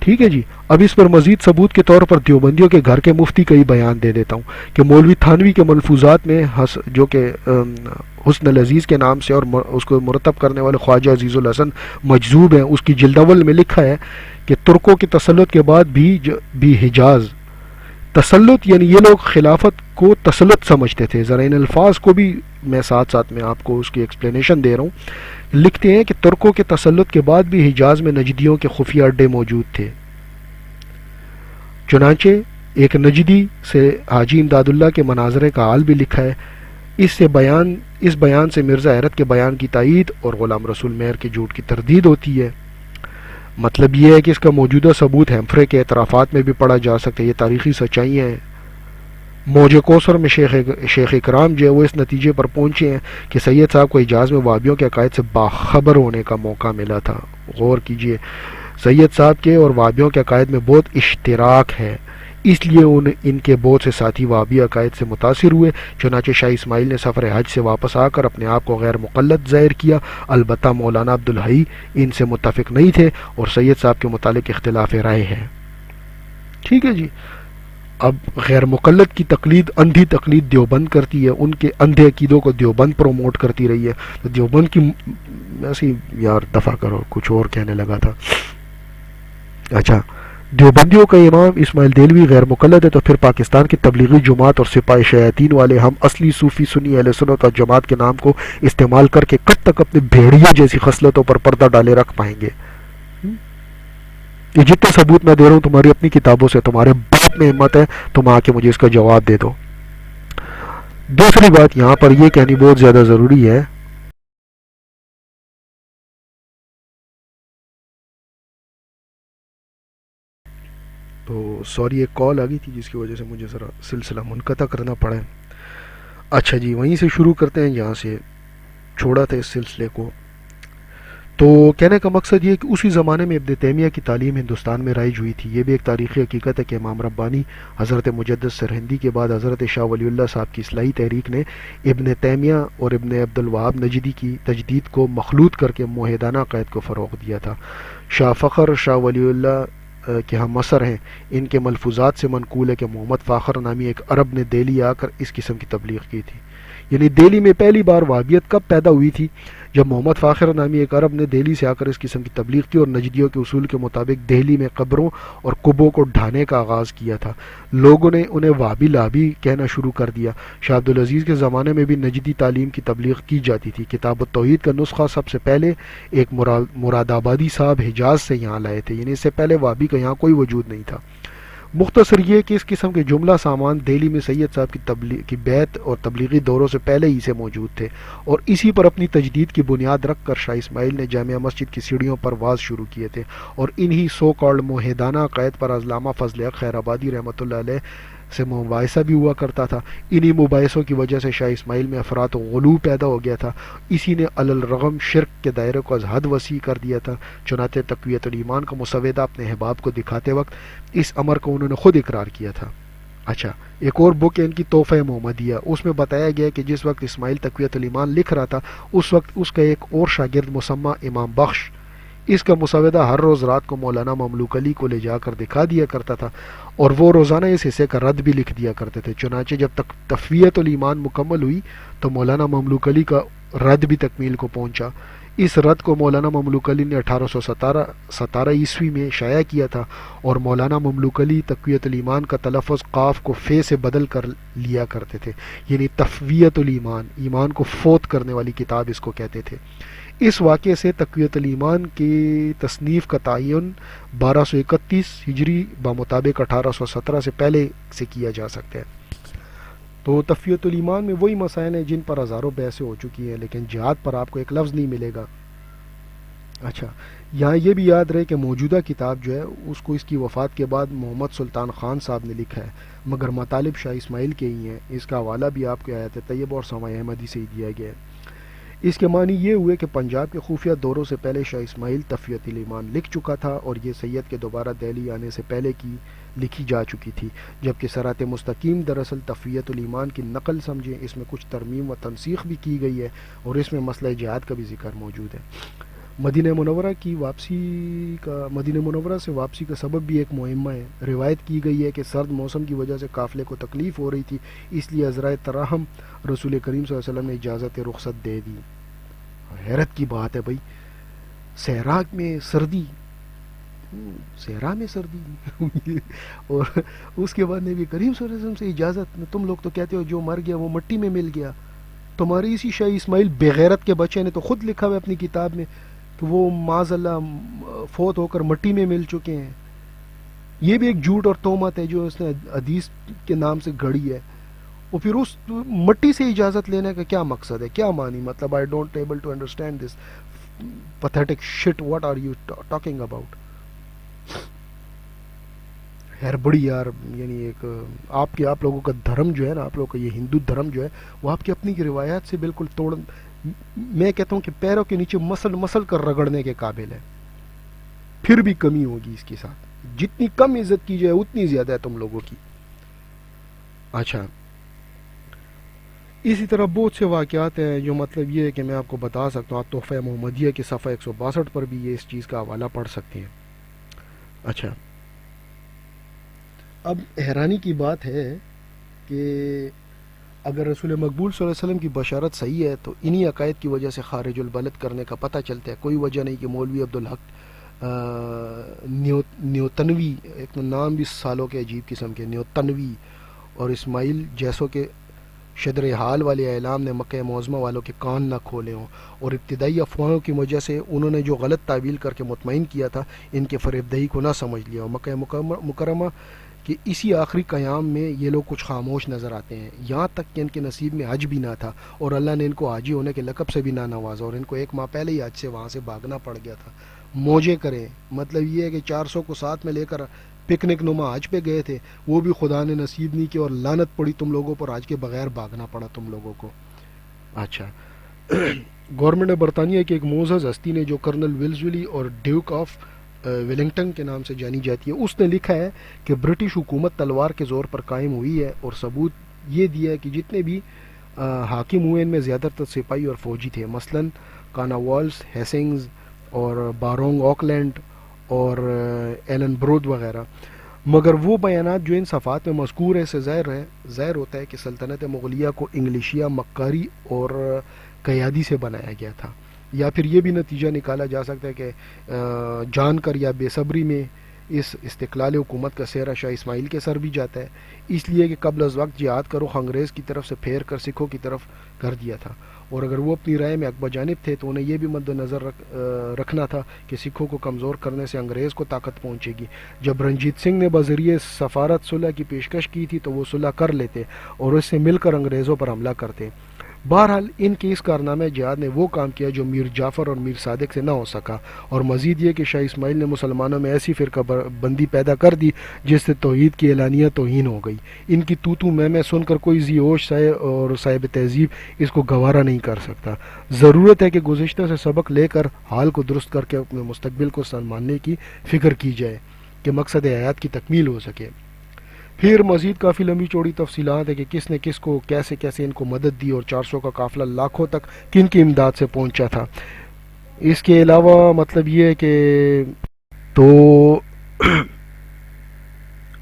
ٹھیک ہے جی. اب اس پر مزید ثبوت کے طور پر دیوبندیوں کے گھر کے مفتی کا ہی بیان دے دیتا ہوں کہ مولوی تھانوی کے ملفوظات میں جو کہ حسن العزیز کے نام سے اور اس کو مرتب کرنے والے خواجہ عزیز الحسن مجذوب ہیں، اس کی جلد اول میں لکھا ہے کہ ترکوں کے تسلط کے بعد بھی حجاز تسلط، یعنی یہ لوگ خلافت کو تسلط سمجھتے تھے. ذرا ان الفاظ کو بھی میں ساتھ ساتھ میں آپ کو اس کی ایکسپلینیشن دے رہا ہوں. لکھتے ہیں کہ ترکوں کے تسلط کے بعد بھی حجاز میں نجدیوں کے خفیہ اڈے موجود تھے. چنانچہ ایک نجدی سے حاجی امداد اللہ کے مناظرے کا حال بھی لکھا ہے. اس بیان سے مرزا حیرت کے بیان کی تائید اور غلام رسول مہر کے جھوٹ کی تردید ہوتی ہے. مطلب یہ ہے کہ اس کا موجودہ ثبوت ہیمفرے کے اعترافات میں بھی پڑھا جا سکتا ہے. یہ تاریخی سچائیاں ہیں. موج کوثر میں شیخ اکرام جو ہے وہ اس نتیجے پر پہنچے ہیں کہ سید صاحب کو حجاز میں وہابیوں کے عقائد سے باخبر ہونے کا موقع ملا تھا. غور کیجئے، سید صاحب کے اور وہابیوں کے عقائد میں بہت اشتراک ہے، اس لیے ان کے بہت سے ساتھی وہابی عقائد سے متاثر ہوئے. چنانچہ شاہ اسماعیل نے سفر حج سے واپس آ کر اپنے آپ کو غیر مقلد ظاہر کیا. البتہ مولانا عبدالحی ان سے متفق نہیں تھے اور سید صاحب کے متعلق اختلاف رائے ہے. ٹھیک ہے جی. اب غیر مقلد کی تقلید، اندھی تقلید دیوبند کرتی ہے، ان کے اندھے عقیدوں کو دیوبند پروموٹ کرتی رہی ہے. تو دیوبند کی ایسی یار دفع کرو، کچھ اور کہنے لگا تھا. اچھا، دیوبندیوں کا امام اسماعیل دہلوی غیر مقلد ہے تو پھر پاکستان کی تبلیغی جماعت اور سپاہی شیاطین والے ہم اصلی صوفی سنی اہل سنت اور جماعت کے نام کو استعمال کر کے کب تک اپنے بھیڑیوں جیسی خصلتوں پر پردہ ڈالے رکھ پائیں گے؟ یہ جتنے ثبوت میں دے رہا ہوں تمہاری اپنی کتابوں سے، تمہارے باپ میں ہمت ہے تم آ کے مجھے اس کا جواب دے دو. دوسری بات یہاں پر یہ کہنی بہت زیادہ ضروری ہے، تو سوری ایک کال آ گئی تھی جس کی وجہ سے مجھے ذرا سلسلہ منقطع کرنا پڑا ہے. اچھا جی، وہیں سے شروع کرتے ہیں جہاں سے چھوڑا تھا اس سلسلے کو. تو کہنے کا مقصد یہ کہ اسی زمانے میں ابن تیمیہ کی تعلیم ہندوستان میں رائج ہوئی تھی. یہ بھی ایک تاریخی حقیقت ہے کہ امام ربانی حضرت مجدد سرہندی کے بعد حضرت شاہ ولی اللہ صاحب کی اصلاحی تحریک نے ابن تیمیہ اور ابن عبد الوہاب نجدی کی تجدید کو مخلوط کر کے موحدانہ عقائد کو فروغ دیا تھا. شاہ فخر شاہ ولی اللہ کے ہم مصر ہیں، ان کے ملفوظات سے منقول ہے کہ محمد فاخر نامی ایک عرب نے دہلی آ کر اس قسم کی تبلیغ کی تھی. یعنی دہلی میں پہلی بار وہابیت کب پیدا ہوئی تھی؟ جب محمد فاخر نامی ایک عرب نے دہلی سے آ کر اس قسم کی تبلیغ کی اور نجدیوں کے اصول کے مطابق دہلی میں قبروں اور قبوں کو ڈھانے کا آغاز کیا تھا. لوگوں نے انہیں وہابی لابی کہنا شروع کر دیا. شاہ عبدالعزیز کے زمانے میں بھی نجدی تعلیم کی تبلیغ کی جاتی تھی. کتاب التوحید کا نسخہ سب سے پہلے ایک مراد آبادی صاحب حجاز سے یہاں لائے تھے، یعنی اس سے پہلے وہابی کا یہاں کوئی وجود نہیں تھا. مختصر یہ کہ اس قسم کے جملہ سامان دہلی میں سید صاحب کی بیعت اور تبلیغی دوروں سے پہلے ہی سے موجود تھے، اور اسی پر اپنی تجدید کی بنیاد رکھ کر شاہ اسماعیل نے جامعہ مسجد کی سیڑھیوں پر واز شروع کیے تھے. اور انہی سو کالڈ موحدانہ عقائد پر علامہ فضل حق خیر آبادی رحمۃ اللہ علیہ سے مباحثہ بھی ہوا کرتا تھا. انہی مباحثوں کی وجہ سے شاہ اسماعیل میں افراط و غلو پیدا ہو گیا تھا. اسی نے علی الرغم شرک کے دائرے کو از حد وسیع کر دیا تھا. چنانچہ تقویت الایمان کا مسودہ اپنے احباب کو دکھاتے وقت اس امر کو انہوں نے خود اقرار کیا تھا. اچھا، ایک اور بک ہے ان کی تحفہ محمدیہ، اس میں بتایا گیا کہ جس وقت اسماعیل تقویت الایمان لکھ رہا تھا اس وقت اس کا ایک اور شاگرد مسمى امام بخش اس کا مسودہ ہر روز رات کو مولانا مملوک علی کو لے جا کر دکھا دیا کرتا تھا، اور وہ روزانہ اس حصے کا رد بھی لکھ دیا کرتے تھے. چنانچہ جب تک تقویت الایمان مکمل ہوئی تو مولانا مملوک علی کا رد بھی تکمیل کو پہنچا. اس رد کو مولانا مملوک علی نے 1817 عیسوی میں شائع کیا تھا، اور مولانا مملوک علی تقویت الایمان کا تلفظ قاف کو فے سے بدل کر لیا کرتے تھے، یعنی تفویت الایمان، ایمان کو فوت کرنے والی کتاب اس کو کہتے تھے. اس واقعے سے تقویت الایمان کی تصنیف کا تعین 1231 ہجری بمطابق 1817 سے پہلے سے کیا جا سکتا ہے. تو تقویت الایمان میں وہی مسائل ہیں جن پر ہزاروں بحثیں ہو چکی ہیں، لیکن جہاد پر آپ کو ایک لفظ نہیں ملے گا. اچھا، یہاں یہ بھی یاد رہے کہ موجودہ کتاب جو ہے اس کو اس کی وفات کے بعد محمد سلطان خان صاحب نے لکھا ہے، مگر مطالب شاہ اسماعیل کے ہی ہیں. اس کا حوالہ بھی آپ کو آیت طیبہ اور سماع احمدی سے ہی دیا گیا ہے. اس کے معنی یہ ہوئے کہ پنجاب کے خفیہ دوروں سے پہلے شاہ اسماعیل تقویت الایمان لکھ چکا تھا، اور یہ سید کے دوبارہ دہلی آنے سے پہلے کی لکھی جا چکی تھی، جبکہ صراط مستقیم دراصل تقویت الایمان کی نقل سمجھیں. اس میں کچھ ترمیم و تنسیخ بھی کی گئی ہے، اور اس میں مسئلہ جہاد کا بھی ذکر موجود ہے. مدینہ منورہ کی واپسی کا مدینہ منورہ سے واپسی کا سبب بھی ایک مہمہ ہے. روایت کی گئی ہے کہ سرد موسم کی وجہ سے قافلے کو تکلیف ہو رہی تھی، اس لیے عذرائے تراہم رسول کریم صلی اللہ علیہ وسلم نے اجازت رخصت دے دی. حیرت کی بات ہے بھائی، صحرا میں سردی، صحرا میں سردی اور اس کے بعد نبی کریم صلی اللہ علیہ وسلم سے اجازت. تم لوگ تو کہتے ہو جو مر گیا وہ مٹی میں مل گیا. تمہاری اسی شاہ اسماعیل بغیرت کے بچے نے تو خود لکھا ہوا ہے اپنی کتاب میں کہ وہ معاذ اللہ فوت ہو کر مٹی میں مل چکے ہیں. یہ بھی ایک جھوٹ اور تہمت ہے جو اس نے حدیث کے نام سے گھڑی ہے. اور پھر اس مٹی سے اجازت لینے کا کیا مقصد ہے، کیا معنی؟ مطلب I don't able to understand this pathetic shit, what are you talking about. خیر بڑی یار، یعنی ایک آپ لوگوں کا دھرم جو ہے نا، آپ لوگوں کا یہ ہندو دھرم جو ہے وہ آپ کی اپنی روایات سے بالکل توڑ، میں کہتا ہوں کہ پیروں کے نیچے مسل کر رگڑنے کے قابل ہے. پھر بھی کمی ہوگی اس کے ساتھ، جتنی کم عزت کی جائے اتنی زیادہ ہے تم لوگوں کی. اچھا، اسی طرح بہت سے واقعات ہیں جو مطلب یہ ہے کہ میں آپ کو بتا سکتا ہوں. آپ تحفہ محمدیہ کے صفحہ 162 پر بھی یہ اس چیز کا حوالہ پڑھ سکتے ہیں. اچھا، اب حیرانی کی بات ہے کہ اگر رسول مقبول صلی اللہ علیہ وسلم کی بشارت صحیح ہے تو انہی عقائد کی وجہ سے خارج البلد کرنے کا پتہ چلتا ہے. کوئی وجہ نہیں کہ مولوی عبدالحق نیوتنوی، ایک نام بھی سالوں کے عجیب قسم کے، نیوتنوی اور اسماعیل جیسوں کے شدر حال والے اعلام نے مکہ معظمہ والوں کے کان نہ کھولے ہوں، اور ابتدائی افواہوں کی وجہ سے انہوں نے جو غلط تعبیل کر کے مطمئن کیا تھا ان کے فریب دہی کو نہ سمجھ لیا. اور مکہ مکرمہ کہ اسی آخری قیام میں یہ لوگ کچھ خاموش نظر آتے ہیں، یہاں تک کہ ان کے نصیب میں حج بھی نہ تھا اور اللہ نے ان کو حاجی ہونے کے لقب سے بھی نہ نوازا، اور ان کو 1 ماہ پہلے ہی حج سے وہاں سے بھاگنا پڑ گیا تھا. موجے کریں، مطلب یہ ہے کہ 400 کو ساتھ میں لے کر پکنک نما حج پہ گئے تھے، وہ بھی خدا نے نصیب نہیں کیا اور لعنت پڑی تم لوگوں پر، حج کے بغیر بھاگنا پڑا تم لوگوں کو. اچھا، گورنمنٹ برطانیہ کی ایک معزز ہستی نے جو کرنل ویلزلی اور ڈیوک آف ویلنگٹن کے نام سے جانی جاتی ہے، اس نے لکھا ہے کہ برٹش حکومت تلوار کے زور پر قائم ہوئی ہے، اور ثبوت یہ دیا ہے کہ جتنے بھی حاکم ہوئے ان میں زیادہ تر سپاہی اور فوجی تھے، مثلا کاناوالس، ہیسنگز اور بارونگ آکلینڈ اور ایلن برود وغیرہ. مگر وہ بیانات جو ان صفحات میں مذکور ہے سے ظاہر ہوتا ہے کہ سلطنت مغلیہ کو انگلیشیا مکاری اور قیادی سے بنایا گیا تھا. یا پھر یہ بھی نتیجہ نکالا جا سکتا ہے کہ جان کر یا بے صبری میں اس استقلال حکومت کا سہرا شاہ اسماعیل کے سر بھی جاتا ہے، اس لیے کہ قبل از وقت جہاد کا رخ انگریز کی طرف سے پھیر کر سکھوں کی طرف کر دیا تھا. اور اگر وہ اپنی رائے میں اکبر جانب تھے تو انہیں یہ بھی مد نظر رکھنا تھا کہ سکھوں کو کمزور کرنے سے انگریز کو طاقت پہنچے گی. جب رنجیت سنگھ نے بذریعہ سفارت صلح کی پیشکش کی تھی تو وہ صلح کر لیتے اور اس سے مل کر انگریزوں پر حملہ کرتے. بہرحال ان کے اس کارنامہ جہاد نے وہ کام کیا جو میر جعفر اور میر صادق سے نہ ہو سکا، اور مزید یہ کہ شاہ اسماعیل نے مسلمانوں میں ایسی فرقہ بندی پیدا کر دی جس سے توحید کی اعلانیہ توہین ہو گئی. ان کی تو میں سن کر کوئی ذی ہوش اور صاحب تہذیب اس کو گوارا نہیں کر سکتا. ضرورت ہے کہ گزشتہ سے سبق لے کر حال کو درست کر کے اپنے مستقبل کو سنبھالنے کی فکر کی جائے کہ مقصد حیات کی تکمیل ہو سکے. پھر مزید کافی لمبی چوڑی تفصیلات ہے کہ کس نے کس کو کیسے ان کو مدد دی اور 400 کا قافلہ لاکھوں تک کن کی امداد سے پہنچا تھا. اس کے علاوہ مطلب یہ ہے کہ تو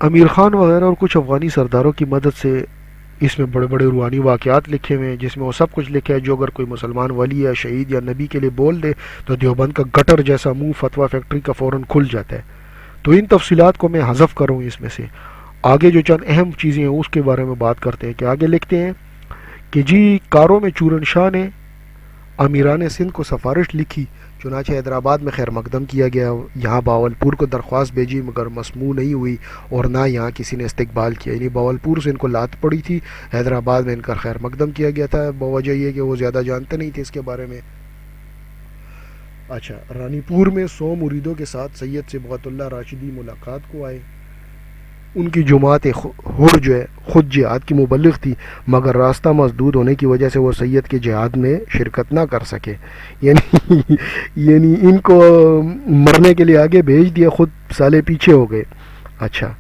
امیر خان وغیرہ اور کچھ افغانی سرداروں کی مدد سے اس میں بڑے بڑے روحانی واقعات لکھے ہوئے ہیں جس میں وہ سب کچھ لکھا ہے جو اگر کوئی مسلمان ولی یا شہید یا نبی کے لیے بول دے تو دیوبند کا گٹر جیسا منہ فتویٰ فیکٹری کا فوراً کھل جاتا ہے. تو ان تفصیلات کو میں حذف کروں اس میں سے. آگے جو چند اہم چیزیں ہیں اس کے بارے میں بات کرتے ہیں کہ آگے لکھتے ہیں کہ جی کاروں میں چورن شاہ نے امیران سندھ کو سفارش لکھی، چنانچہ حیدرآباد میں خیر مقدم کیا گیا. یہاں باولپور کو درخواست بھیجی مگر مسموع نہیں ہوئی اور نہ یہاں کسی نے استقبال کیا، یعنی باولپور سے ان کو لات پڑی تھی، حیدرآباد میں ان کا خیر مقدم کیا گیا تھا بوجہ یہ کہ وہ زیادہ جانتے نہیں تھے اس کے بارے میں. اچھا، رانی پور میں 100 مریدوں کے ساتھ سید صبغت اللہ راشدی ملاقات کو آئے. ان کی جماعت حر جو ہے خود جہاد کی مبلغ تھی مگر راستہ مسدود ہونے کی وجہ سے وہ سید کے جہاد میں شرکت نہ کر سکے، یعنی ان کو مرنے کے لیے آگے بھیج دیا، خود سالے پیچھے ہو گئے. اچھا،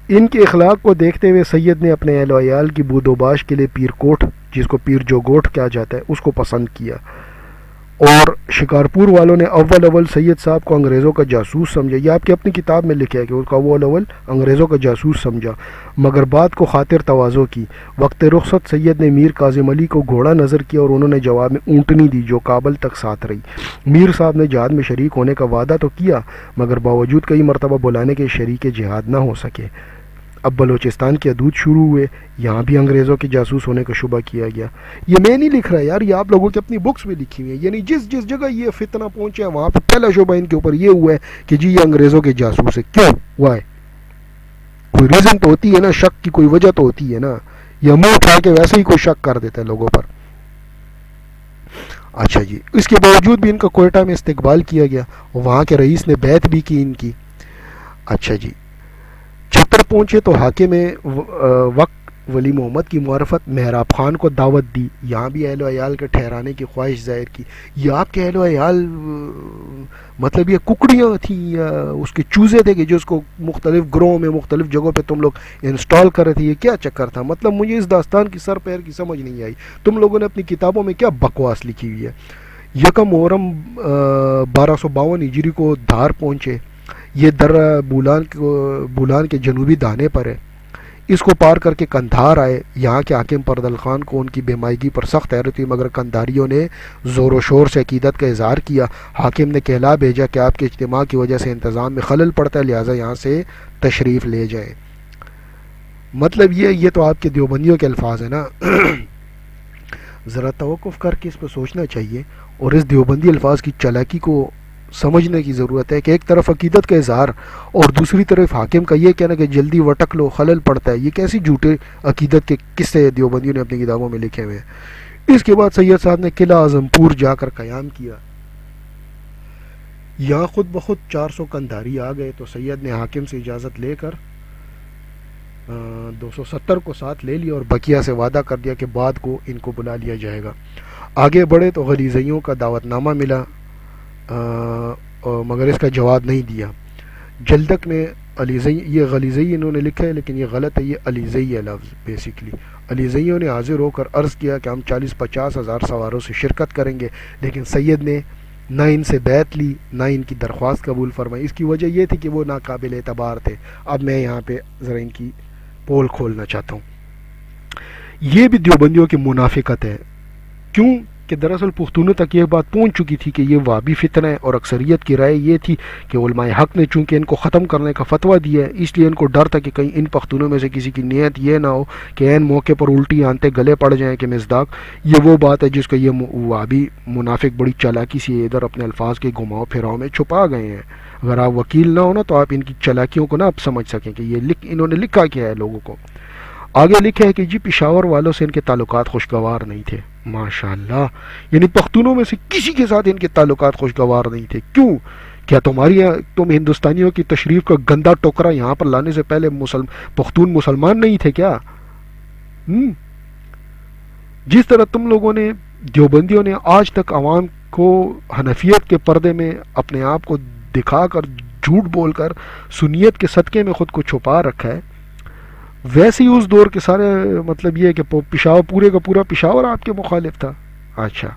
ان کے اخلاق کو دیکھتے ہوئے سید نے اپنے اہل و عیال کی بود و باش کے لیے پیر کوٹ، جس کو پیر جو گوٹ کہا جاتا ہے، اس کو پسند کیا اور شکارپور والوں نے اول اول سید صاحب کو انگریزوں کا جاسوس سمجھا. یہ آپ کی اپنی کتاب میں لکھا ہے کہ اس کا اول اول انگریزوں کا جاسوس سمجھا، مگر بعد کو خاطر تواضع کی. وقت رخصت سید نے میر کاظم علی کو گھوڑا نظر کیا اور انہوں نے جواب میں اونٹنی دی جو کابل تک ساتھ رہی. میر صاحب نے جہاد میں شریک ہونے کا وعدہ تو کیا مگر باوجود کئی مرتبہ بلانے کے شریک جہاد نہ ہو سکے. اب بلوچستان کے حدود شروع ہوئے، یہاں بھی انگریزوں کے جاسوس ہونے کا شبہ کیا گیا. یہ میں نہیں لکھ رہا یار، یہ آپ لوگوں کی اپنی بکس میں لکھی ہوئی ہے. یعنی جس جس جگہ یہ فتنہ پہنچا ہے وہاں پہ پہلا شبہ ان کے اوپر یہ ہوا ہے کہ جی یہ انگریزوں کے جاسوس ہے. کیوں ہوا ہے؟ کوئی ریزن تو ہوتی ہے نا، شک کی کوئی وجہ تو ہوتی ہے نا. یہ منہ اٹھا کے ویسے ہی کوئی شک کر دیتا ہے لوگوں پر. اچھا جی، اس کے باوجود بھی ان کا کوئٹہ میں استقبال کیا گیا اور وہاں کے رئیس نے بیعت بھی کی ان کی. اچھا جی، چھتر پہنچے تو حاکم وقت ولی محمد کی معرفت محراب خان کو دعوت دی. یہاں بھی اہل و عیال کے ٹھہرانے کی خواہش ظاہر کی. یہ آپ کے اہل و عیال مطلب یہ ککڑیاں تھیں یا اس کے چوزے تھے کہ جو اس کو مختلف گروہوں میں مختلف جگہوں پہ تم لوگ انسٹال کر رہے تھے؟ یہ کیا چکر تھا؟ مطلب مجھے اس داستان کی سر پیر کی سمجھ نہیں آئی. تم لوگوں نے اپنی کتابوں میں کیا بکواس لکھی ہوئی ہے. یکم محرم 1252 ہجری کو دھار پہنچے. یہ درہ بولان کے جنوبی دانے پر ہے. اس کو پار کر کے کندھار آئے. یہاں کے حاکم پردل خان کو ان کی بے مائگی پر سخت حیرت ہوئی مگر کندھاریوں نے زور و شور سے عقیدت کا اظہار کیا. حاکم نے کہلا بھیجا کہ آپ کے اجتماع کی وجہ سے انتظام میں خلل پڑتا ہے، لہٰذا یہاں سے تشریف لے جائیں. مطلب یہ تو آپ کے دیوبندیوں کے الفاظ ہیں نا. ذرا توقف کر کے اس پہ سوچنا چاہیے اور اس دیوبندی الفاظ کی چالاکی کو سمجھنے کی ضرورت ہے کہ ایک طرف عقیدت کا اظہار اور دوسری طرف حاکم کا یہ کہنا کہ جلدی وٹک لو خلل پڑتا ہے. یہ کیسی جھوٹے عقیدت کے قصے دیوبندیوں نے اپنی کتابوں میں لکھے ہوئے ہیں. اس کے بعد سید صاحب نے قلعہ اعظم پور جا کر قیام کیا. یہاں خود بخود 400 کندھاری آ گئے تو سید نے حاکم سے اجازت لے کر 270 کو ساتھ لے لیا اور بقیہ سے وعدہ کر دیا کہ بعد کو ان کو بلا لیا جائے گا. آگے بڑھے تو غلیظیوں کا دعوت نامہ ملا مگر اس کا جواب نہیں دیا. جلدک نے علیزئی، یہ غلیظی انہوں نے لکھا ہے لیکن یہ غلط ہے، یہ علیزئی ہے لفظ بیسیکلی. علیزیوں نے حاضر ہو کر عرض کیا کہ ہم 40-50 ہزار سواروں سے شرکت کریں گے، لیکن سید نے نہ ان سے بیعت لی نہ ان کی درخواست قبول فرمائی. اس کی وجہ یہ تھی کہ وہ ناقابل اعتبار تھے. اب میں یہاں پہ ذرا ان کی پول کھولنا چاہتا ہوں. یہ بھی دیوبندیوں کی منافقت ہے. کیوں کہ دراصل پختونوں تک یہ بات پہنچ چکی تھی کہ یہ وہابی فتنہ ہے اور اکثریت کی رائے یہ تھی کہ علماء حق نے چونکہ ان کو ختم کرنے کا فتویٰ دیا ہے اس لیے ان کو ڈر تھا کہ کہیں ان پختونوں میں سے کسی کی نیت یہ نہ ہو کہ عین موقع پر الٹی آنتے گلے پڑ جائیں کہ مصداق. یہ وہ بات ہے جس کو یہ وہابی منافق بڑی چالاکی سے ادھر اپنے الفاظ کے گھماؤ پھراؤ میں چھپا گئے ہیں. اگر آپ وکیل نہ ہو نا تو آپ ان کی چالاکیوں کو نہ آپ سمجھ سکیں کہ یہ انہوں نے لکھا کیا ہے لوگوں کو. آگے لکھا ہے کہ جی پشاور والوں سے ان کے تعلقات خوشگوار نہیں تھے. ماشاءاللہ، یعنی پختونوں میں سے کسی کے ساتھ ان کے تعلقات خوشگوار نہیں تھے. کیوں؟ کیا تم ہندوستانیوں کی تشریف کا گندا ٹوکرا یہاں پر لانے سے پہلے پختون مسلمان نہیں تھے کیا؟ جس طرح تم لوگوں نے دیوبندیوں نے آج تک عوام کو حنفیت کے پردے میں اپنے آپ کو دکھا کر جھوٹ بول کر سنیت کے صدقے میں خود کو چھپا رکھا ہے، ویسے ہی اس دور کے سارے مطلب یہ ہے کہ پشاور پورے کا پورا پشاور آپ کے مخالف تھا. اچھا،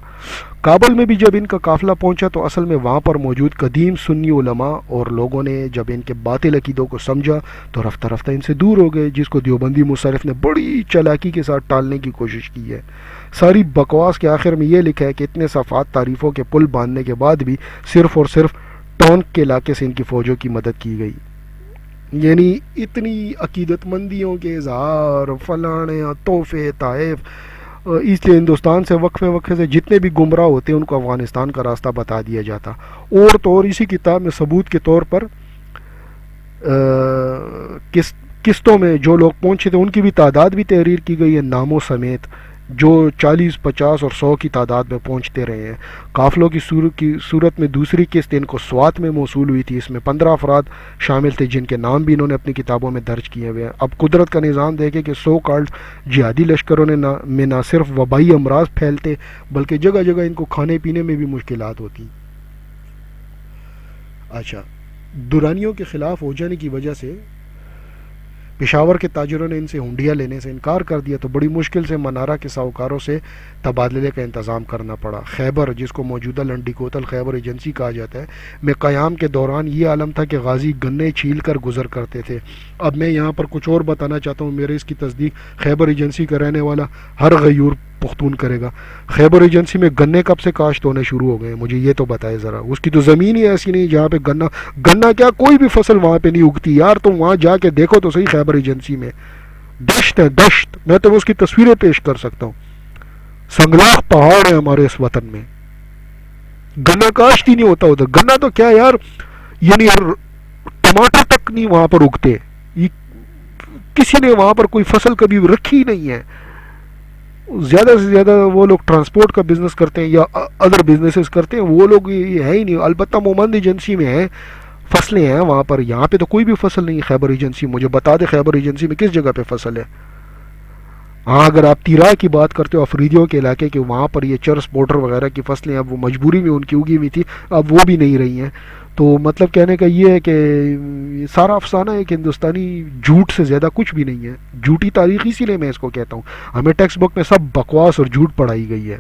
کابل میں بھی جب ان کا قافلہ پہنچا تو اصل میں وہاں پر موجود قدیم سنی علماء اور لوگوں نے جب ان کے باطل عقیدوں کو سمجھا تو رفتہ رفتہ ان سے دور ہو گئے، جس کو دیوبندی مصرف نے بڑی چالاکی کے ساتھ ٹالنے کی کوشش کی ہے. ساری بکواس کے آخر میں یہ لکھا ہے کہ اتنے صفحات تعریفوں کے پل باندھنے کے بعد بھی صرف اور صرف ٹونک کے علاقے سے ان کی فوجوں کی مدد کی گئی. یعنی اتنی عقیدت مندیوں کے اظہار، فلانے تحفے طائف، اس لیے ہندوستان سے وقفے سے جتنے بھی گمراہ ہوتے ہیں ان کو افغانستان کا راستہ بتا دیا جاتا. اور تو اور اسی کتاب میں ثبوت کے طور پر قسطوں میں جو لوگ پہنچے تھے ان کی بھی تعداد بھی تحریر کی گئی ہے ناموں سمیت، جو 40، 50 اور 100 کی تعداد میں پہنچتے رہے ہیں. قافلوں کی صورت میں دوسری قسط ان کو سوات میں موصول ہوئی تھی. اس میں 15 افراد شامل تھے جن کے نام بھی انہوں نے اپنی کتابوں میں درج کیے ہوئے ہیں. اب قدرت کا نظام دیکھے کہ سو کالڈ جہادی لشکروں میں نہ صرف وبائی امراض پھیلتے بلکہ جگہ جگہ ان کو کھانے پینے میں بھی مشکلات ہوتی. اچھا، درانیوں کے خلاف ہو جانے کی وجہ سے پشاور کے تاجروں نے ان سے ہنڈیاں لینے سے انکار کر دیا تو بڑی مشکل سے منارہ کے ساہوکاروں سے تبادلے کا انتظام کرنا پڑا۔ خیبر، جس کو موجودہ لنڈی کوتل خیبر ایجنسی کہا جاتا ہے، میں قیام کے دوران یہ عالم تھا کہ غازی گنے چھیل کر گزر کرتے تھے۔ اب میں یہاں پر کچھ اور بتانا چاہتا ہوں، میرے اس کی تصدیق خیبر ایجنسی کا رہنے والا ہر غیور پختون کرے گا۔ خیبر ایجنسی میں گنے کب سے کاشت ہونے شروع ہو گئے؟ مجھے یہ تو بتائے ذرا۔ اس کی تو زمین ہی ایسی نہیں جہاں پہ گنا کیا کوئی بھی فصل وہاں پہ نہیں اگتی یار، تم وہاں جا کے دیکھو تو صحیح، خیبر ایجنسی میں دشت ہے، دشت، میں تو اس کی تصویریں پیش کر سکتا ہوں، سنگلاخ پہاڑ ہے ہمارے اس وطن میں، گنا کاشت ہی نہیں ہوتا ادھر۔ گنا تو کیا یار، یعنی ٹماٹر تک نہیں وہاں پر اگتے، کسی نے وہاں پر کوئی فصل کبھی رکھی ہی نہیں ہے۔ زیادہ سے زیادہ وہ لوگ ٹرانسپورٹ کا بزنس کرتے ہیں یا ادر بزنسز کرتے ہیں، وہ لوگ یہ ہے ہی نہیں۔ البتہ مومند ایجنسی میں ہے، فصلیں ہیں وہاں پر، یہاں پہ تو کوئی بھی فصل نہیں ہے۔ خیبر ایجنسی مجھے بتا دے خیبر ایجنسی میں کس جگہ پہ فصل ہے؟ ہاں اگر آپ تیرا کی بات کرتے ہو افریدیوں کے علاقے کے، وہاں پر یہ چرس پوٹر وغیرہ کی فصلیں اب وہ مجبوری میں ان کی اگی ہوئی تھی، اب وہ بھی نہیں رہی ہیں۔ تو مطلب کہنے کا یہ ہے کہ سارا افسانہ ہے کہ ہندوستانی جھوٹ سے زیادہ کچھ بھی نہیں ہے، جھوٹی تاریخ، اسی لیے میں اس کو کہتا ہوں۔ ہمیں ٹیکسٹ بک میں سب بکواس اور جھوٹ پڑھائی گئی ہے۔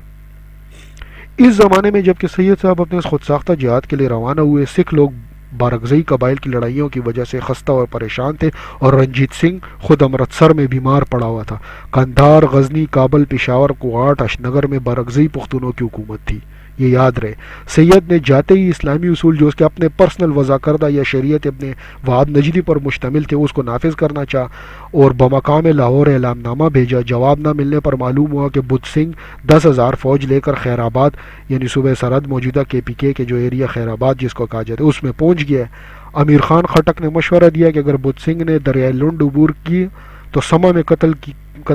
اس زمانے میں جب کہ سید صاحب اپنے خود ساختہ جہاد کے لیے روانہ ہوئے، سکھ لوگ بارگزئی قبائل کی لڑائیوں کی وجہ سے خستہ اور پریشان تھے، اور رنجیت سنگھ خود امرتسر میں بیمار پڑا ہوا تھا۔ قندھار، غزنی، کابل، پشاور، کوہاٹ، اشنگر میں بارگزئی پختونوں کی حکومت تھی، یہ یاد رہے۔ سید نے جاتے ہی اسلامی اصول جو اس کے اپنے پرسنل وضع کردہ یا شریعت ابن وہاب نجدی پر مشتمل تھے اس کو نافذ کرنا چاہا، اور بمقام لاہور اعلام نامہ بھیجا۔ جواب نہ ملنے پر معلوم ہوا کہ بدھ سنگھ 10,000 فوج لے کر خیر آباد، یعنی صوبہ سرحد موجودہ KPK کے جو ایریا خیر آباد جس کو کہا جاتا ہے اس میں پہنچ گیا ہے۔ امیر خان خٹک نے مشورہ دیا کہ اگر بدھ سنگھ نے دریائے لنڈ عبور کی تو سما میں قتل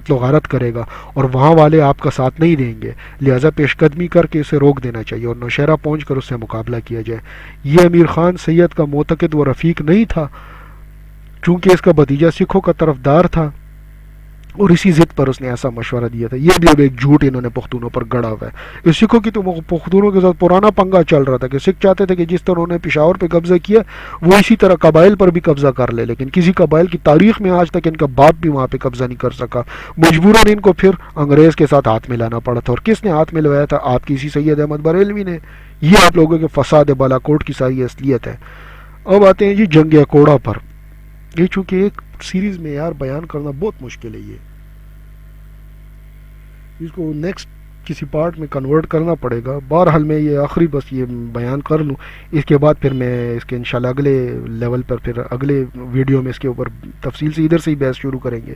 و غارت کرے گا، اور وہاں والے آپ کا ساتھ نہیں دیں گے، لہذا پیش قدمی کر کے اسے روک دینا چاہیے اور نوشہرہ پہنچ کر اس سے مقابلہ کیا جائے۔ یہ امیر خان سید کا معتقد و رفیق نہیں تھا، چونکہ اس کا بھتیجا سکھوں کا طرفدار تھا، اور اسی ضد پر اس نے ایسا مشورہ دیا تھا۔ یہ بھی اب ایک جھوٹ انہوں نے پختونوں پر گڑا ہوا ہے۔ اس سکھوں کی تو پختونوں کے ساتھ پرانا پنگا چل رہا تھا کہ سکھ چاہتے تھے کہ جس طرح انہوں نے پشاور پہ قبضہ کیا وہ اسی طرح قبائل پر بھی قبضہ کر لے، لیکن کسی قبائل کی تاریخ میں آج تک ان کا باپ بھی وہاں پہ قبضہ نہیں کر سکا۔ مجبوراً ان کو پھر انگریز کے ساتھ ہاتھ ملانا پڑا تھا، اور کس نے ہاتھ ملوایا تھا؟ آپ کی اسی سید احمد بریلوی نے۔ یہ آپ لوگوں کے فساد بالا کوٹ کی ساری اصلیت ہے۔ اب آتے ہیں جی جنگ اکوڑا پر۔ یہ چونکہ ایک سیریز میں یار بیان کرنا بہت مشکل ہے، یہ اس کو نیکسٹ کسی پارٹ میں کنورٹ کرنا پڑے گا۔ بہرحال میں یہ آخری بس یہ بیان کر لوں، اس کے بعد پھر میں اس کے انشاءاللہ اگلے لیول پر، پھر اگلے ویڈیو میں اس کے اوپر تفصیل سے ادھر سے ہی بحث شروع کریں گے۔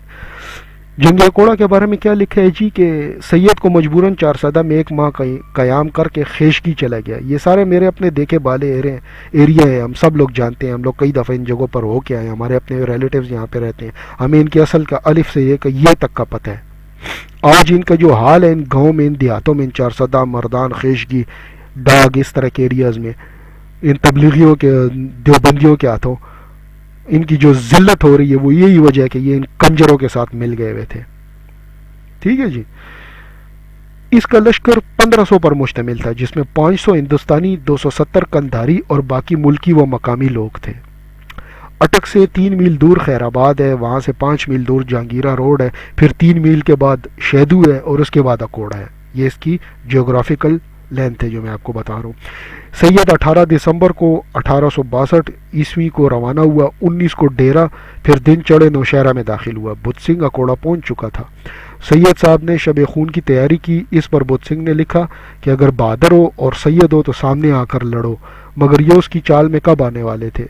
جنگ اکوڑا کے بارے میں کیا لکھا ہے جی کہ سید کو مجبوراً 4 میں 1 ماہ قیام کر کے خیشکی چلا گیا۔ یہ سارے میرے اپنے دیکھے بالے ایریا ہے، ہم سب لوگ جانتے ہیں، ہم لوگ کئی دفعہ ان جگہوں پر ہو کے آئے ہیں، ہمارے اپنے ریلیٹیوز یہاں پہ رہتے ہیں، ہمیں ان کی اصل کا الف سے یہ تک کا پتہ ہے۔ آج ان کا جو حال ہے ان گاؤں میں، ان دیہاتوں میں، ان 4 مردان، خیشگی، ڈاگ، اس طرح کے ایریاز میں، ان تبلیغیوں کے، دیوبندیوں کے ہاتھوں ان کی جو ذلت ہو رہی ہے وہ یہی وجہ ہے کہ یہ ان کنجروں کے ساتھ مل گئے ہوئے تھے۔ ٹھیک ہے جی۔ اس کا لشکر 1500 پر مشتمل تھا، جس میں 500 ہندوستانی، 270 قندھاری اور باقی ملکی و مقامی لوگ تھے۔ اٹک سے 3 میل دور خیر آباد ہے، وہاں سے 5 میل دور جہانگیرہ روڈ ہے، پھر 3 میل کے بعد شیدو ہے، اور اس کے بعد اکوڑا ہے۔ یہ اس کی جیوگرافیکل لینتھ ہے جو میں آپ کو بتا رہا ہوں۔ سید 18 دسمبر کو 1862 عیسوی کو روانہ ہوا، 19 کو ڈیرا، پھر دن چڑھے نوشہرہ میں داخل ہوا۔ بدھ سنگھ اکوڑا پہنچ چکا تھا۔ سید صاحب نے شب خون کی تیاری کی۔ اس پر بدھ سنگھ نے لکھا کہ اگر بہادر ہو اور سید ہو تو سامنے آ کر لڑو، مگر یہ اس کی چال میں کب آنے والے تھے؟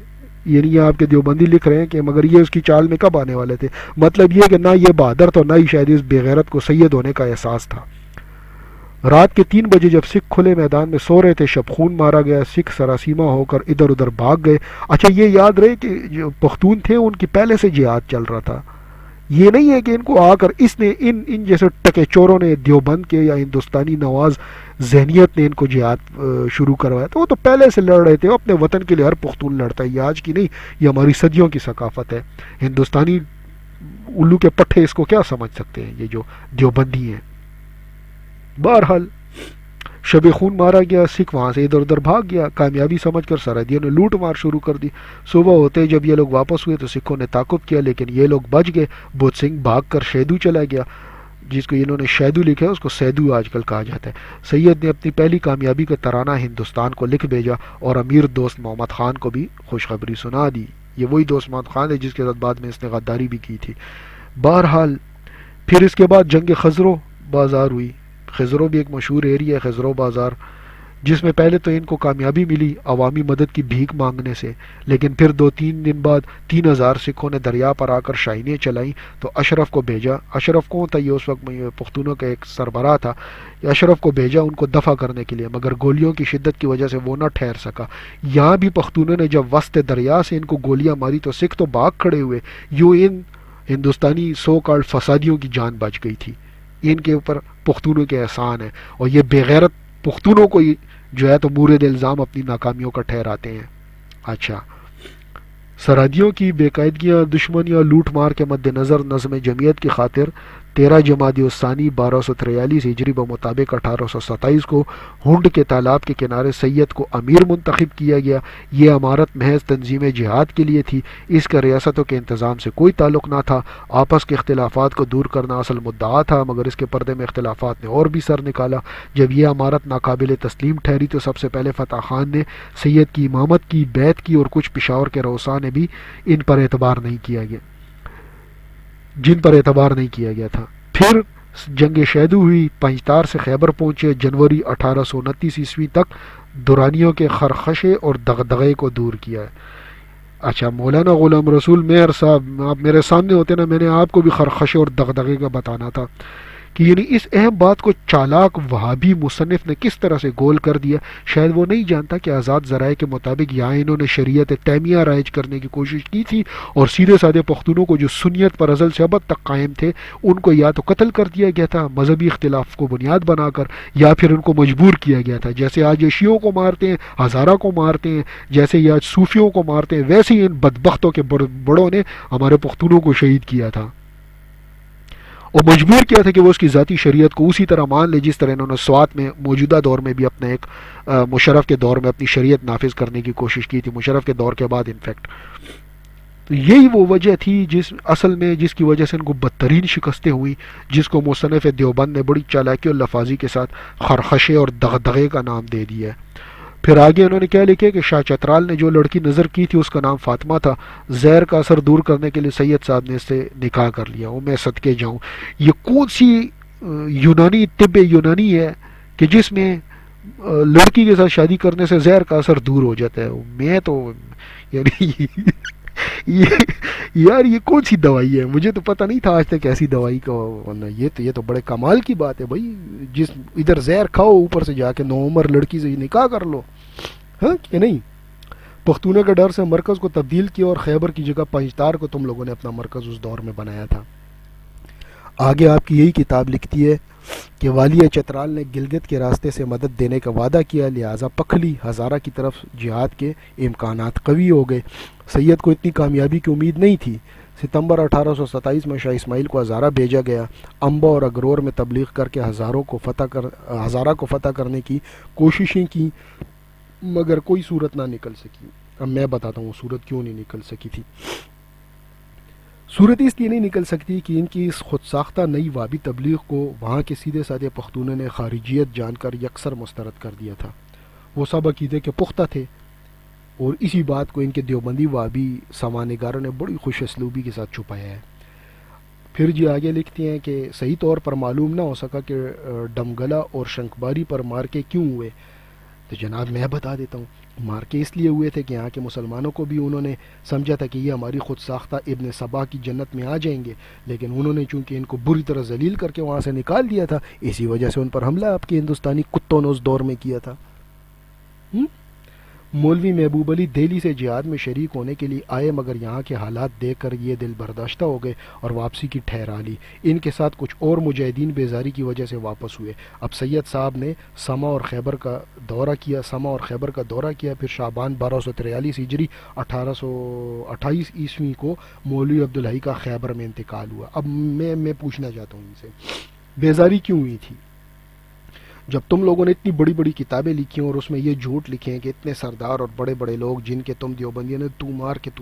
یعنی یہ آپ کے دیوبندی لکھ رہے ہیں کہ مگر یہ اس کی چال میں کب آنے والے تھے، مطلب یہ کہ نہ یہ بہادر تو نہ ہی شاید اس بے غیرت کو سید ہونے کا احساس تھا۔ رات کے 3 بجے جب سکھ کھلے میدان میں سو رہے تھے، شب خون مارا گیا، سکھ سراسیمہ ہو کر ادھر ادھر بھاگ گئے۔ اچھا یہ یاد رہے کہ جو پختون تھے ان کی پہلے سے جہاد چل رہا تھا، یہ نہیں ہے کہ ان کو آ کر اس نے ان جیسے ٹکے چوروں نے دیوبند کے یا ہندوستانی نواز ذہنیت نے ان کو جہاد شروع کروایا تھا، وہ تو پہلے سے لڑ رہے تھے، وہ اپنے وطن کے لیے ہر پختون لڑتا ہے، یہ آج کی نہیں، یہ ہماری صدیوں کی ثقافت ہے۔ ہندوستانی الو کے پٹھے اس کو کیا سمجھ سکتے ہیں یہ جو دیوبندی ہیں۔ بہرحال شب خون مارا گیا، سکھ وہاں سے ادھر ادھر بھاگ گیا، کامیابی سمجھ کر سرحدیوں نے لوٹ مار شروع کر دی۔ صبح ہوتے جب یہ لوگ واپس ہوئے تو سکھوں نے تعاقب کیا، لیکن یہ لوگ بچ گئے۔ بدھ سنگھ بھاگ کر شیدو چلا گیا، جس کو انہوں نے شیدو لکھا ہے، اس کو سیدو آج کل کہا جاتا ہے۔ سید نے اپنی پہلی کامیابی کا ترانہ ہندوستان کو لکھ بھیجا اور امیر دوست محمد خان کو بھی خوشخبری سنا دی۔ یہ وہی دوست محمد خان ہے جس کے ساتھ بعد میں اس نے غداری بھی کی تھی۔ بہرحال پھر اس کے بعد جنگ خزرو بازار ہوئی۔ خزرو بھی ایک مشہور ایریا ہے، خزرو بازار، جس میں پہلے تو ان کو کامیابی ملی عوامی مدد کی بھیک مانگنے سے، لیکن پھر 2-3 دن بعد 3,000 سکھوں نے دریا پر آ کر شاہینیاں چلائیں تو اشرف کو بھیجا۔ اشرف کون تھا؟ یہ اس وقت پختونوں کا ایک سربراہ تھا۔ اشرف کو بھیجا ان کو دفع کرنے کے لیے، مگر گولیوں کی شدت کی وجہ سے وہ نہ ٹھہر سکا۔ یہاں بھی پختونوں نے جب وسط دریا سے ان کو گولیاں ماری تو سکھ تو بھاگ کھڑے ہوئے، یوں ان ہندوستانی سو کالڈ فسادیوں کی جان بچ گئی تھی۔ ان کے اوپر پختونوں کے احسان ہے، اور یہ بے غیرت پختونوں کو جو ہے تو مورد الزام اپنی ناکامیوں کا ٹھہراتے ہیں۔ اچھا، سرحدیوں کی بے قاعدگیاں، دشمنیاں، لوٹ مار کے مد نظر نظم جمعیت کی خاطر 13 جمادی الثانی 1243 ہجری بمطابق 1827 کو ہنڈ کے تالاب کے کنارے سید کو امیر منتخب کیا گیا۔ یہ عمارت محض تنظیم جہاد کے لیے تھی، اس کا ریاستوں کے انتظام سے کوئی تعلق نہ تھا۔ آپس کے اختلافات کو دور کرنا اصل مدعا تھا، مگر اس کے پردے میں اختلافات نے اور بھی سر نکالا۔ جب یہ عمارت ناقابل تسلیم ٹھہری تو سب سے پہلے فتح خان نے سید کی امامت کی، بیعت کی، اور کچھ پشاور کے رؤساء نے بھی ان پر اعتبار نہیں کیا گیا، جن پر اعتبار نہیں کیا گیا تھا۔ پھر جنگ شیدو ہوئی، پنجتار سے خیبر پہنچے۔ جنوری 1829 عیسوی تک دورانیوں کے خرخشے اور دغدغے کو دور کیا ہے۔ اچھا، مولانا غلام رسول مہر صاحب، آپ میرے سامنے ہوتے نا، میں نے آپ کو بھی خرخشے اور دغدغے کا بتانا تھا کہ یعنی اس اہم بات کو چالاک وہابی مصنف نے کس طرح سے گول کر دیا۔ شاید وہ نہیں جانتا کہ آزاد ذرائع کے مطابق یہاں انہوں نے شریعت تیمیہ رائج کرنے کی کوشش کی تھی، اور سیدھے سادے پختونوں کو جو سنیت پر ازل سے ابد تک قائم تھے ان کو یا تو قتل کر دیا گیا تھا مذہبی اختلاف کو بنیاد بنا کر، یا پھر ان کو مجبور کیا گیا تھا۔ جیسے آج یہ شیعوں کو مارتے ہیں، ہزارہ کو مارتے ہیں، جیسے یہ آج صوفیوں کو مارتے ہیں، ویسے ہی ان بدبختوں کے بڑوں نے ہمارے پختونوں کو شہید کیا تھا، اور مجبور کیا تھا کہ وہ اس کی ذاتی شریعت کو اسی طرح مان لے جس طرح انہوں نے سوات میں موجودہ دور میں بھی اپنا ایک مشرف کے دور میں اپنی شریعت نافذ کرنے کی کوشش کی تھی، مشرف کے دور کے بعد انفیکٹ۔ تو یہی وہ وجہ تھی جس کی وجہ سے ان کو بدترین شکستیں ہوئیں، جس کو مصنف دیوبند نے بڑی چالاکی اور لفاظی کے ساتھ خرخشے اور دغدغے کا نام دے دیا ہے۔ پھر آگے انہوں نے کیا لکھے کہ شاہ چترال نے جو لڑکی نظر کی تھی اس کا نام فاطمہ تھا، زہر کا اثر دور کرنے کے لیے سید صاحب نے اس سے نکاح کر لیا۔ وہ میں صدقے جاؤں، یہ کون سی یونانی طب یونانی ہے کہ جس میں لڑکی کے ساتھ شادی کرنے سے زہر کا اثر دور ہو جاتا ہے؟ میں تو یعنی یار یہ کون سی دوائی ہے؟ مجھے تو پتہ نہیں تھا آج تک ایسی دوائی کا ہونا۔ یہ تو بڑے کمال کی بات ہے بھائی، جس ادھر زہر کھاؤ اوپر سے جا کے نوعمر لڑکی سے نکاح کر لو، ہاں کہ نہیں؟ پختونوں کے ڈر سے مرکز کو تبدیل کیا اور خیبر کی جگہ پنجتار کو تم لوگوں نے اپنا مرکز اس دور میں بنایا تھا۔ آگے آپ کی یہی کتاب لکھتی ہے کہ والی چترال نے گلگت کے راستے سے مدد دینے کا وعدہ کیا، لہٰذا پکھلی ہزارہ کی طرف جہاد کے امکانات قوی ہو گئے۔ سید کو اتنی کامیابی کی امید نہیں تھی۔ ستمبر 1827 میں شاہ اسماعیل کو ہزارہ بھیجا گیا۔ امبا اور اگرور میں تبلیغ کر کے ہزارہ کو فتح کرنے کی کوششیں کی، مگر کوئی صورت نہ نکل سکی۔ اب میں بتاتا ہوں صورت کیوں نہیں نکل سکی تھی۔ صورت اس لیے نہیں نکل سکتی کہ ان کی اس خود ساختہ نئی وابی تبلیغ کو وہاں کے سیدھے سادے پختونوں نے خارجیت جان کر یکسر مسترد کر دیا تھا۔ وہ سب عقیدے کے پختہ تھے، اور اسی بات کو ان کے دیوبندی وابی سوانحگاروں نے بڑی خوش اسلوبی کے ساتھ چھپایا ہے۔ پھر جی آگے لکھتے ہیں کہ صحیح طور پر معلوم نہ ہو سکا کہ ڈمگلا اور شنکباری پر مارکے کیوں ہوئے۔ تو جناب میں بتا دیتا ہوں، مارکے اس لیے ہوئے تھے کہ یہاں کے مسلمانوں کو بھی انہوں نے سمجھا تھا کہ یہ ہماری خود ساختہ ابن سبا کی جنت میں آ جائیں گے، لیکن انہوں نے چونکہ ان کو بری طرح ذلیل کر کے وہاں سے نکال دیا تھا، اسی وجہ سے ان پر حملہ آپ کے ہندوستانی کتوں نے اس دور میں کیا تھا۔ مولوی محبوب علی دہلی سے جہاد میں شریک ہونے کے لیے آئے، مگر یہاں کے حالات دیکھ کر یہ دل برداشتہ ہو گئے اور واپسی کی ٹھہرا لی۔ ان کے ساتھ کچھ اور مجاہدین بیزاری کی وجہ سے واپس ہوئے۔ اب سید صاحب نے سما اور خیبر کا دورہ کیا۔ پھر شعبان 1243 ہجری 1828 عیسوی کو مولوی عبدالحی کا خیبر میں انتقال ہوا۔ اب میں پوچھنا چاہتا ہوں ان سے، بیزاری کیوں ہوئی تھی؟ جب تم لوگوں نے اتنی بڑی بڑی کتابیں لکھی ہیں اور اس میں یہ جھوٹ لکھے ہیں کہ اتنے سردار اور بڑے بڑے لوگ جن کے تم دیوبندیوں نے تو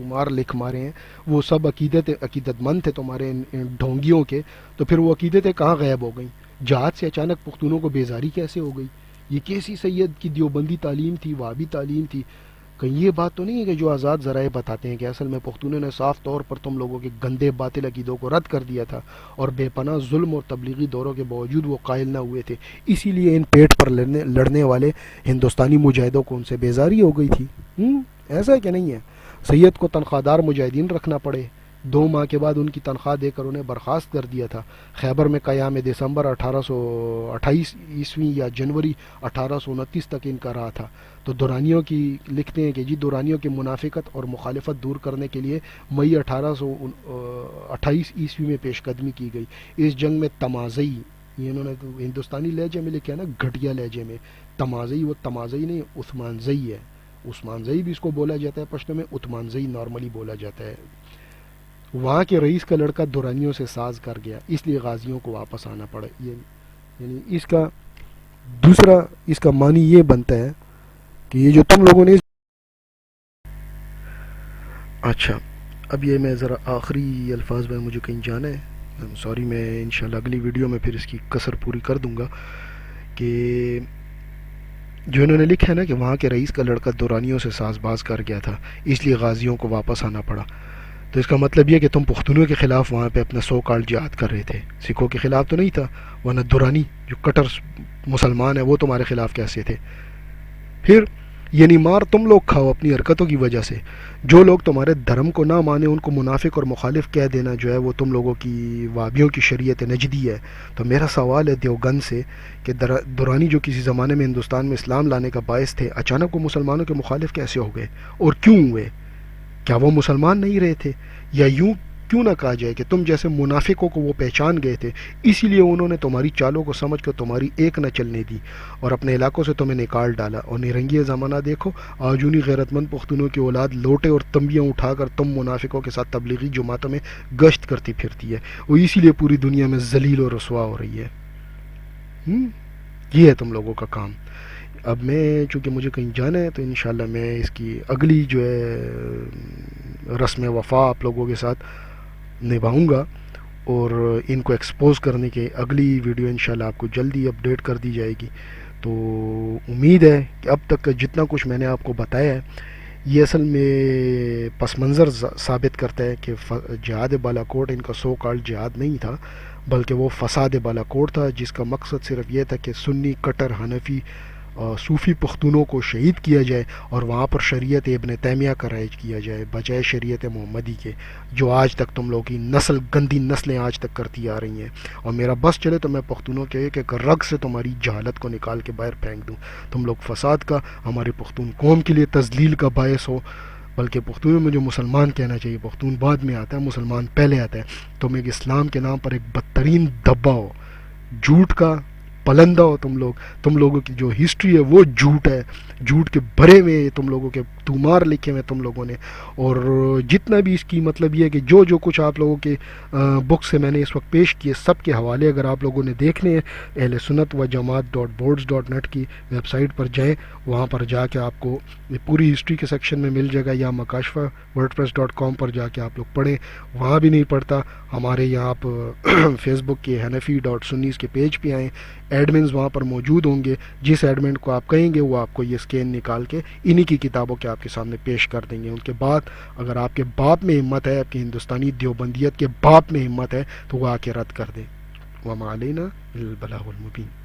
مار لکھ مارے ہیں، وہ سب عقیدت مند تھے تمہارے ان ڈھونگیوں کے، تو پھر وہ عقیدتیں کہاں غائب ہو گئیں؟ جہاد سے اچانک پختونوں کو بیزاری کیسے ہو گئی؟ یہ کیسی سید کی دیوبندی تعلیم تھی، وہابی تعلیم تھی؟ کہیں یہ بات تو نہیں ہے کہ جو آزاد ذرائع بتاتے ہیں کہ اصل میں پختونوں نے صاف طور پر تم لوگوں کے گندے باطل عقیدوں کو رد کر دیا تھا اور بے پناہ ظلم اور تبلیغی دوروں کے باوجود وہ قائل نہ ہوئے تھے، اسی لیے ان پیٹ پر لڑنے والے ہندوستانی مجاہدوں کو ان سے بیزاری ہو گئی تھی؟ ایسا ہے کہ نہیں ہے؟ سید کو تنخواہ دار مجاہدین رکھنا پڑے، 2 ماہ کے بعد ان کی تنخواہ دے کر انہیں برخاست کر دیا تھا۔ خیبر میں قیام دسمبر 1828 یا جنوری 1829 تک ان کا رہا تھا۔ تو دورانیوں کی لکھتے ہیں کہ جی دورانیوں کی منافقت اور مخالفت دور کرنے کے لیے مئی 1828 میں پیش قدمی کی گئی۔ اس جنگ میں تمازئی، یہ انہوں نے ہندوستانی لہجے میں لکھا ہے نا، گھٹیا لہجے میں، تمازئی، وہ تمازئی نہیں عثمانزئی ہے، عثمانزئی بھی اس کو بولا جاتا ہے پشتو میں، عثمانزئی نارملی بولا جاتا ہے۔ وہاں کے رئیس کا لڑکا دورانیوں سے ساز کر گیا، اس لیے غازیوں کو واپس آنا پڑا۔ یعنی اس کا دوسرا اس کا معنی یہ بنتا ہے کہ یہ جو تم لوگوں نے، اچھا اب یہ میں ذرا آخری الفاظ میں مجھے کہیں جانا ہے، سوری، میں انشاءاللہ اگلی ویڈیو میں پھر اس کی کسر پوری کر دوں گا، کہ جو انہوں نے لکھا ہے نا کہ وہاں کے رئیس کا لڑکا دورانیوں سے ساز باز کر گیا تھا، اس لیے غازیوں کو واپس آنا پڑا، تو اس کا مطلب یہ کہ تم پختونوں کے خلاف وہاں پہ اپنا سو کال جہاد کر رہے تھے، سکھوں کے خلاف تو نہیں تھا، ورنہ دورانی جو کٹر مسلمان ہیں وہ تمہارے خلاف کیسے تھے؟ پھر یعنی مار تم لوگ کھاؤ اپنی حرکتوں کی وجہ سے، جو لوگ تمہارے دھرم کو نہ مانے ان کو منافق اور مخالف کہہ دینا جو ہے وہ تم لوگوں کی وابیوں کی شریعت نجدی ہے۔ تو میرا سوال ہے دیوگن سے کہ دورانی جو کسی زمانے میں ہندوستان میں اسلام لانے کا باعث تھے، اچانک وہ مسلمانوں کے مخالف کیسے ہو گئے اور کیوں ہوئے؟ کیا وہ مسلمان نہیں رہے تھے؟ یا یوں کیوں نہ کہا جائے کہ تم جیسے منافقوں کو وہ پہچان گئے تھے، اسی لیے انہوں نے تمہاری چالوں کو سمجھ کر تمہاری ایک نہ چلنے دی اور اپنے علاقوں سے تمہیں نکال ڈالا۔ اور نرنگی زمانہ دیکھو، آج انہی غیرت مند پختونوں کی اولاد لوٹے اور تنبیاں اٹھا کر تم منافقوں کے ساتھ تبلیغی جماعتوں میں گشت کرتی پھرتی ہے، وہ اسی لیے پوری دنیا میں ذلیل اور رسوا ہو رہی ہے۔ یہ ہے تم لوگوں کا کام۔ اب میں چونکہ مجھے کہیں جانا ہے تو انشاءاللہ میں اس کی اگلی جو ہے رسم وفا آپ لوگوں کے ساتھ نبھاؤں گا، اور ان کو ایکسپوز کرنے کے اگلی ویڈیو انشاءاللہ آپ کو جلدی اپڈیٹ کر دی جائے گی۔ تو امید ہے کہ اب تک کا جتنا کچھ میں نے آپ کو بتایا ہے یہ اصل میں پس منظر ثابت کرتا ہے کہ جہاد بالا کوٹ ان کا سو کالڈ جہاد نہیں تھا، بلکہ وہ فساد بالا کوٹ تھا، جس کا مقصد صرف یہ تھا کہ سنی کٹر حنفی صوفی پختونوں کو شہید کیا جائے اور وہاں پر شریعت ابن تیمیہ کا رائج کیا جائے بجائے شریعت محمدی کے، جو آج تک تم لوگوں کی گندی نسلیں آج تک کرتی آ رہی ہیں۔ اور میرا بس چلے تو میں پختونوں کے ایک رگ سے تمہاری جہالت کو نکال کے باہر پھینک دوں، تم لوگ فساد کا، ہمارے پختون قوم کے لیے تذلیل کا باعث ہو۔ بلکہ پختونوں میں جو مسلمان کہنا چاہیے، پختون بعد میں آتا ہے، مسلمان پہلے آتا ہے۔ تم ایک اسلام کے نام پر ایک بدترین دبا ہو، جھوٹ کا پلندہ ہو تم لوگوں کی جو ہسٹری ہے وہ جھوٹ ہے، جھوٹ کے بھرے میں تم لوگوں کے تومار لکھے ہوئے تم لوگوں نے۔ اور جتنا بھی اس کی مطلب یہ ہے کہ جو کچھ آپ لوگوں کے بک سے میں نے اس وقت پیش کیے، سب کے حوالے اگر آپ لوگوں نے دیکھنے ہیں، اہل سنت و جماعت .boards.net کی ویب سائٹ پر جائیں، وہاں پر جا کے آپ کو پوری ہسٹری کے سیکشن میں مل جائے گا، یا مکاشفہ wordpress.com پر جا کے آپ لوگ پڑھیں، وہاں بھی نہیں پڑھتا ہمارے یہاں آپ فیس بک کے حنفی.سنیز کے پیج پہ آئیں، ایڈمنز وہاں پر موجود ہوں گے، جس ایڈمن کو آپ کہیں گے وہ آپ کو یہ اسکین نکال کے انہی کی کتابوں کے آپ کے سامنے پیش کر دیں گے۔ ان کے بعد اگر آپ کے باپ میں ہمت ہے، آپ کی ہندوستانی دیوبندیت کے باپ میں ہمت ہے، تو وہ آ کے رد کر دیں۔ وما علینا الا البلاغ المبین۔